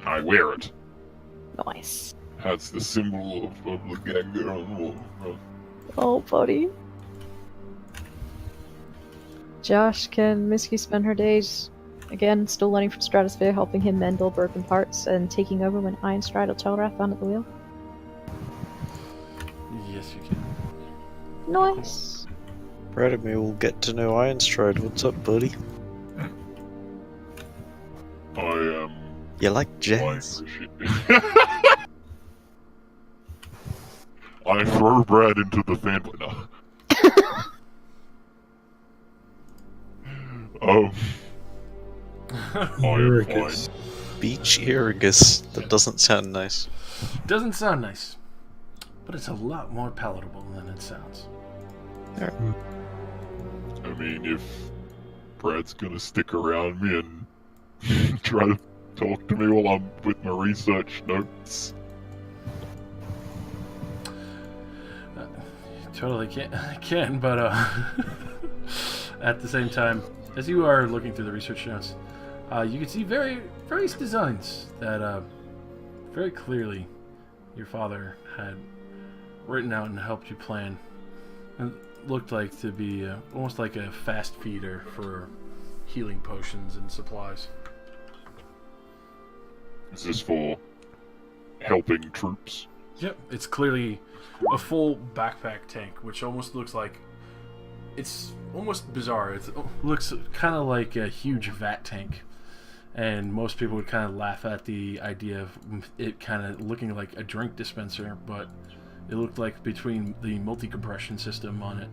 I wear it. Nice. Has the symbol of the ganger on the wall. Oh, buddy. Josh, can Misky spend her days, again, still learning from Stratosphere, helping him mend all broken parts, and taking over when Ironstride or Telrath on at the wheel? Yes, you can. Nice. Radimir will get to know Ironstride. What's up, buddy? I am... You like flying jazz? the ship. I throw Brad into the fan... No. Oh. Irrigus. Beach Irrigus. That doesn't sound nice. Doesn't sound nice, but it's a lot more palatable than it sounds. I mean, if Brad's gonna stick around me and try to talk to me while I'm with my research notes. Totally can, but at the same time, as you are looking through the research notes, you can see various designs that very clearly your father had written out and helped you plan, and looked like to be almost like a fast feeder for healing potions and supplies. Is this for helping troops? Yep, it's clearly a full backpack tank, which almost looks like... It's almost bizarre. It looks kind of like a huge vat tank. And most people would kind of laugh at the idea of it kind of looking like a drink dispenser, but it looked like between the multi-compression system on it,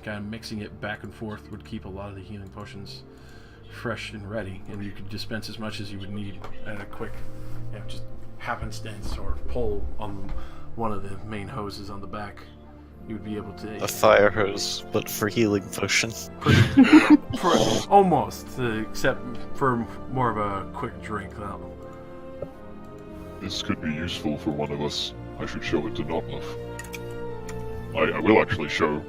kind of mixing it back and forth would keep a lot of the healing potions fresh and ready, and you could dispense as much as you would need at a quick, just happenstance or pull on one of the main hoses on the back. You would be able to... A fire hose, but for healing potion. Almost, except for more of a quick drink. This could be useful for one of us. I should show it to Notluff. I will actually show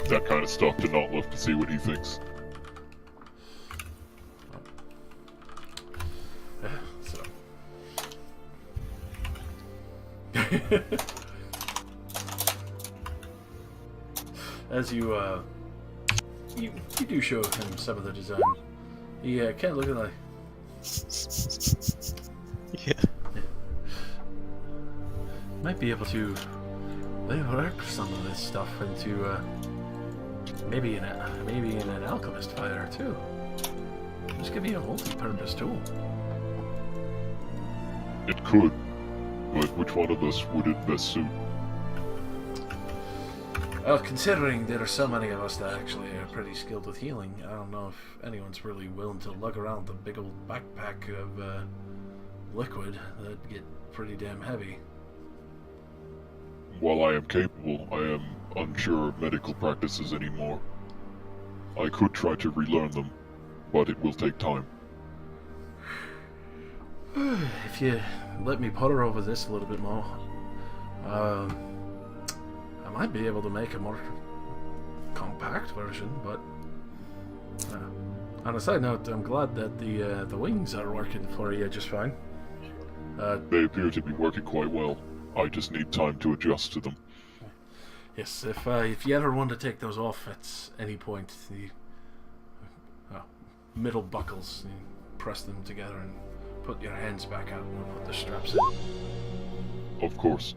that kind of stuff to Notluff to see what he thinks. As you do show him some of the design, he kind of look at like, Yeah. might be able to work some of this stuff into maybe in an alchemist fighter too. This could be a multi-purpose tool. It could, but which one of us would it best suit? Well, considering there are so many of us that actually are pretty skilled with healing, I don't know if anyone's really willing to lug around the big old backpack of liquid. That'd get pretty damn heavy. While I am capable, I am unsure of medical practices anymore. I could try to relearn them, but it will take time. If you let me putter over this a little bit more, I might be able to make a more compact version, but on a side note, I'm glad that the wings are working for you just fine. They appear to be working quite well. I just need time to adjust to them. Yes, if you ever want to take those off at any point, the middle buckles, you press them together and put your hands back out and put the straps in. Of course.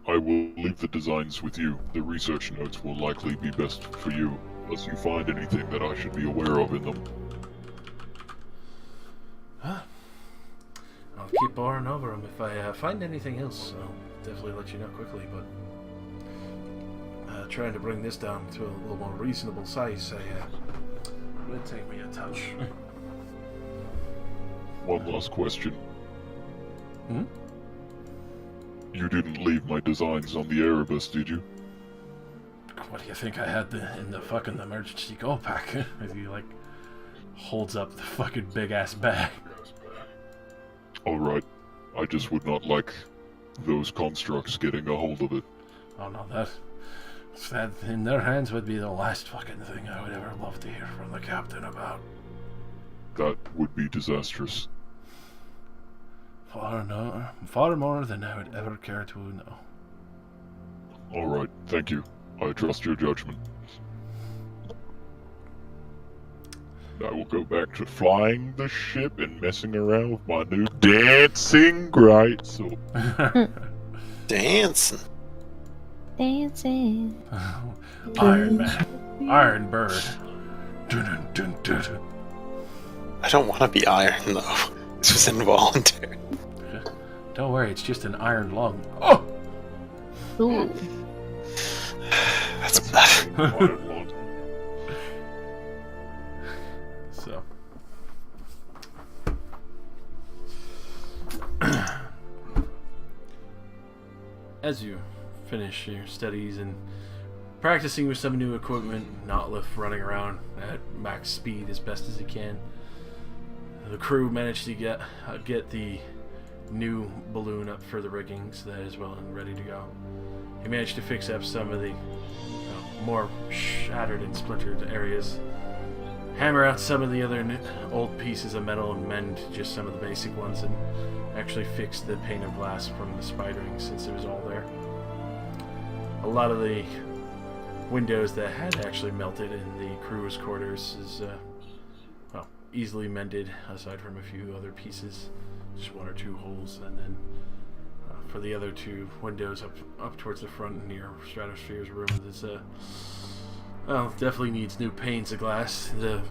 I will leave the designs with you. The research notes will likely be best for you, unless you find anything that I should be aware of in them. I'll keep boring over them. If I find anything else, I'll definitely let you know quickly, but trying to bring this down to a little more reasonable size, would take me a touch. One last question. Hmm? You didn't leave my designs on the Erebus, did you? What do you think I had in the fucking emergency go pack? As he, like, holds up the fucking big-ass bag. Alright. I just would not like those constructs getting a hold of it. Oh no, that in their hands would be the last fucking thing I would ever love to hear from the captain about. That would be disastrous. Far more than I would ever care to know. Alright, thank you. I trust your judgment. I will go back to flying the ship and messing around with my new dancing great sword. Dancing. Dancing. Iron Man. Iron Bird. Dun, dun, dun, dun. I don't want to be iron, though. This was involuntary. Don't worry, it's just an iron lung. Oh! Ooh. That's bad. So. As you finish your studies and practicing with some new equipment, Notliff running around at max speed as best as he can, the crew managed to get the new balloon up for the rigging so that is well and ready to go. He managed to fix up some of the more shattered and splintered areas, hammer out some of the other old pieces of metal and mend just some of the basic ones, and actually fix the pane of glass from the spidering since it was all there. A lot of the windows that had actually melted in the crew's quarters is easily mended, aside from a few other pieces, just one or two holes, and then for the other two windows up towards the front near Stratosphere's room, there's definitely needs new panes of glass. The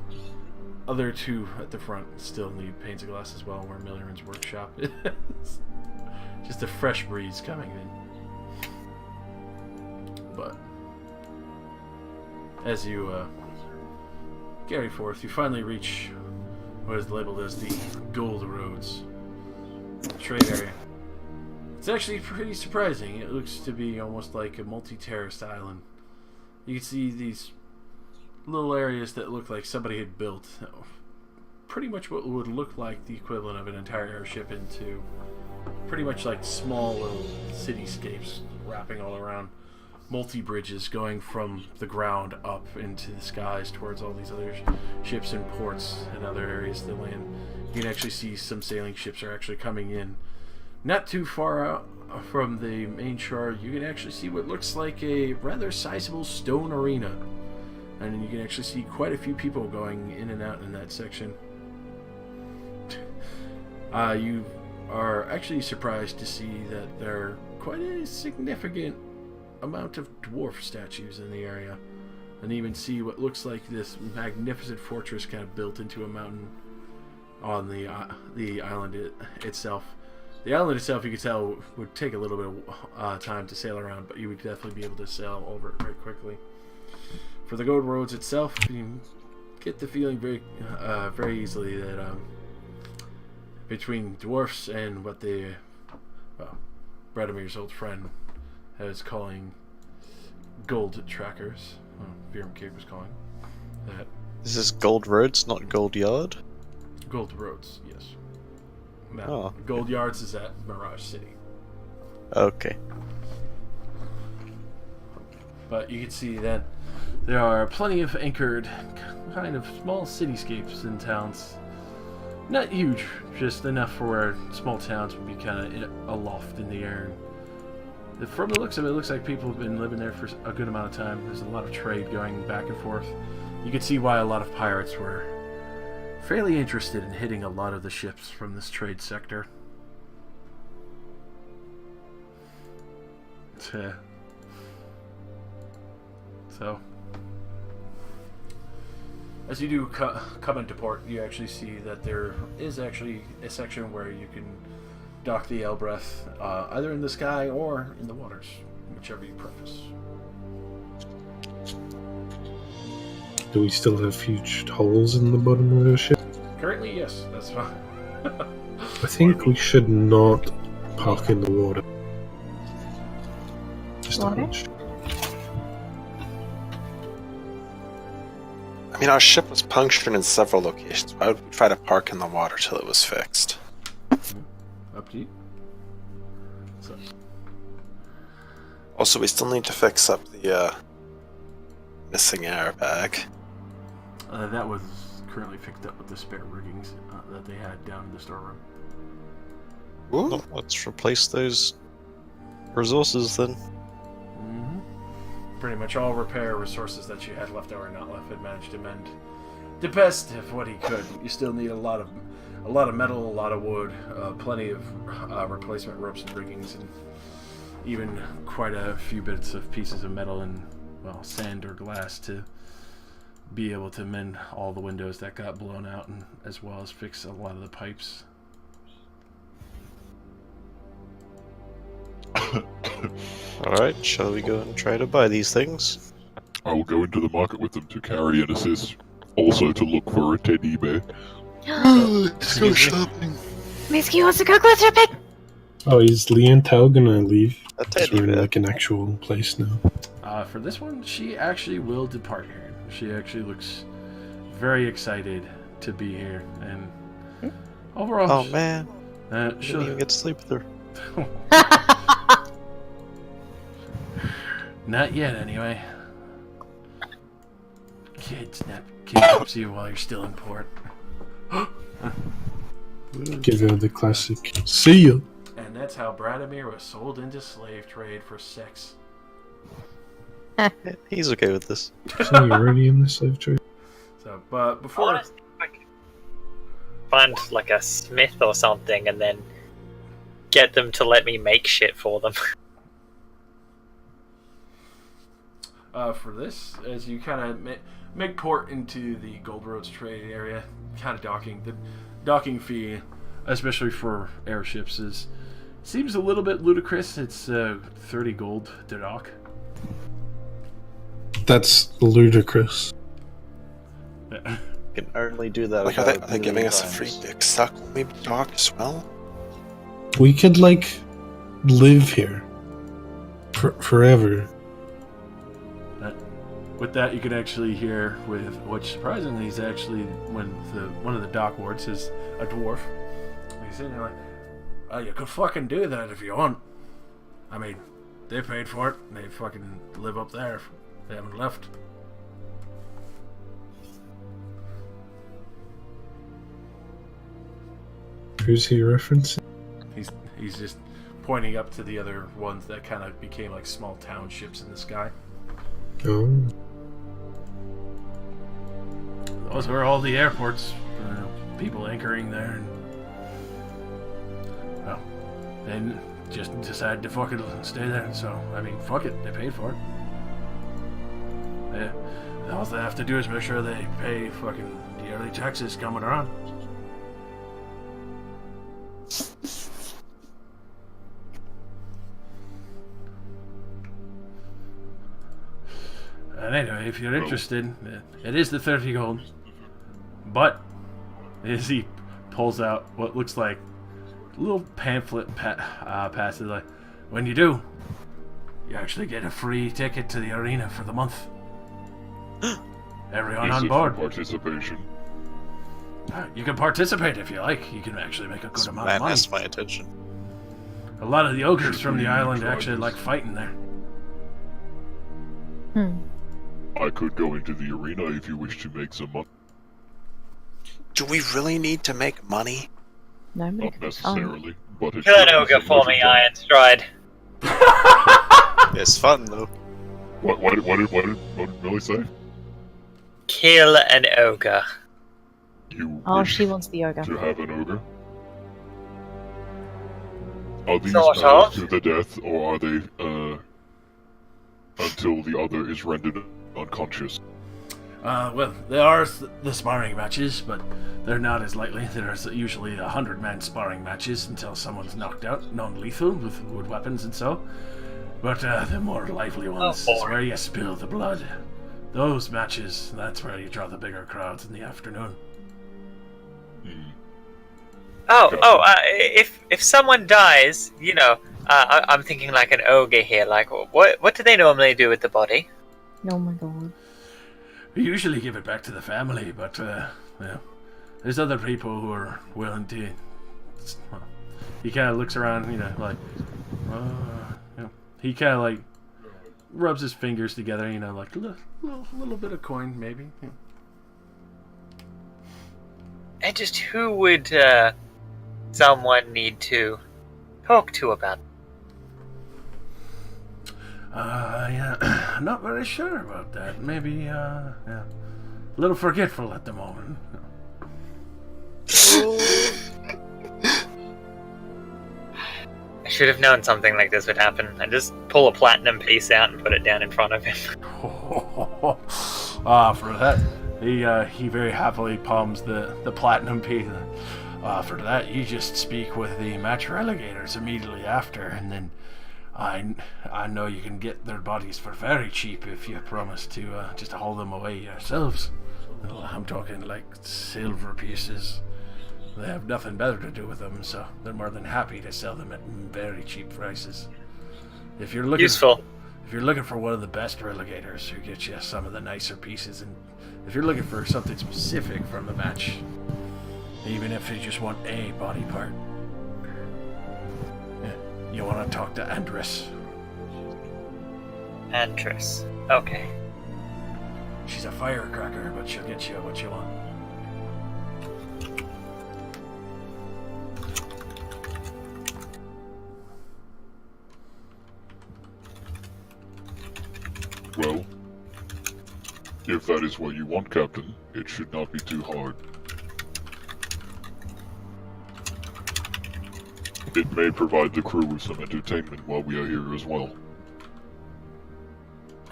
other two at the front still need panes of glass as well, where Million's workshop is. Just a fresh breeze coming in. But as you carry forth, you finally reach what is labeled as the Gold Roads trade area. It's actually pretty surprising. It looks to be almost like a multi-terraced island. You can see these little areas that look like somebody had built pretty much what would look like the equivalent of an entire airship into pretty much like small little cityscapes wrapping all around. Multi-bridges going from the ground up into the skies towards all these other ships and ports and other areas of the land. You can actually see some sailing ships are actually coming in. Not too far out from the main shore, you can actually see what looks like a rather sizable stone arena. And you can actually see quite a few people going in and out in that section. You are actually surprised to see that there are quite a significant amount of dwarf statues in the area, and even see what looks like this magnificent fortress kind of built into a mountain on the island itself. The island itself, you could tell, would take a little bit of time to sail around, but you would definitely be able to sail over it very quickly. For the Gold Roads itself, you get the feeling very easily that between dwarfs and what Bradomir's old friend is calling gold trackers, Virum Cave was calling that. This is Gold Roads, not Gold Yard? Gold Roads, yes. Now, Oh. Gold Yards is at Mirage City. Okay. But you can see that there are plenty of anchored kind of small cityscapes in towns. Not huge, just enough for where small towns would be kind of aloft in the air. From the looks of it, it looks like people have been living there for a good amount of time. There's a lot of trade going back and forth. You can see why a lot of pirates were fairly interested in hitting a lot of the ships from this trade sector. So, As you do come into port, you actually see that there is actually a section where you can dock the Elbreth, either in the sky or in the waters, whichever you preface. Do we still have huge holes in the bottom of our ship? Currently, yes, that's fine. I think we should not park in the water. Just a Water? hunch. I mean, our ship was punctured in several locations. Why would we try to park in the water till it was fixed? Up to you. So, Also, we still need to fix up the missing airbag. that was currently fixed up with the spare riggings that they had down in the storeroom. Ooh. Well, let's replace those resources then. Pretty much all repair resources that you had left or not left had managed to mend the best of what he could. You still need a lot of metal, a lot of wood, plenty of replacement ropes and riggings, and even quite a few bits of pieces of metal and, well, sand or glass to be able to mend all the windows that got blown out, and as well as fix a lot of the pipes. Alright, shall we go and try to buy these things? I will go into the market with them to carry and assist. Also to look for a teddy bear. Let's go shopping. Misky wants to go glitter. Oh, is Leontel gonna leave? A 'Cause teddy we're in bear. like an actual place now. For this one, she actually will depart here. She actually looks very excited to be here, and overall, Oh man, I didn't she'll even get to sleep with her. Not yet, anyway. Kidnaps you while you're still in port. Give her the classic. See ya. And that's how Bradimir was sold into slave trade for sex. He's okay with this. So you're already in the slave trade? So, but before Honestly, I could find like a smith or something and then get them to let me make shit for them. For this, as you kind of make port into the Gold Roads trade area, kind of docking, the docking fee, especially for airships, seems a little bit ludicrous. It's 30 gold to dock. That's ludicrous. You can only do that. Like, are about they a giving million us a times. free dick suck when we dock as well? We could, like, live here. Forever. With that, you can actually hear, which surprisingly is actually when one of the dock wards is a dwarf. He's sitting there like, "Oh, you could fucking do that if you want. I mean, they paid for it. And they fucking live up there. They haven't left." Who's he referencing? He's just pointing up to the other ones that kind of became like small townships in the sky. Oh. Those were all the airports. People anchoring there. And, well, they just decided to fucking stay there. So, I mean, fuck it. They paid for it. All they have to do is make sure they pay fucking yearly taxes coming around. And anyway, if you're interested, it is the 30 gold. But as he pulls out what looks like a little pamphlet passes, like, when you do, you actually get a free ticket to the arena for the month. Everyone Is on it board. for participation? You can participate if you like. You can actually make a good This amount man of money. has my attention. A lot of the ogres from the island actually like fighting there. I could go into the arena if you wish to make some money. Do we really need to make money? No, but it Not could be fun. necessarily, but it Kill an should be ogre some for me, leisure time. Iron Stride. It's fun though. What did Millie say? Kill an ogre. You Oh, wish she wants the yoga. to have an ogre? Are these Sort battles of. to the death, or are they until the other is rendered unconscious? Well, there are the sparring matches, but they're not as likely. There's usually 100-man sparring matches until someone's knocked out, non-lethal, with weapons and so. But the more lively ones is where you spill the blood. Those matches, that's where you draw the bigger crowds in the afternoon. If someone dies, I'm thinking like an ogre here. Like, what do they normally do with the body? Oh my god. We usually give it back to the family, but there's other people who are willing to. He kind of looks around, he kind of like rubs his fingers together, like a little bit of coin, maybe. Yeah. And just who would someone need to talk to about? I'm not very sure about that. Maybe, a little forgetful at the moment. I should have known something like this would happen. I just pull a platinum piece out and put it down in front of him. For that, he very happily palms the platinum piece. For that, you just speak with the match relegators immediately after, and then I know you can get their bodies for very cheap if you promise to just haul them away yourselves. I'm talking like silver pieces. They have nothing better to do with them, so they're more than happy to sell them at very cheap prices. If you're looking for one of the best relegators who get you some of the nicer pieces, and if you're looking for something specific from the match, even if you just want a body part, you want to talk to Andress. Andress. Okay. She's a firecracker, but she'll get you what you want. Well, if that is what you want, Captain, it should not be too hard. It may provide the crew with some entertainment while we are here as well.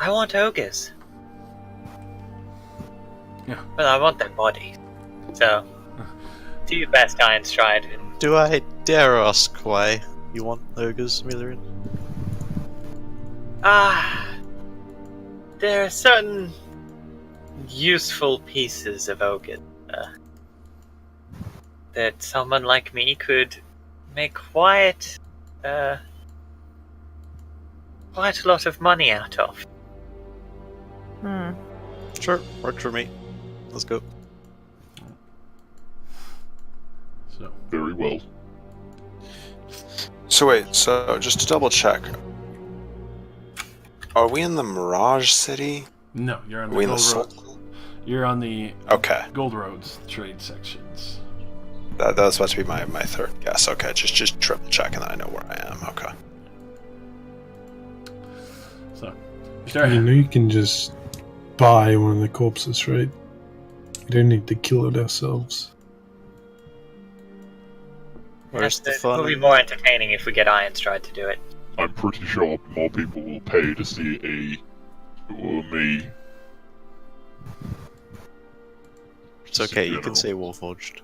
I want ogres. Yeah. Well, I want their bodies. So, do your best, Iron Stride. Do I dare ask why you want ogres, Mithrin? There are certain useful pieces of ogre that someone like me could make quite a lot of money out of. Sure, works for me. Let's go. So Very well. So wait, just to double check. Are we in the Mirage City? no, you're on Are the we in the Gold Soul? Roads. You're on the Okay. Gold Roads trade sections. That was about to be my third guess. Okay, just triple checking that I know where I am. Okay. So you start. You know you can just buy one of the corpses, right? You don't need to kill it ourselves. Where's the It will fun? be more entertaining if we get Iron Stride to do it. I'm pretty sure more people will pay to see me. It's okay, you know, can say Warforged.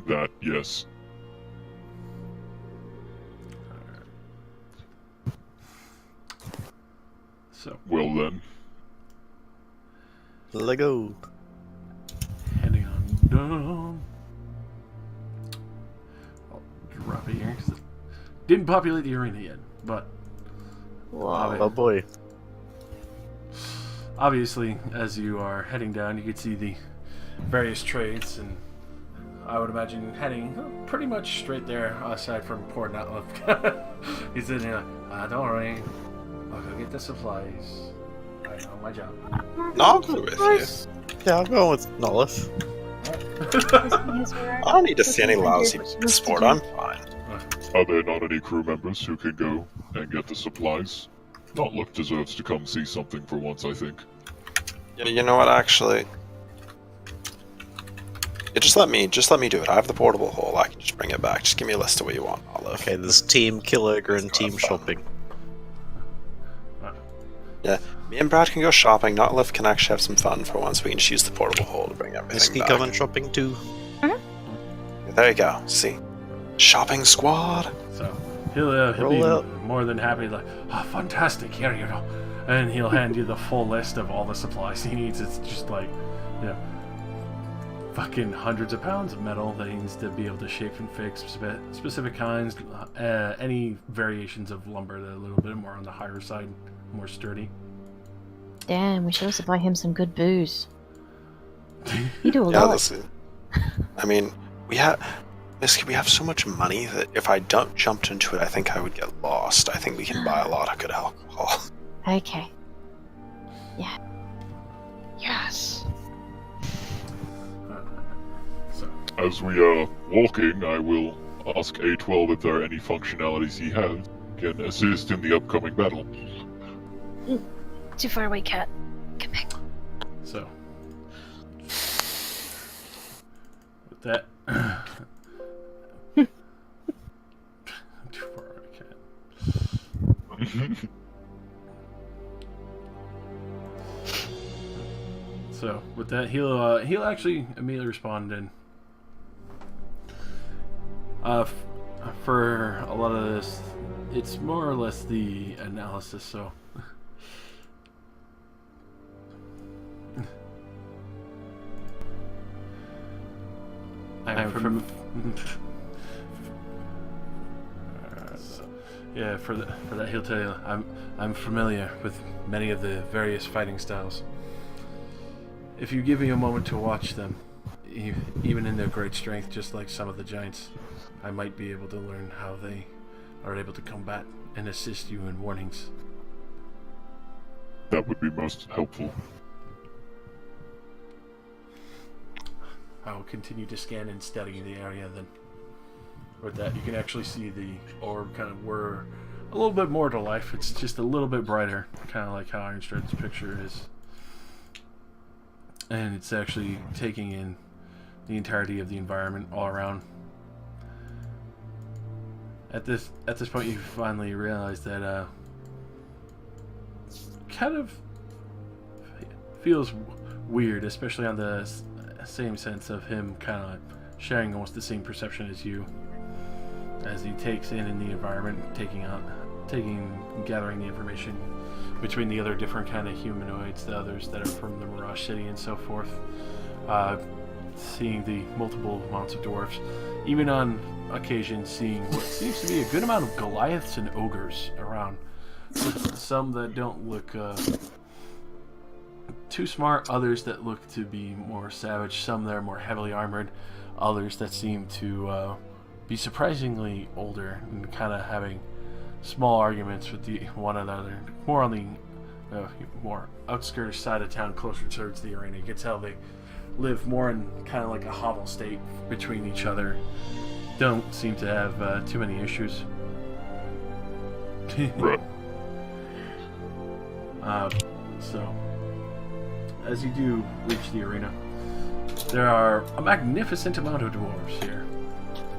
That, yes. So Well then, Lego. heading on down. I'll drop it here 'cause it didn't populate the arena yet, but Oh boy. obviously, as you are heading down, you can see the various trades, and I would imagine heading pretty much straight there, aside from poor Nutliff. He's in there, don't worry, I'll go get the supplies. I know my job. No, I'll go with you. Yeah, I'm going with Nolith. I don't need to see any lousy sport. I'm fine. are there not any crew members who can go and get the supplies? Notliff deserves to come see something for once, I think. You know what? Actually, yeah, just let me do it. I have the portable hole. I can just bring it back. Just give me a list of what you want. Olive. Okay, there's Team Kill Ogre and Team Have fun. Shopping. Yeah, Me and Brad can go shopping. Notlift can actually have some fun for once. We can just use the portable hole to bring everything Whiskey back. coming shopping too. There you go. See? Shopping squad. So he'll be Roll out. more than happy, like, oh, fantastic, here you go. And he'll hand you the full list of all the supplies he needs. It's just like, you know, fucking hundreds of pounds of metal that he needs to be able to shape and fix specific kinds, any variations of lumber that are a little bit more on the higher side, more sturdy. Damn, we should also buy him some good booze. You do a Yeah, lot. listen. I mean, we have so much money that if I don't jump into it, I think I would get lost. I think we can buy a lot of good alcohol. Okay. Yeah. Yes. So As we are walking, I will ask A12 if there are any functionalities he has can assist in the upcoming battle. Too far away, cat. Come back. So with that, too far away, cat. So with that, he'll actually immediately respond and for a lot of this, it's more or less the analysis. So I'm from yeah, for that he'll tell you I'm familiar with many of the various fighting styles. If you give me a moment to watch them, even in their great strength, just like some of the giants, I might be able to learn how they are able to combat and assist you in warnings. That would be most helpful. I will continue to scan and study the area then. With that, you can actually see the orb kind of whir a little bit more to life. It's just a little bit brighter, kind of like how Ironstride's picture is. And it's actually taking in the entirety of the environment all around. At this point, you finally realize that kind of feels weird, especially on the same sense of him kind of sharing almost the same perception as you, as he takes in the environment, gathering the information between the other different kind of humanoids, the others that are from the Mirage City and so forth, seeing the multiple amounts of dwarfs, even on occasion seeing what seems to be a good amount of Goliaths and ogres around. Some that don't look too smart, others that look to be more savage, some that are more heavily armored, others that seem to be surprisingly older and kind of having small arguments with one another, more on the more outskirts side of town, closer towards the arena. You can tell they live more in kind of like a hovel state between each other. Don't seem to have too many issues. Right. So, as you do reach the arena, there are a magnificent amount of dwarves here.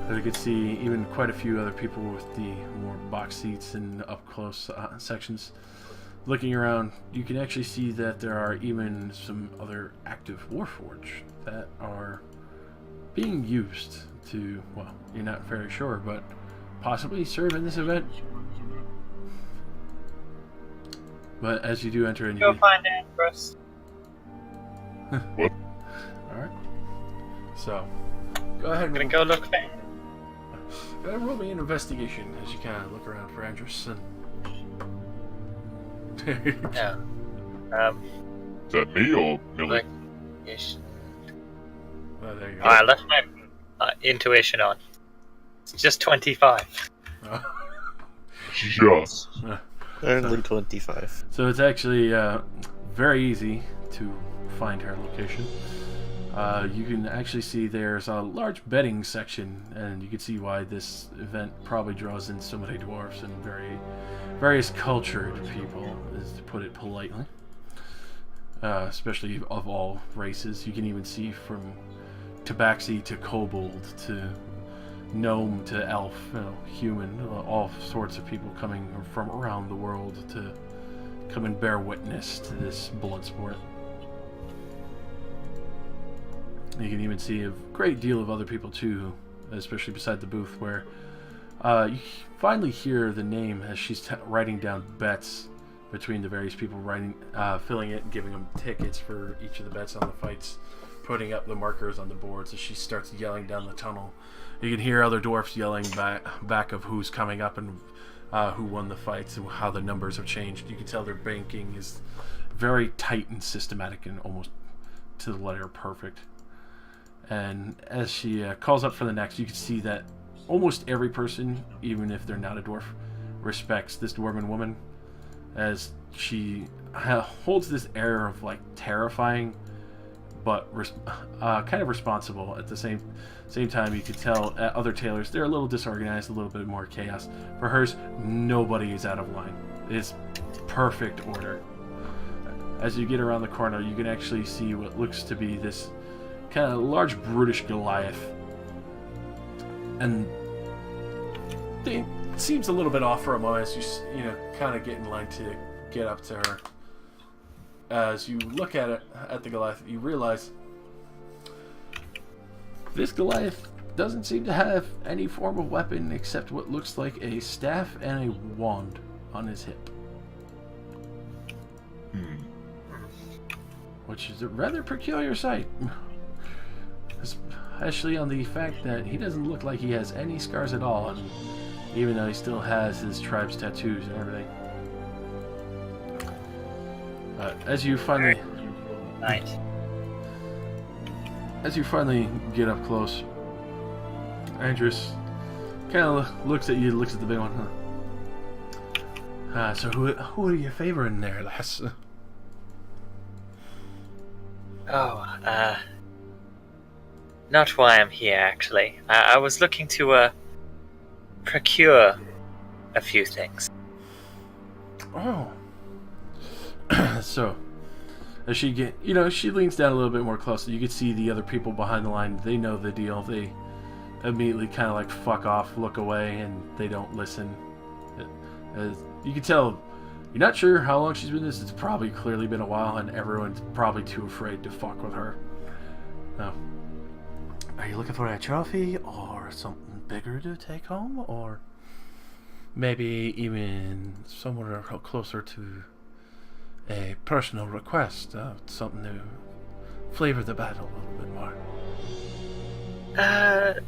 As you can see, even quite a few other people with the more box seats and up-close sections. Looking around, you can actually see that there are even some other active warforged that are being used to, well, you're not very sure, but possibly serve in this event. But as you do enter, and Go find Ambrose. What? Alright. So, go ahead I'm gonna and go look for him. go ahead and roll me an investigation as you kind of look around for Andrus. And Yeah. Is that me or Millie? Like, ish. well, there you go. I left my intuition on. It's just 25. Just. Only 25. So it's actually very easy to find her location. You can actually see there's a large betting section, and you can see why this event probably draws in so many dwarves and various cultured people, is to put it politely. Especially of all races. You can even see from tabaxi to kobold to gnome to elf, human, all sorts of people coming from around the world to come and bear witness to this blood sport. You can even see a great deal of other people too, especially beside the booth, where you finally hear the name as she's writing down bets between the various people, filling it and giving them tickets for each of the bets on the fights, putting up the markers on the boards as she starts yelling down the tunnel. You can hear other dwarfs yelling back of who's coming up and who won the fights and how the numbers have changed. You can tell their banking is very tight and systematic and almost to the letter perfect. And as she calls up for the next, you can see that almost every person, even if they're not a dwarf, respects this dwarven woman, as she holds this air of like terrifying but kind of responsible at the same time. You could tell at other tailors they're a little disorganized, a little bit more chaos. For hers, nobody is out of line. It's perfect order. As you get around the corner, you can actually see what looks to be this kind of large brutish Goliath, and it seems a little bit off for a moment as you kind of get in line to get up to her. As you look at the Goliath, you realize this Goliath doesn't seem to have any form of weapon except what looks like a staff and a wand on his hip. Which is a rather peculiar sight. Especially on the fact that he doesn't look like he has any scars at all, and even though he still has his tribe's tattoos and everything. As you finally get up close, Andrus kind of looks at you, looks at the big one. So who are you favoring there, lass? Not why I'm here, actually. I was looking to procure a few things. Oh. So, as she she leans down a little bit more closely. You can see the other people behind the line. They know the deal. They immediately kind of like fuck off, look away, and they don't listen. As you can tell, you're not sure how long she's been this. It's probably clearly been a while, and everyone's probably too afraid to fuck with her. Now, are you looking for a trophy or something bigger to take home, or maybe even somewhere closer to a personal request, something to flavor the battle a little bit more?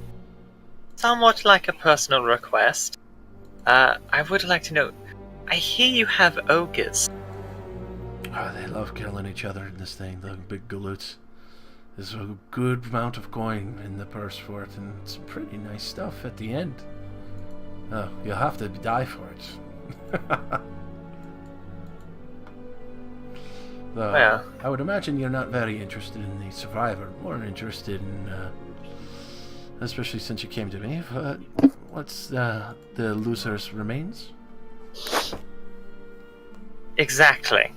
Somewhat like a personal request. I would like to know, I hear you have ogres. Oh, they love killing each other in this thing, the big galoots. There's a good amount of coin in the purse for it, and it's pretty nice stuff at the end. Oh, you'll have to die for it. Well, I would imagine you're not very interested in the survivor, more interested in, especially since you came to me, what's the loser's remains? Exactly.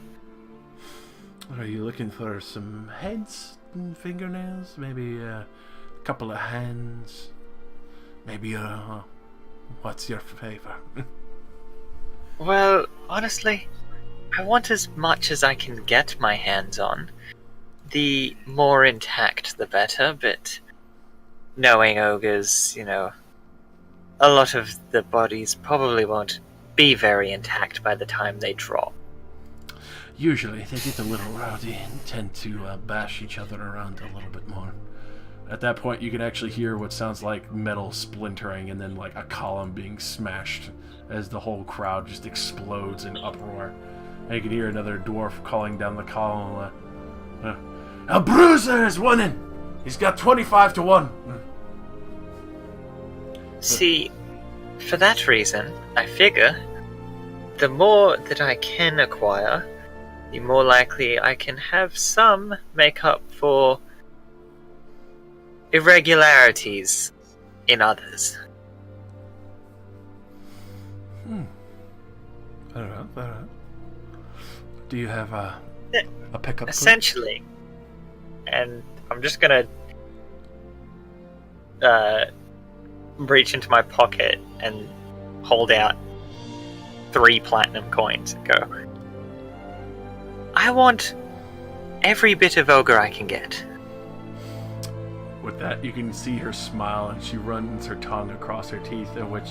Are you looking for some heads and fingernails? Maybe a couple of hands? Maybe what's your favor? Well, honestly, I want as much as I can get my hands on. The more intact, the better, but knowing ogres, a lot of the bodies probably won't be very intact by the time they drop. Usually, they get a little rowdy and tend to bash each other around a little bit more. At that point, you can actually hear what sounds like metal splintering and then like a column being smashed as the whole crowd just explodes in uproar. And you can hear another dwarf calling down the column, "A bruiser is winning! He's got 25 to 1! See, for that reason, I figure the more that I can acquire, the more likely I can have some make up for irregularities in others. I don't know. Do you have a pickup? Essentially. And I'm just gonna reach into my pocket and hold out 3 platinum coins and go, I want every bit of ogre I can get. With that, you can see her smile, and she runs her tongue across her teeth, in which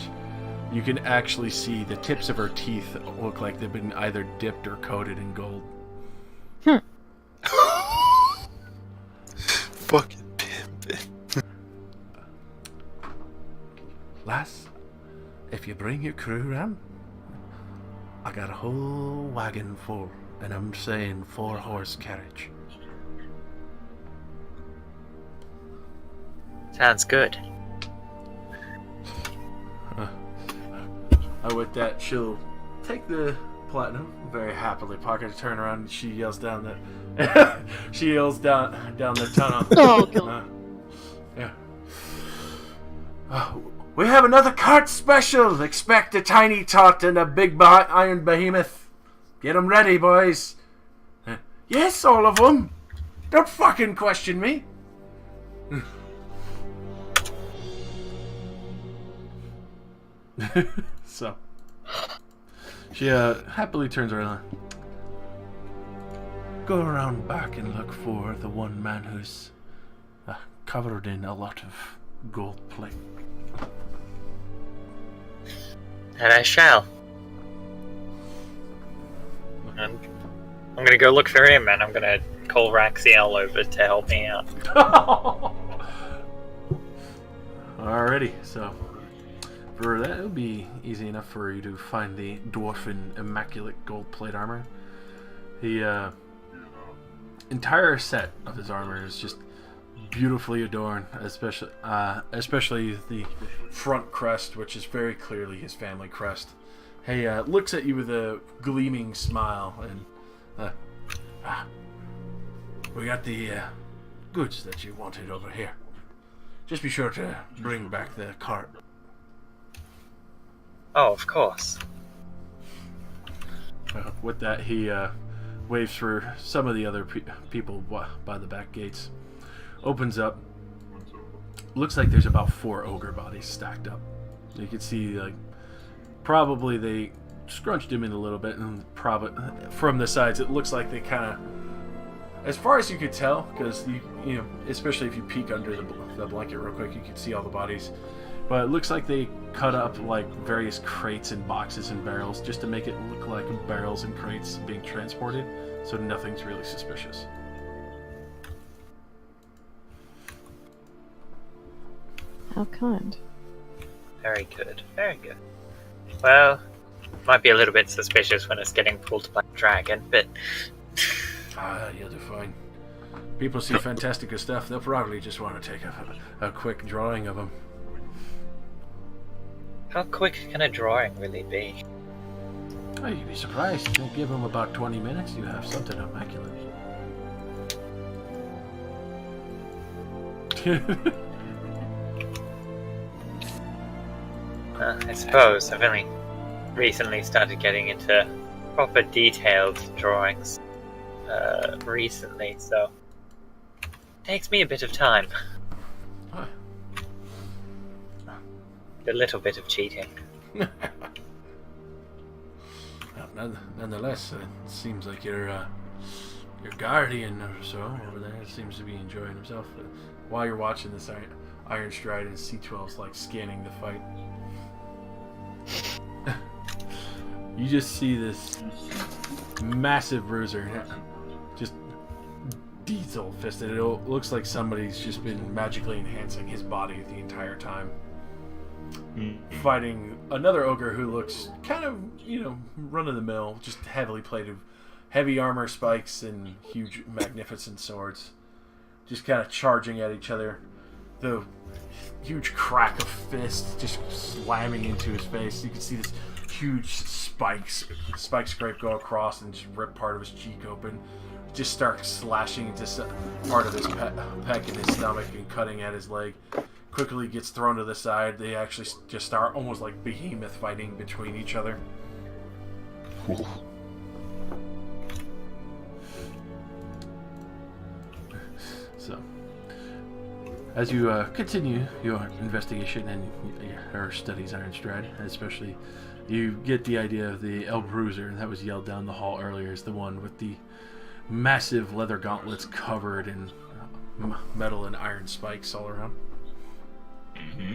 you can actually see the tips of her teeth look like they've been either dipped or coated in gold. Fucking pimpin'. Lass, if you bring your crew round, I got a whole wagon full, and I'm saying 4-horse carriage. Sounds good. With that, she'll take the platinum very happily, pocket, turn around, and she yells down the she yells down the tunnel. Oh, Yeah. We have another cart special. Expect a tiny tot and a big iron behemoth. Get 'em ready, boys. Yes, all of them. Don't fucking question me. So, she happily turns around. Go around back and look for the one man who's covered in a lot of gold plate. And I shall. And I'm gonna go look for him, and I'm gonna call Raxiel over to help me out. Alrighty, so for that, it'll be easy enough for you to find the dwarfen immaculate gold plate armor. The entire set of his armor is just beautifully adorned, especially the front crest, which is very clearly his family crest. He looks at you with a gleaming smile, and we got the goods that you wanted over here. Just be sure to bring back the cart. Oh, of course. With that, he waves for some of the other people by the back gates. Opens up. Looks like there's about 4 ogre bodies stacked up. You can see, like, probably they scrunched him in a little bit, and probably from the sides, it looks like they kind of, as far as you could tell, because you know, especially if you peek under the blanket real quick, you can see all the bodies. But it looks like they cut up like various crates and boxes and barrels just to make it look like barrels and crates being transported, so nothing's really suspicious. How kind. Very good, very good. Well, might be a little bit suspicious when it's getting pulled by a dragon, but... You'll do fine. People see Fantastica stuff, they'll probably just want to take a quick drawing of them. How quick can a drawing really be? Oh, you'd be surprised. They'll give them about 20 minutes, you have something immaculate. I suppose I've only recently started getting into proper detailed drawings recently, so it takes me a bit of time. Huh. A little bit of cheating. Nonetheless, it seems like your guardian or so over there seems to be enjoying himself. While you're watching this, Iron Stride and C12's like scanning the fight. You just see this massive bruiser, just diesel fisted. It looks like somebody's just been magically enhancing his body the entire time. Fighting another ogre who looks kind of, run-of-the-mill, just heavily plated, heavy armor, spikes, and huge, magnificent swords. Just kind of charging at each other. The huge crack of fists just slamming into his face. You can see this huge spike scrape go across and just rip part of his cheek open. Just start slashing into part of his pec and his stomach and cutting at his leg. Quickly gets thrown to the side. They actually just start almost like behemoth fighting between each other. So, as you continue your investigation and your studies, Iron Stride, especially You get the idea of the El Bruiser that was yelled down the hall earlier is the one with the massive leather gauntlets covered in metal and iron spikes all around. Mm-hmm.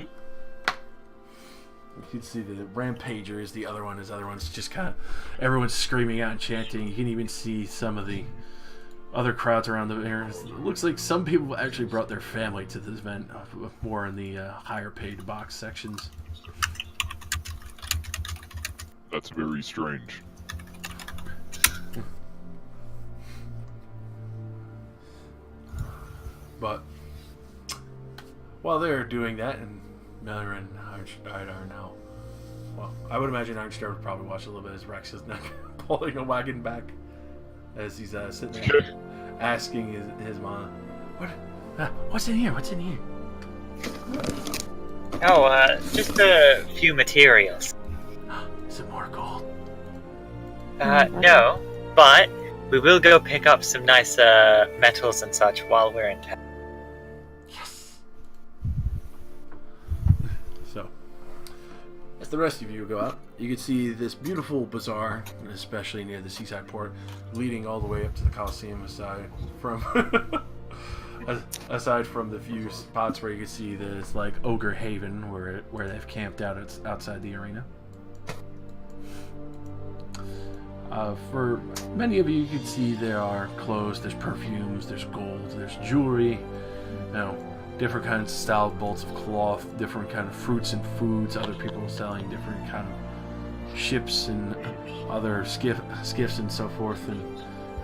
You can see the Rampager is the other one. His other one's just kind of everyone's screaming out and chanting. You can even see some of the other crowds around the area. It looks like some people actually brought their family to this event, more in the higher paid box sections. That's very strange. But while they're doing that, and Miller and Ironstride are now, well, I would imagine Ironstride would probably watch a little bit as Rex is not pulling a wagon back as he's sitting there asking his mom, "What's in here? What's in here?" Oh, just a few materials. Is it more gold? No, but we will go pick up some nice metals and such while we're in town. Yes. So, as the rest of you go out, you can see this beautiful bazaar, especially near the seaside port, leading all the way up to the Coliseum. Aside from the few spots where you can see there's like Ogre Haven, where they've camped out outside the arena. For many of you, you can see there are clothes, there's perfumes, there's gold, there's jewelry, different kinds of styled bolts of cloth, different kind of fruits and foods, other people selling different kind of ships and other skiffs and so forth, and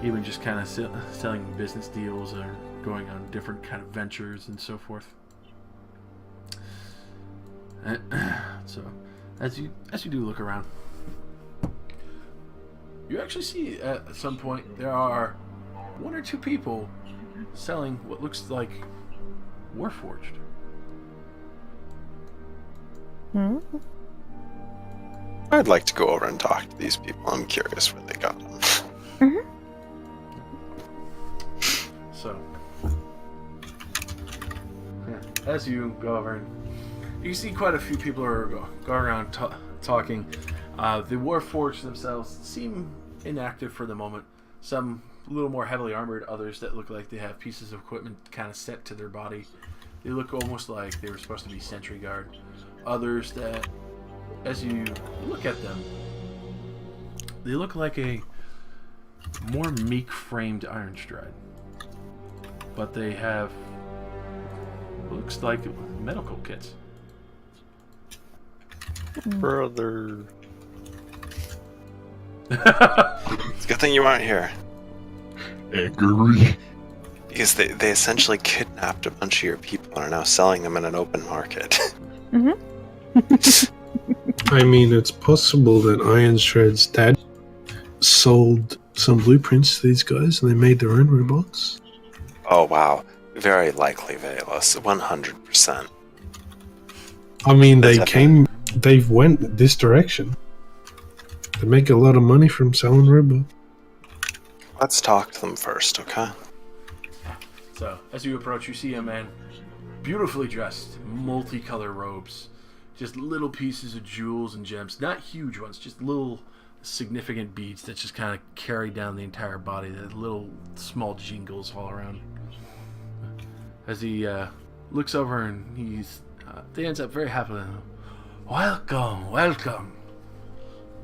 even just kind of selling business deals or going on different kind of ventures and so forth. So, as you do look around, you actually see at some point there are one or two people selling what looks like Warforged. I'd like to go over and talk to these people. I'm curious where they got them. So, as you go over, and you see quite a few people are going around talking. The Warforged themselves seem inactive for the moment. Some a little more heavily armored, others that look like they have pieces of equipment kind of set to their body. They look almost like they were supposed to be sentry guard. Others that, as you look at them, they look like a more meek-framed Ironstride. But they have, looks like medical kits. Brother. It's a good thing you aren't here. Angry. Because they essentially kidnapped a bunch of your people and are now selling them in an open market. I mean, it's possible that Ironstride's dad sold some blueprints to these guys and they made their own robots. Oh, wow. Very likely, Velos. 100%. I mean, they went this direction. They make a lot of money from selling robots. Let's talk to them first, okay? So, as you approach, you see a man beautifully dressed, multicolored robes, just little pieces of jewels and gems, not huge ones, just little significant beads that just kind of carry down the entire body, the little small jingles all around. As he looks over and he stands up very happily. Welcome, welcome.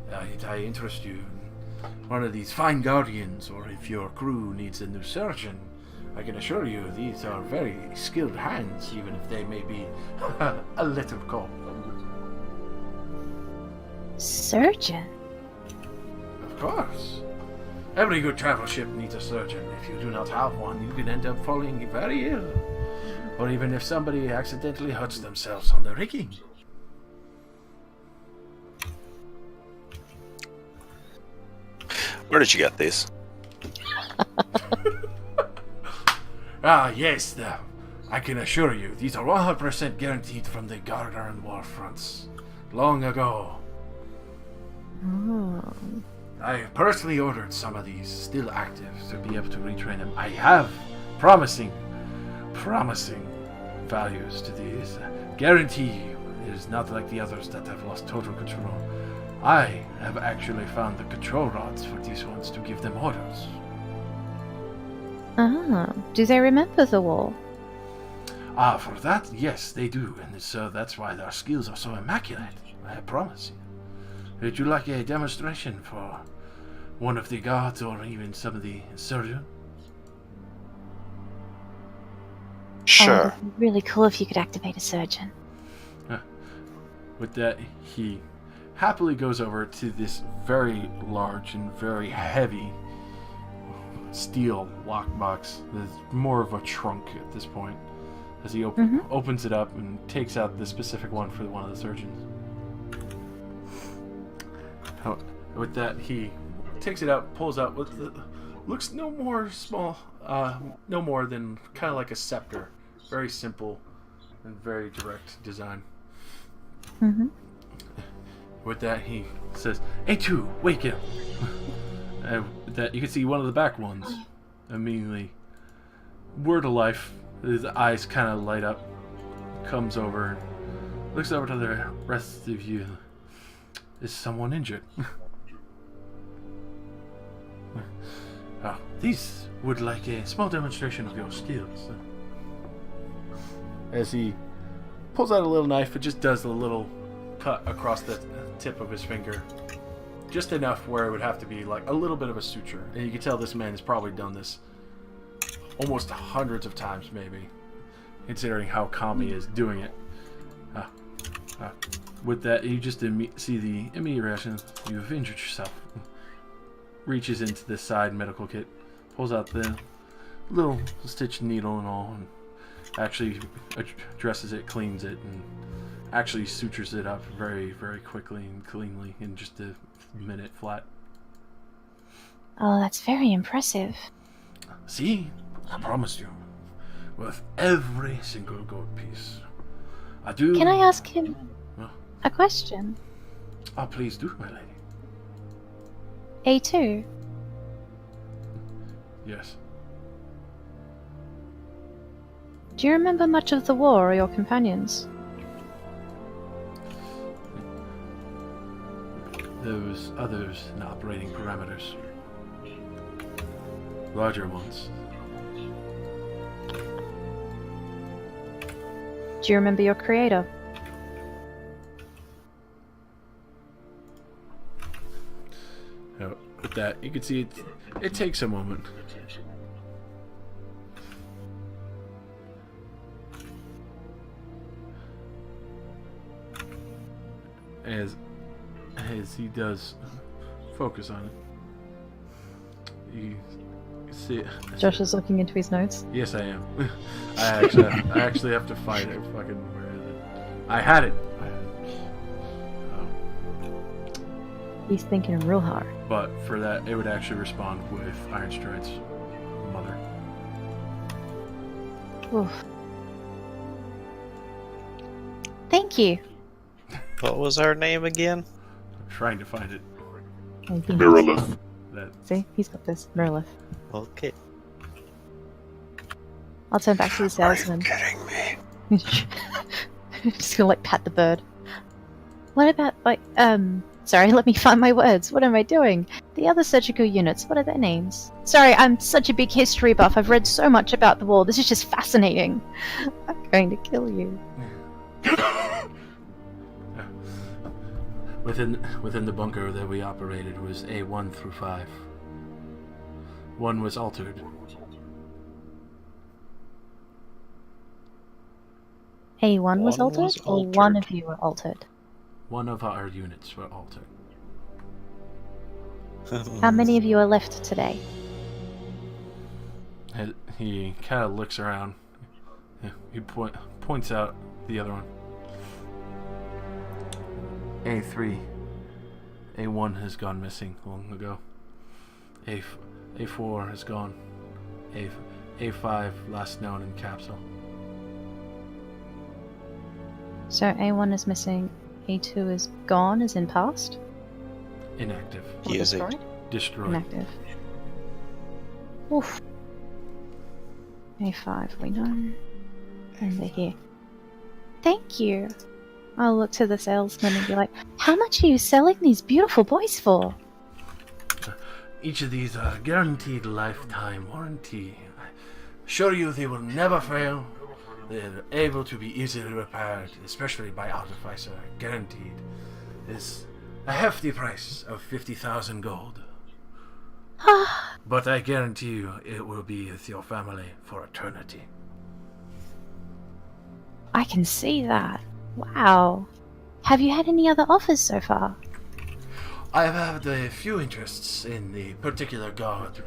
If I interest you in one of these fine guardians, or if your crew needs a new surgeon, I can assure you these are very skilled hands, even if they may be a little cold. Surgeon? Of course. Every good travel ship needs a surgeon. If you do not have one, you can end up falling very ill. Or even if somebody accidentally hurts themselves on the rigging. Where did you get these? Yes, I can assure you, these are 100% guaranteed from the Garter and War fronts. Long ago. Oh. I personally ordered some of these, still active, to be able to retrain them. I have promising values to these. Guarantee you, it is not like the others that have lost total control. I have actually found the control rods for these ones to give them orders. Ah, do they remember the war? Ah, for that, yes, they do, and so that's why their skills are so immaculate, I promise you. Would you like a demonstration for one of the guards or even some of the surgeons? Oh, Sure. it'd be really cool if you could activate a surgeon. With that, he happily goes over to this very large and very heavy steel lockbox. It's more of a trunk at this point. As he opens it up and takes out the specific one for one of the surgeons. With that, he takes it out, pulls out what looks no more than kind of like a scepter. Very simple and very direct design. Mm-hmm. With that, he says, "A2, wake him." That you can see one of the back ones immediately, word to life. His eyes kind of light up. Comes over, looks over to the rest of you. Is someone injured? These would like a small demonstration of your skills. As he pulls out a little knife, it just does a little cut across the tip of his finger. Just enough where it would have to be like a little bit of a suture. And you can tell this man has probably done this almost hundreds of times, maybe, considering how calm he is doing it. With that, you just see the immediate reaction. You've injured yourself. Reaches into the side medical kit, pulls out the little stitch needle and all, and actually addresses it, cleans it, and actually sutures it up very, very quickly and cleanly in just a minute flat. Oh, that's very impressive. See? I promised you. Worth every single gold piece. I do... Can I ask him Oh. a question? Oh, please do, my lady. A2, Yes. do you remember much of the war or your companions? Those others in operating parameters. Larger ones. Do you remember your creator? With that, you can see it takes a moment. As he does focus on it. You see it. Josh is looking into his notes. Yes, I am. I actually have to find it. Fucking, where is it? I had it. He's thinking real hard. But for that, it would actually respond with Iron Stride's mother. Oof. Thank you. What was her name again? I'm trying to find it. Miralith. That See, he's got this. Merilith. Okay. I'll turn back to the Are you salesman. kidding me? Just gonna patt the bird. What about sorry, let me find my words. What am I doing? The other surgical units, what are their names? Sorry, I'm such a big history buff. I've read so much about the war. This is just fascinating. I'm going to kill you. Within the bunker that we operated was A1 through 5. One was altered. A1 was One altered, was or one altered. of you were altered? One of our units were altered. How many of you are left today? He kind of looks around. He points out the other one. A3. A1 has gone missing long ago. A4 has gone. A5 last known in capsule. So A1 is missing, A2 is gone, is in past? Inactive. Or He is destroyed? Destroyed. Inactive. Oof. A5 we know. And they're here. Thank you. I'll look to the salesman and be like, how much are you selling these beautiful boys for? Each of these are guaranteed lifetime warranty. I assure you they will never fail. They're able to be easily repaired, especially by artificer. Guaranteed. Is a hefty price of 50,000 gold. But I guarantee you it will be with your family for eternity. I can see that. Wow. Have you had any other offers so far? I have had a few interests in the particular guard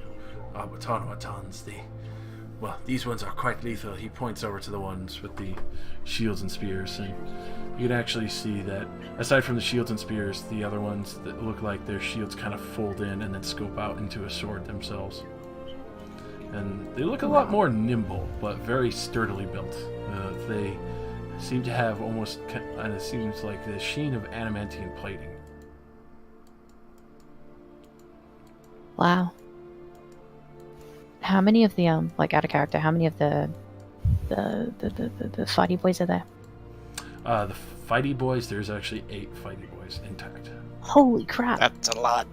automatons. Well, these ones are quite lethal. He points over to the ones with the shields and spears, and you can actually see that, aside from the shields and spears, the other ones that look like their shields kind of fold in and then scope out into a sword themselves. And they look a lot more nimble, but very sturdily built. They seem to have almost kind of seems like the sheen of adamantium plating. Wow. How many of the like out of character? How many of the fighty boys are there? The fighty boys. There's actually 8 fighty boys intact. Holy crap! That's a lot.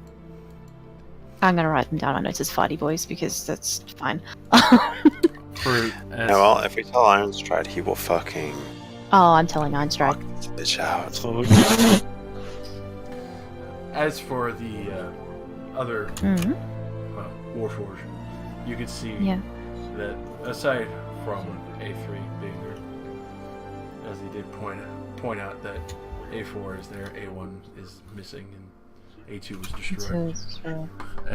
I'm gonna write them down on notes as fighty boys because that's fine. Well, if we tell Ironstride, he will fucking Oh, I'm telling Einstride. knock this bitch out. As for the other Warforged, you can see that aside from A3 being there, as he did point out that A4 is there, A1 is missing, and A2 was destroyed.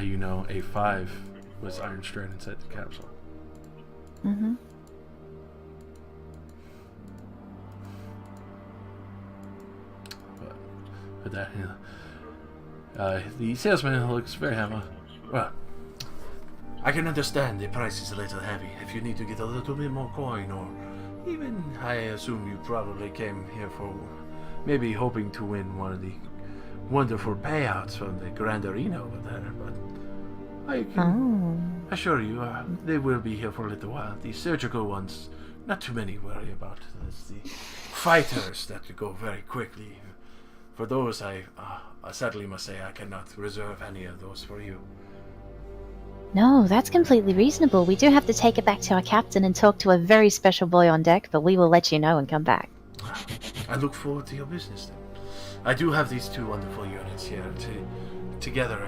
You know, A5 was Ironstride inside the capsule. Mm-hmm. But that, the salesman looks very happy. Well, I can understand the price is a little heavy. If you need to get a little bit more coin, or even, I assume you probably came here for maybe hoping to win one of the wonderful payouts from the Grand Arena over there. But I can assure you, they will be here for a little while. The surgical ones, not too many worry about. It's the fighters that go very quickly. For those, I sadly must say I cannot reserve any of those for you. No, that's completely reasonable. We do have to take it back to our captain and talk to a very special boy on deck, but we will let you know and come back. I look forward to your business then. I do have these 2 wonderful units here. Together,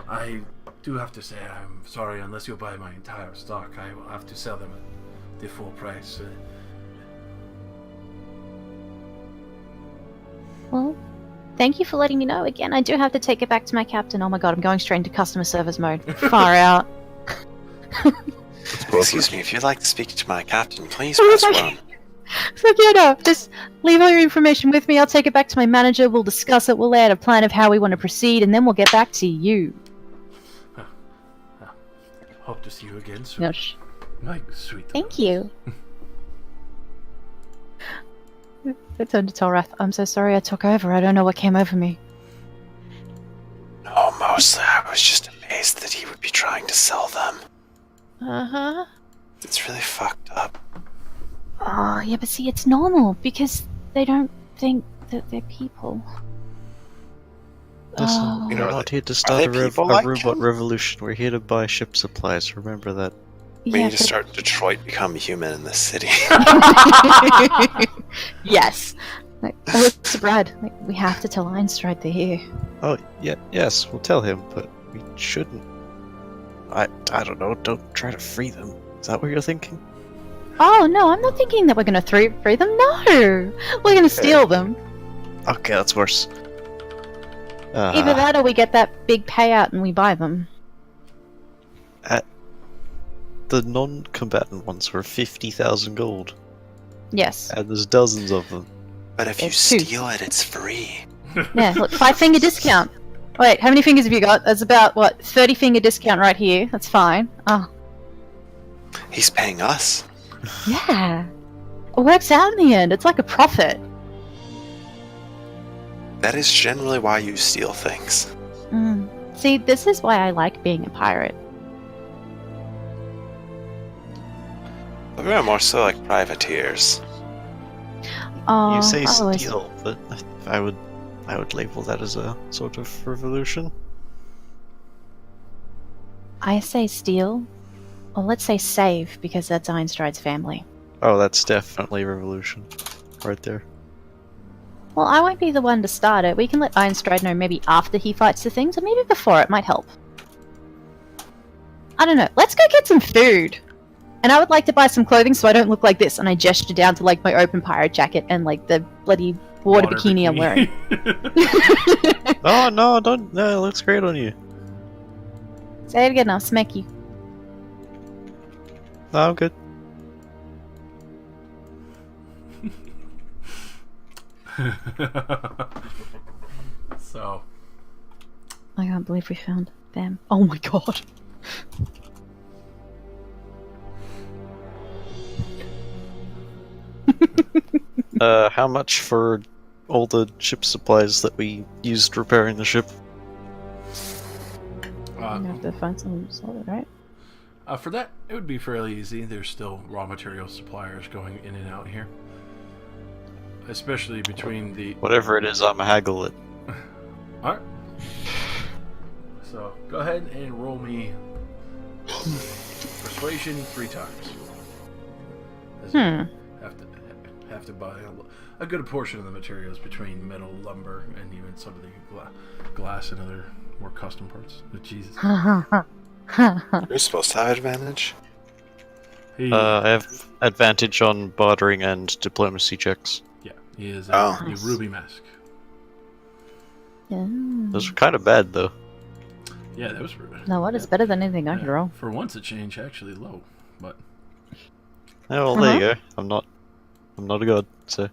I do have to say I'm sorry, unless you buy my entire stock, I will have to sell them at the full price. Well, thank you for letting me know. Again, I do have to take it back to my captain. Oh my god, I'm going straight into customer service mode. Far out. Excuse me, if you'd like to speak to my captain, please press 1. It's like, yeah, no, just leave all your information with me. I'll take it back to my manager. We'll discuss it. We'll lay out a plan of how we want to proceed, and then we'll get back to you. Hope to see you again soon. No, My sweet. thank you. I turned to Tolrath. I'm so sorry I took over. I don't know what came over me. No, mostly I was just amazed that he would be trying to sell them. Uh-huh. It's really fucked up. Oh, yeah, but see, it's normal, because they don't think that they're people. Listen, You know, we're not here to are start they a people like robot him? revolution. We're here to buy ship supplies. Remember that. We Yeah, need to start Detroit become human in this city. Yes. Like, oh, it's Brad. Like, we have to tell Einstride they're here. Oh, yeah, yes, we'll tell him, but we shouldn't. I don't know. Don't try to free them. Is that what you're thinking? Oh, no, I'm not thinking that we're going to free them. No! We're going to steal them. Okay, that's worse. Either that or we get that big payout and we buy them. The non-combatant ones were 50,000 gold, Yes. and there's dozens of them. But if you It's 2. steal it, it's free. Yeah, look, 5-finger discount. Wait, how many fingers have you got? That's about, 30-finger discount right here. That's fine. Oh, He's paying us. yeah. It works out in the end. It's like a profit. That is generally why you steal things. See, this is why I like being a pirate. But we're more so like privateers. Oh, You say I always- steal, but I would label that as a sort of revolution. I say steal. Well, let's say save, because that's Einstride's family. Oh, that's definitely revolution, right there. Well, I won't be the one to start it. We can let Einstride know maybe after he fights the things, or maybe before. It might help. I don't know. Let's go get some food. And I would like to buy some clothing so I don't look like this. And I gesture down to like my open pirate jacket and like the bloody water bikini I'm wearing. Oh no, don't! No, it looks great on you. Say it again, I'll smack you. No, I'm good. So, I can't believe we found them. Oh my god. How much for all the ship supplies that we used repairing the ship? You have to find some solid, right? For that, it would be fairly easy. There's still raw material suppliers going in and out here. Especially between the... Whatever it is, I'm a haggle it. Alright. So, go ahead and roll me persuasion 3 times. As you have to buy a good portion of the materials between metal, lumber, and even some of the glass and other more custom parts. But Jesus. You're supposed to have advantage. He, I have advantage on bartering and diplomacy checks. yeah, he is Oh. a ruby mask. Yeah. Those are kind of bad, though. Yeah, that was ruby. No, what is better than anything I could roll? For once, a change actually low, but Oh, well, there you go. I'm not a god, so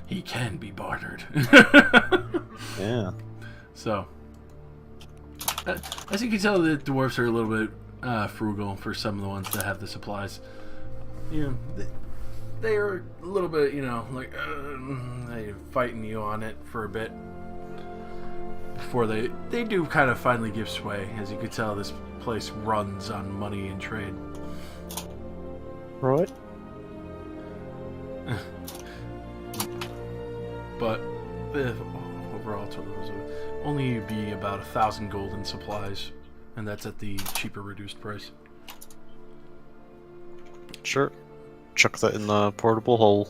he can be bartered. yeah. So, as you can tell, the dwarves are a little bit frugal for some of the ones that have the supplies. You know, they are a little bit, you know, like they fighting you on it for a bit before they do kind of finally give sway. As you can tell, this place runs on money and trade. Right. But the overall total was only be about 1,000 gold in supplies, and that's at the cheaper reduced price. Sure. Chuck that in the portable hole.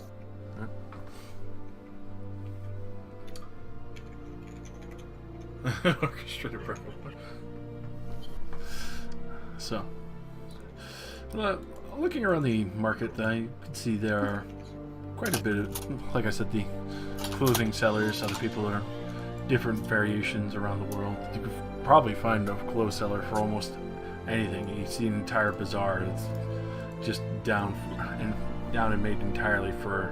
Orchestrated breakfast. So, looking around the market, I can see there are quite a bit of, like I said, the clothing sellers, other people are different variations around the world. You could probably find a clothes seller for almost anything. You see an entire bazaar that's just down and made entirely for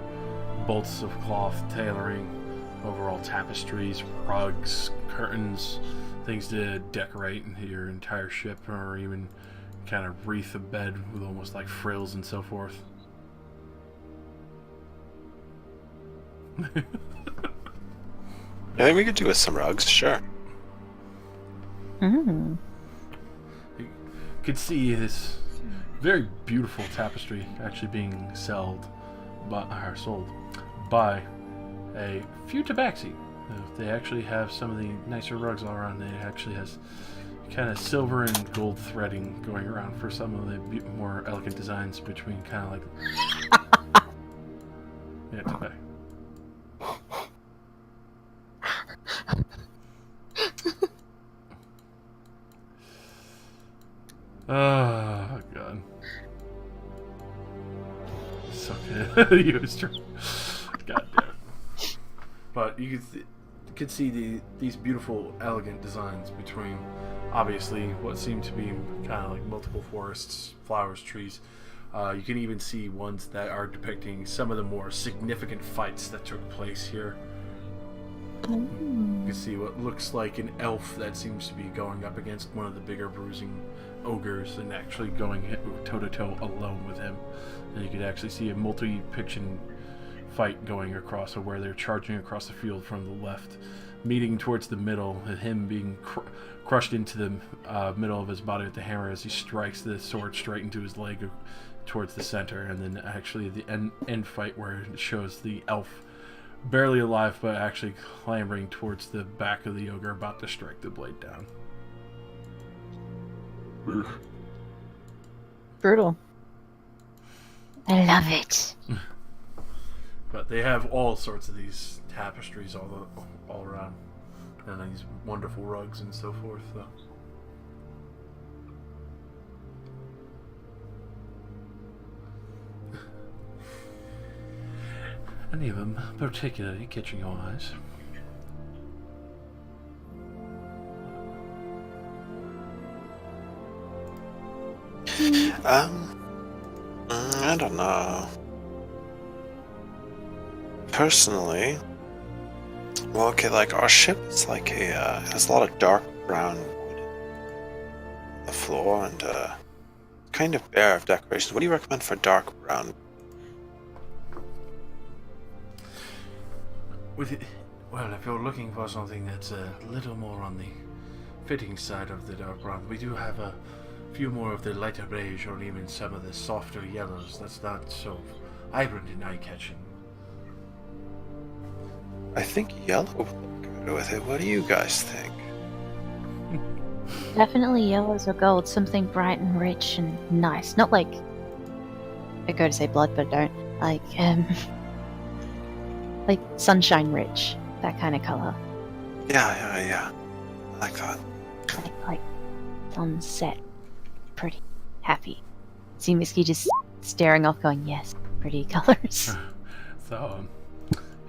bolts of cloth, tailoring, overall tapestries, rugs, curtains, things to decorate your entire ship, or even kind of wreath a bed with almost like frills and so forth. I think we could do with some rugs, sure. Mm. You could see this very beautiful tapestry actually being sold by a few tabaxi. They actually have some of the nicer rugs all around. It actually has kind of silver and gold threading going around for some of the more elegant designs between kind of like... Yeah, tabaxi. Oh, God. So good. You was trying. God damn. But you could see these beautiful, elegant designs between, obviously, what seem to be kind of like multiple forests, flowers, trees. You can even see ones that are depicting some of the more significant fights that took place here. You can see what looks like an elf that seems to be going up against one of the bigger bruising ogres and actually going toe-to-toe alone with him. And you could actually see a multi-piction fight going across, or where they're charging across the field from the left, meeting towards the middle, and him being crushed into the middle of his body with the hammer as he strikes the sword straight into his leg towards the center, and then actually the end fight where it shows the elf barely alive, but actually clambering towards the back of the ogre, about to strike the blade down. Brutal. I love it. But they have all sorts of these tapestries all around, and these wonderful rugs and so forth. So. Any of them particularly catching your eyes? I don't know. Personally, well, okay, like our ship is like it has a lot of dark brown wood on the floor and kind of bare of decorations. What do you recommend for dark brown? Well, if you're looking for something that's a little more on the fitting side of the dark brown, we do have a few more of the lighter beige or even some of the softer yellows that's not so vibrant and eye-catching. I think yellow would look good with it. What do you guys think? Definitely yellows or gold, something bright and rich and nice. Not like I go to say blood, but I don't. Like sunshine rich, that kind of color. Yeah. I like that. Like sunset, pretty, happy. See Misky just staring off, going, "Yes, pretty colors." So,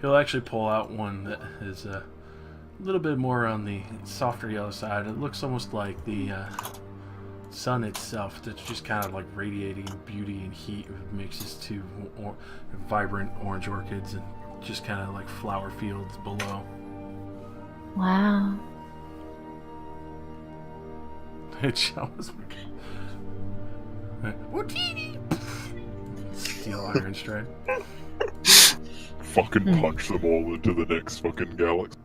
he'll actually pull out one that is a little bit more on the softer yellow side. It looks almost like the sun itself, that's just kind of like radiating beauty and heat. It mixes to vibrant orange orchids and just kind of like flower fields below. Wow. It shows. Steel iron stride. Fucking punch them all into the next fucking galaxy.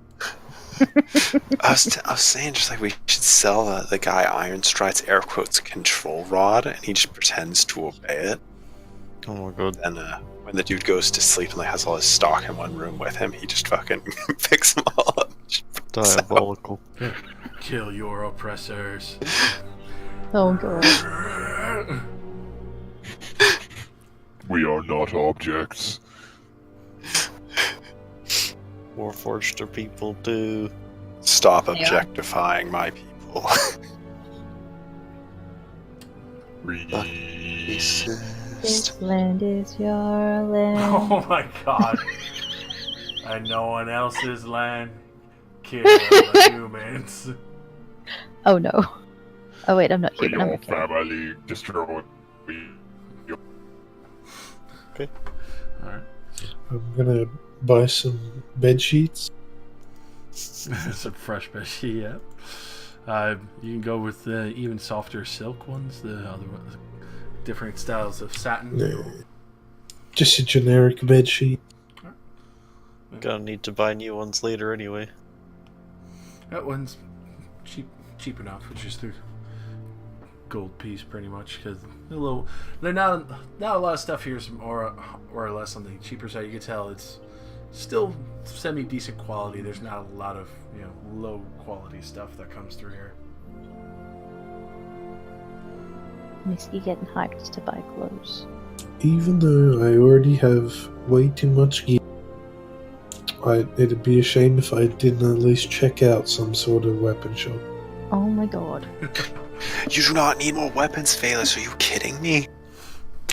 I was saying just like we should sell the guy Iron Stride's air quotes control rod, and he just pretends to obey it. Oh my god. And when the dude goes to sleep and like has all his stock in one room with him, he just fucking picks them all up. Diabolical. Kill your oppressors. Oh god. We are not objects. Warforged are people too. Stop objectifying my people. This land is your land. Oh my god. And no one else's land. Kill the humans. Oh no. Oh wait, I'm not human. I'm Your okay. family destroyed. Okay. Alright. I'm gonna buy some bed sheets. Some fresh bed sheet, yeah. You can go with the even softer silk ones, the other ones, different styles of satin. No. Just a generic bed sheet. Gonna need to buy new ones later anyway. That one's cheap enough. It's just a gold piece, pretty much, because they're not a lot of stuff here is more or less on the cheaper side. You can tell it's still semi decent quality. There's not a lot of low quality stuff that comes through here. Misky getting hyped just to buy clothes. Even though I already have way too much gear, it'd be a shame if I didn't at least check out some sort of weapon shop. Oh my god. You do not need more weapons, Phaelus. Are you kidding me?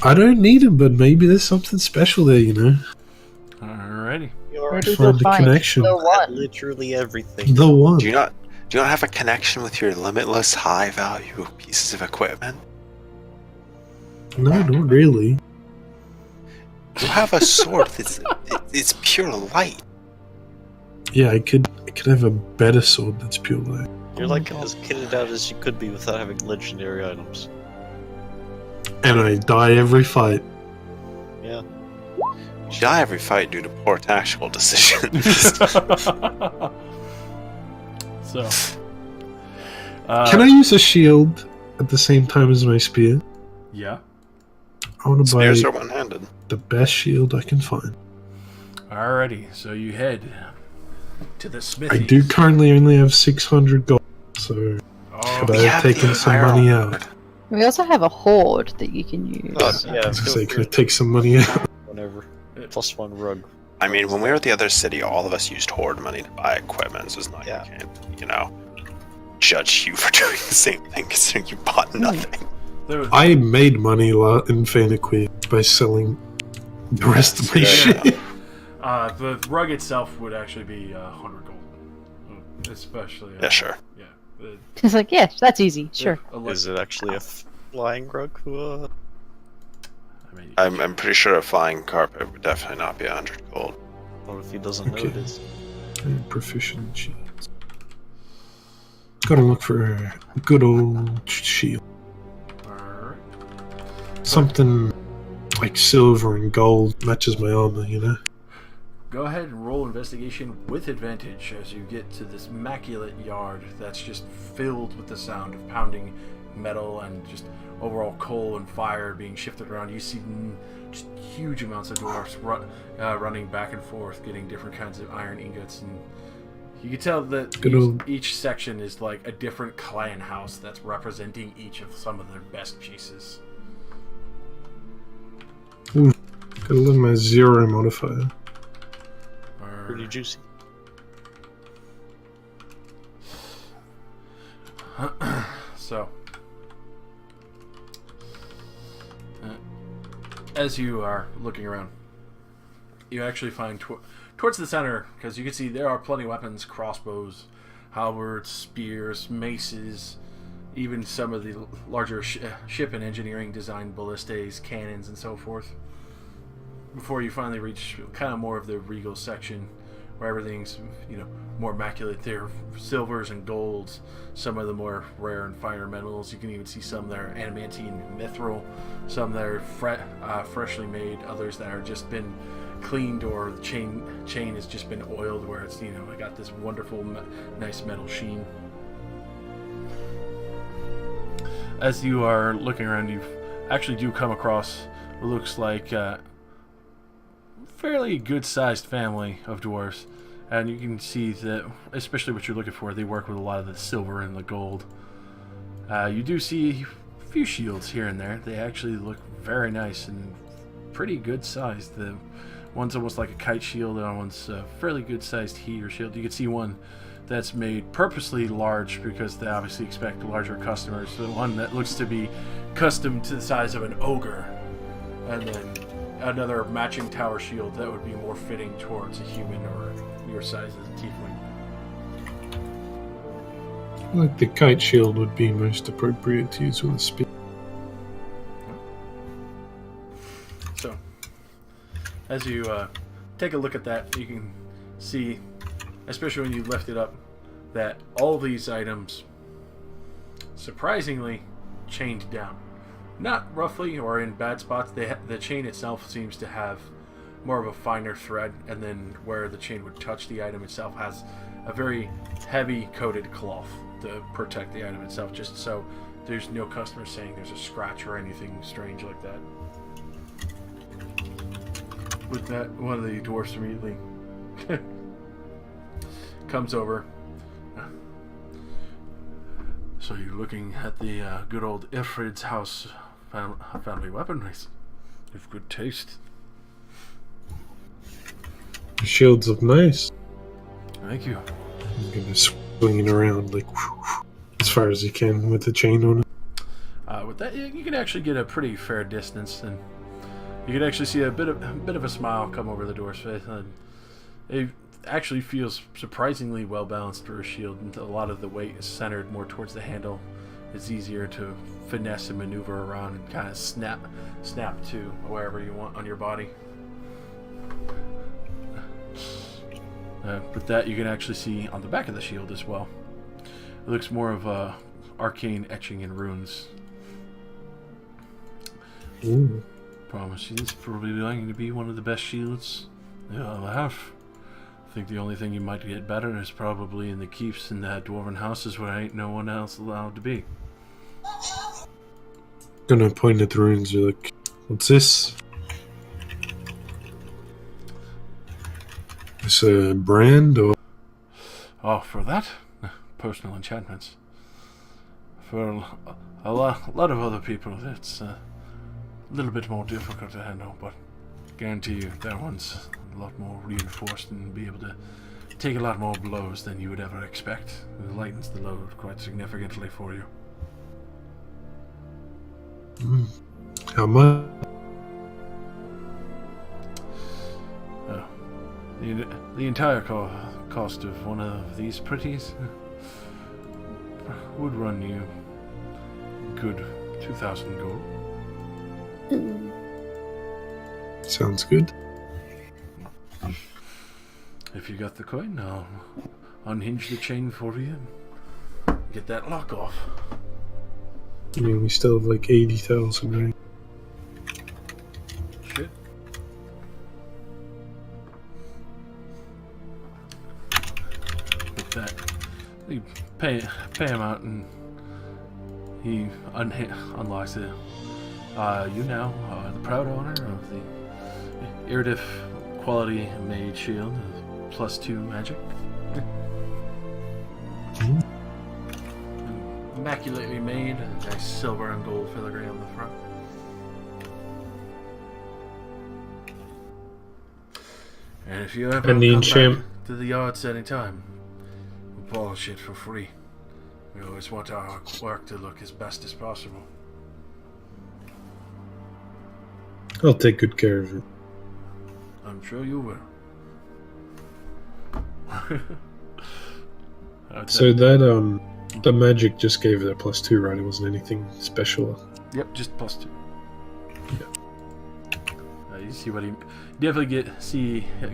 I don't need them, but maybe there's something special there, Alrighty. Ready Find to a find connection. the one. Literally everything. The one. Do you not have a connection with your limitless high value pieces of equipment? No, not really. You have a sword that's it's pure light. Yeah, I could have a better sword that's pure light. You're like as kitted out as you could be without having legendary items. And I die every fight. Yeah. You die every fight due to poor tactical decisions. So, Can I use a shield at the same time as my spear? yeah. I want to buy Spears are one-handed. the best shield I can find. Alrighty, so you head to the smithy. I do currently only have 600 gold, so Oh, could I have taken some money out? We also have a horde that you can use. Yeah, I was gonna feel say, free could I take some money out? whenever. +1 rug. I mean, when we were at the other city, all of us used horde money to buy equipment, so it's not Yeah. you can't, judge you for doing the same thing considering you bought nothing. I made money in Fanaquid by selling the rest of my shit. The rug itself would actually be 100 gold. Especially... Yeah, sure. Yeah. It's like, yeah, that's easy. Sure. Is it actually a flying rug? I mean, I'm pretty sure a flying carpet would definitely not be 100 gold. What if he doesn't know it is? Proficient shields. Gotta look for a good old shield. alright. Something like silver and gold matches my armor, Go ahead and roll investigation with advantage as you get to this immaculate yard that's just filled with the sound of pounding metal and just overall coal and fire being shifted around. You see just huge amounts of dwarfs running back and forth, getting different kinds of iron ingots, and you can tell that each section is like a different clan house that's representing each of some of their best pieces. Ooh, gotta look at my 0 modifier. Pretty juicy. So, as you are looking around, you actually find towards the center, because you can see there are plenty of weapons, crossbows, halberds, spears, maces, even some of the larger ship and engineering designed ballistas, cannons, and so forth. Before you finally reach kind of more of the regal section, where everything's, more immaculate. There are silvers and golds, some of the more rare and finer metals. You can even see some that are adamantine, mithril, some that are freshly made, others that are just been cleaned, or the chain has just been oiled, where it's, it got this wonderful, nice metal sheen. As you are looking around, you actually do come across what looks like fairly good-sized family of dwarves, and you can see that, especially what you're looking for, they work with a lot of the silver and the gold. You do see a few shields here and there. They actually look very nice and pretty good-sized. The one's almost like a kite shield, and one's a fairly good-sized heater shield. You can see one that's made purposely large because they obviously expect larger customers. The one that looks to be custom to the size of an ogre, and then another matching tower shield that would be more fitting towards a human or your size as a tiefling. I like the kite shield would be most appropriate to use with a spear. So, as you take a look at that, you can see, especially when you lift it up, that all these items surprisingly chained down. Not roughly or in bad spots. The chain itself seems to have more of a finer thread, and then where the chain would touch the item itself has a very heavy coated cloth to protect the item itself, just so there's no customer saying there's a scratch or anything strange like that. With that, one of the dwarfs immediately comes over. So you're looking at the good old Ifrid's house family weapon. You've good taste. The shields look nice. Thank you. I'm gonna swing it around like as far as you can with the chain on it. With that, you can actually get a pretty fair distance, and you can actually see a bit of a smile come over the dwarf's face. And it actually feels surprisingly well balanced for a shield, and a lot of the weight is centered more towards the handle. It's easier to finesse and maneuver around and kind of snap to wherever you want on your body. With that, you can actually see on the back of the shield as well. It looks more of a arcane etching and runes. Ooh. Promise you, it's probably going to be one of the best shields I'll have. I think the only thing you might get better is probably in the keeps in the dwarven houses where ain't no one else allowed to be. Gonna point at the runes, you're like, What's this? Is a brand or? Oh, for that? Personal enchantments. For a lot of other people, it's a little bit more difficult to handle, but guarantee you that one's a lot more reinforced and be able to take a lot more blows than you would ever expect. It lightens the load quite significantly for you. How much? The entire cost of one of these pretties would run you good 2,000 gold. Sounds good. If you got the coin, I'll unhinge the chain for you and get that lock off. I mean, we still have like 80,000, right? Shit. With that, you pay him out, and he unlocks it. You now are the proud owner of the Iridif quality made shield, +2 magic. Immaculately made, nice silver and gold filigree on the front. And if you ever And the come enchant- back to the yards any time, we'll polish it for free. We always want our work to look as best as possible. I'll take good care of it. I'm sure you will. So that the magic just gave it a +2, right? It wasn't anything special. Yep, just +2. You see what he definitely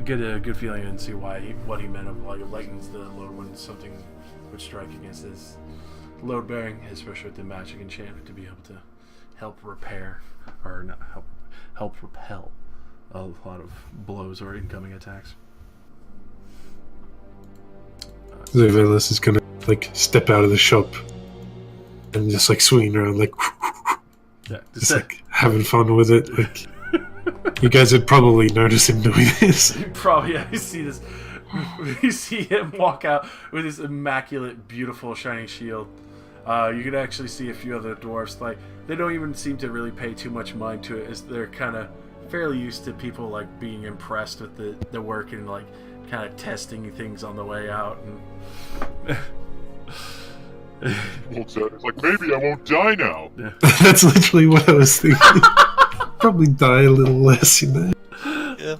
get a good feeling and see what he meant of like it lightens the load when something would strike against his load bearing, especially with the magic enchantment to be able to help repair or not help repel a lot of blows or incoming attacks. Zevelis is gonna like step out of the shop and just like swing around like Yeah, just like having fun with it. Like you guys would probably notice him doing this. Probably, yeah, you see this. You see him walk out with his immaculate, beautiful, shining shield. You can actually see a few other dwarfs. Like they don't even seem to really pay too much mind to it, as they're kind of fairly used to people like being impressed with the work and like kind of testing things on the way out. And Looks at it, it's like, maybe I won't die now. yeah. That's literally what I was thinking. Probably die a little less, you know. Yeah.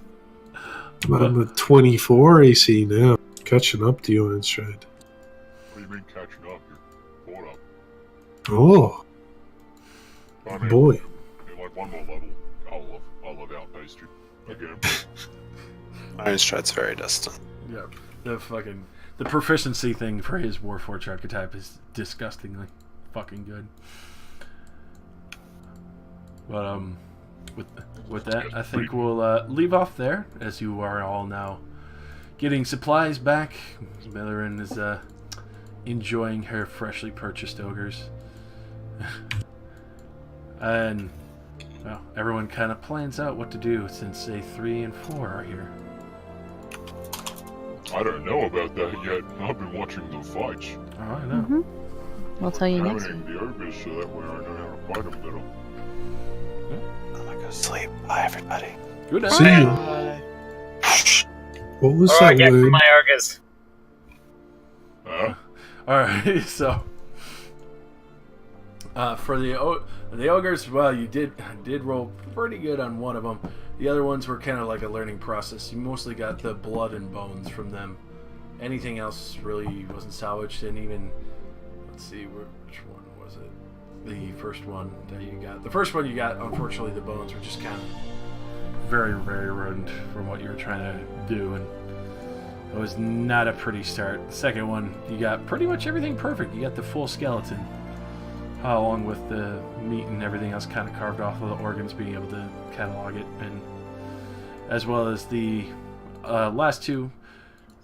I'm at 24 AC now. Catching up to you on stride. What do you mean catching up? You're caught up. Oh, I mean, boy. in like one more level, I'll have outpaced you again. Iron Stride's very distant. Yeah, the proficiency thing for his Warforged archetype is disgustingly fucking good. But with that, I think we'll leave off there, as you are all now getting supplies back. Millerin is enjoying her freshly purchased ogres, and well, everyone kind of plans out what to do since day 3 and 4 are here. I don't know about that yet. I've been watching the fights. Oh, I know. We'll tell you next Examining the ogres so that way I know how to fight them better. I'm gonna go sleep. Bye, everybody. Good night. See you. Bye. What was Alright, that get word? my ogres. Alright, so for the ogres, well, you did roll pretty good on one of them. The other ones were kind of like a learning process. You mostly got the blood and bones from them. Anything else really wasn't salvaged, and even, let's see, which one was it? The first one that you got. The first one you got, unfortunately, the bones were just kind of very, very ruined from what you were trying to do, and it was not a pretty start. The second one, you got pretty much everything perfect. You got the full skeleton, along with the meat and everything else kind of carved off of the organs, being able to catalog it, and as well as the last two,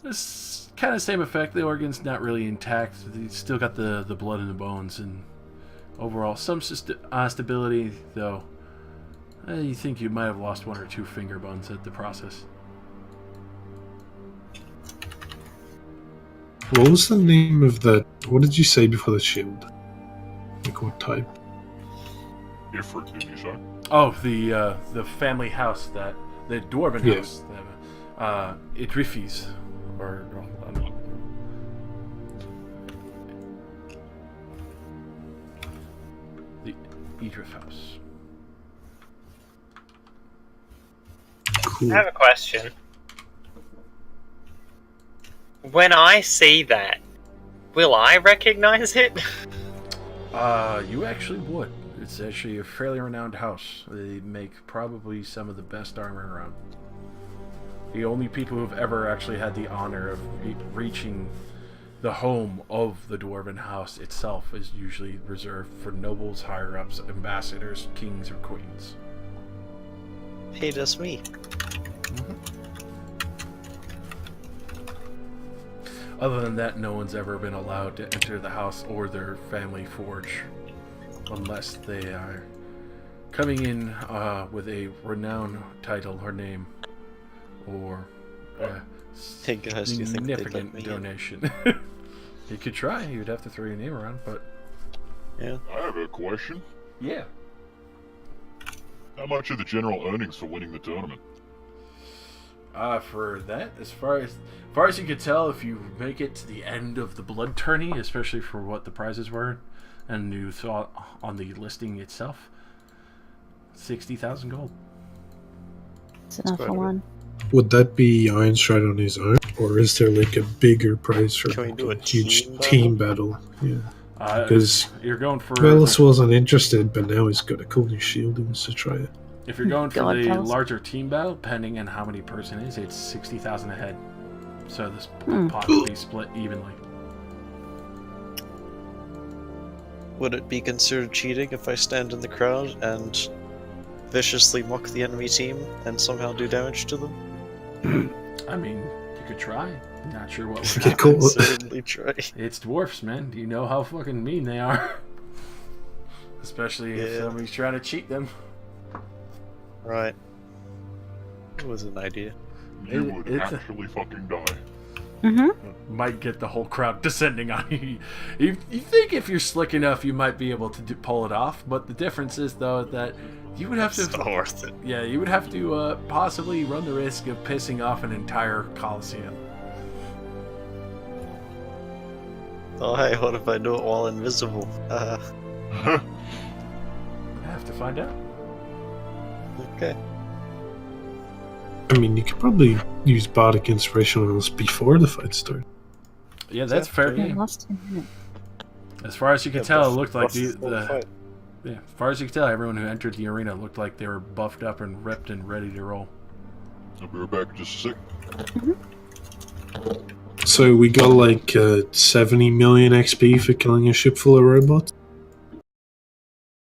this kind of same effect. The organs not really intact. You still got the blood and the bones, and overall some stability, though You think you might have lost 1 or 2 finger bones at the process. What was the name of that? What did you say before the shield? Like what type? Ifrit, did you say? Oh, the family house the dwarven house, Idrifis, or the Idrif house. Cool. I have a question. When I see that, will I recognize it? You actually would. It's actually a fairly renowned house. They make probably some of the best armor around. The only people who've ever actually had the honor of reaching the home of the dwarven house itself is usually reserved for nobles, higher-ups, ambassadors, kings, or queens. Hey, that's me. Other than that, no one's ever been allowed to enter the house or their family forge unless they are coming in with a renowned title or name or a Hey guys, do you think they'd let significant me in? donation. You could try. You'd have to throw your name around, but Yeah. I have a question. yeah. How much are the general earnings for winning the tournament? For that, as far as you could tell, if you make it to the end of the blood tourney, especially for what the prizes were, and you saw on the listing itself, 60,000 gold. It's enough quite for a bit. one. Would that be Ironstride on his own, or is there like a bigger prize for Can we do a huge team team battle? Yeah, because You're going for Velas wasn't interested, but now he's got a cool new shield. He wants to try it. if you're going for God, the Velas. larger team battle, depending on how many person it is, it's 60,000 a head. So this Hmm. pot will be split evenly. Would it be considered cheating if I stand in the crowd and viciously mock the enemy team and somehow do damage to them? I mean, you could try. Not sure what would Get happen. cool. Certainly try. It's dwarfs, man. Do you know how fucking mean they are? Especially if Yeah. somebody's trying to cheat them. Right. It was an idea. You It- would it's a- actually fucking die. Mm-hmm. Might get the whole crowd descending on you. You think if you're slick enough, you might be able to pull it off. But the difference is, though, that you would have It's to. not worth it. Yeah, you would have to possibly run the risk of pissing off an entire coliseum. Oh hey, what if I do it while invisible? I have to find out. Okay. I mean, you could probably use Bardic Inspiration on us before the fight started. Yeah, that's fair Yeah. game. Lost in a minute. As far as you can Yeah, tell, it buff- looked like buff the the fight. yeah. As far as you can tell, everyone who entered the arena looked like they were buffed up and ripped and ready to roll. I'll be right back in just a sec. So we got like 70 million XP for killing a ship full of robots.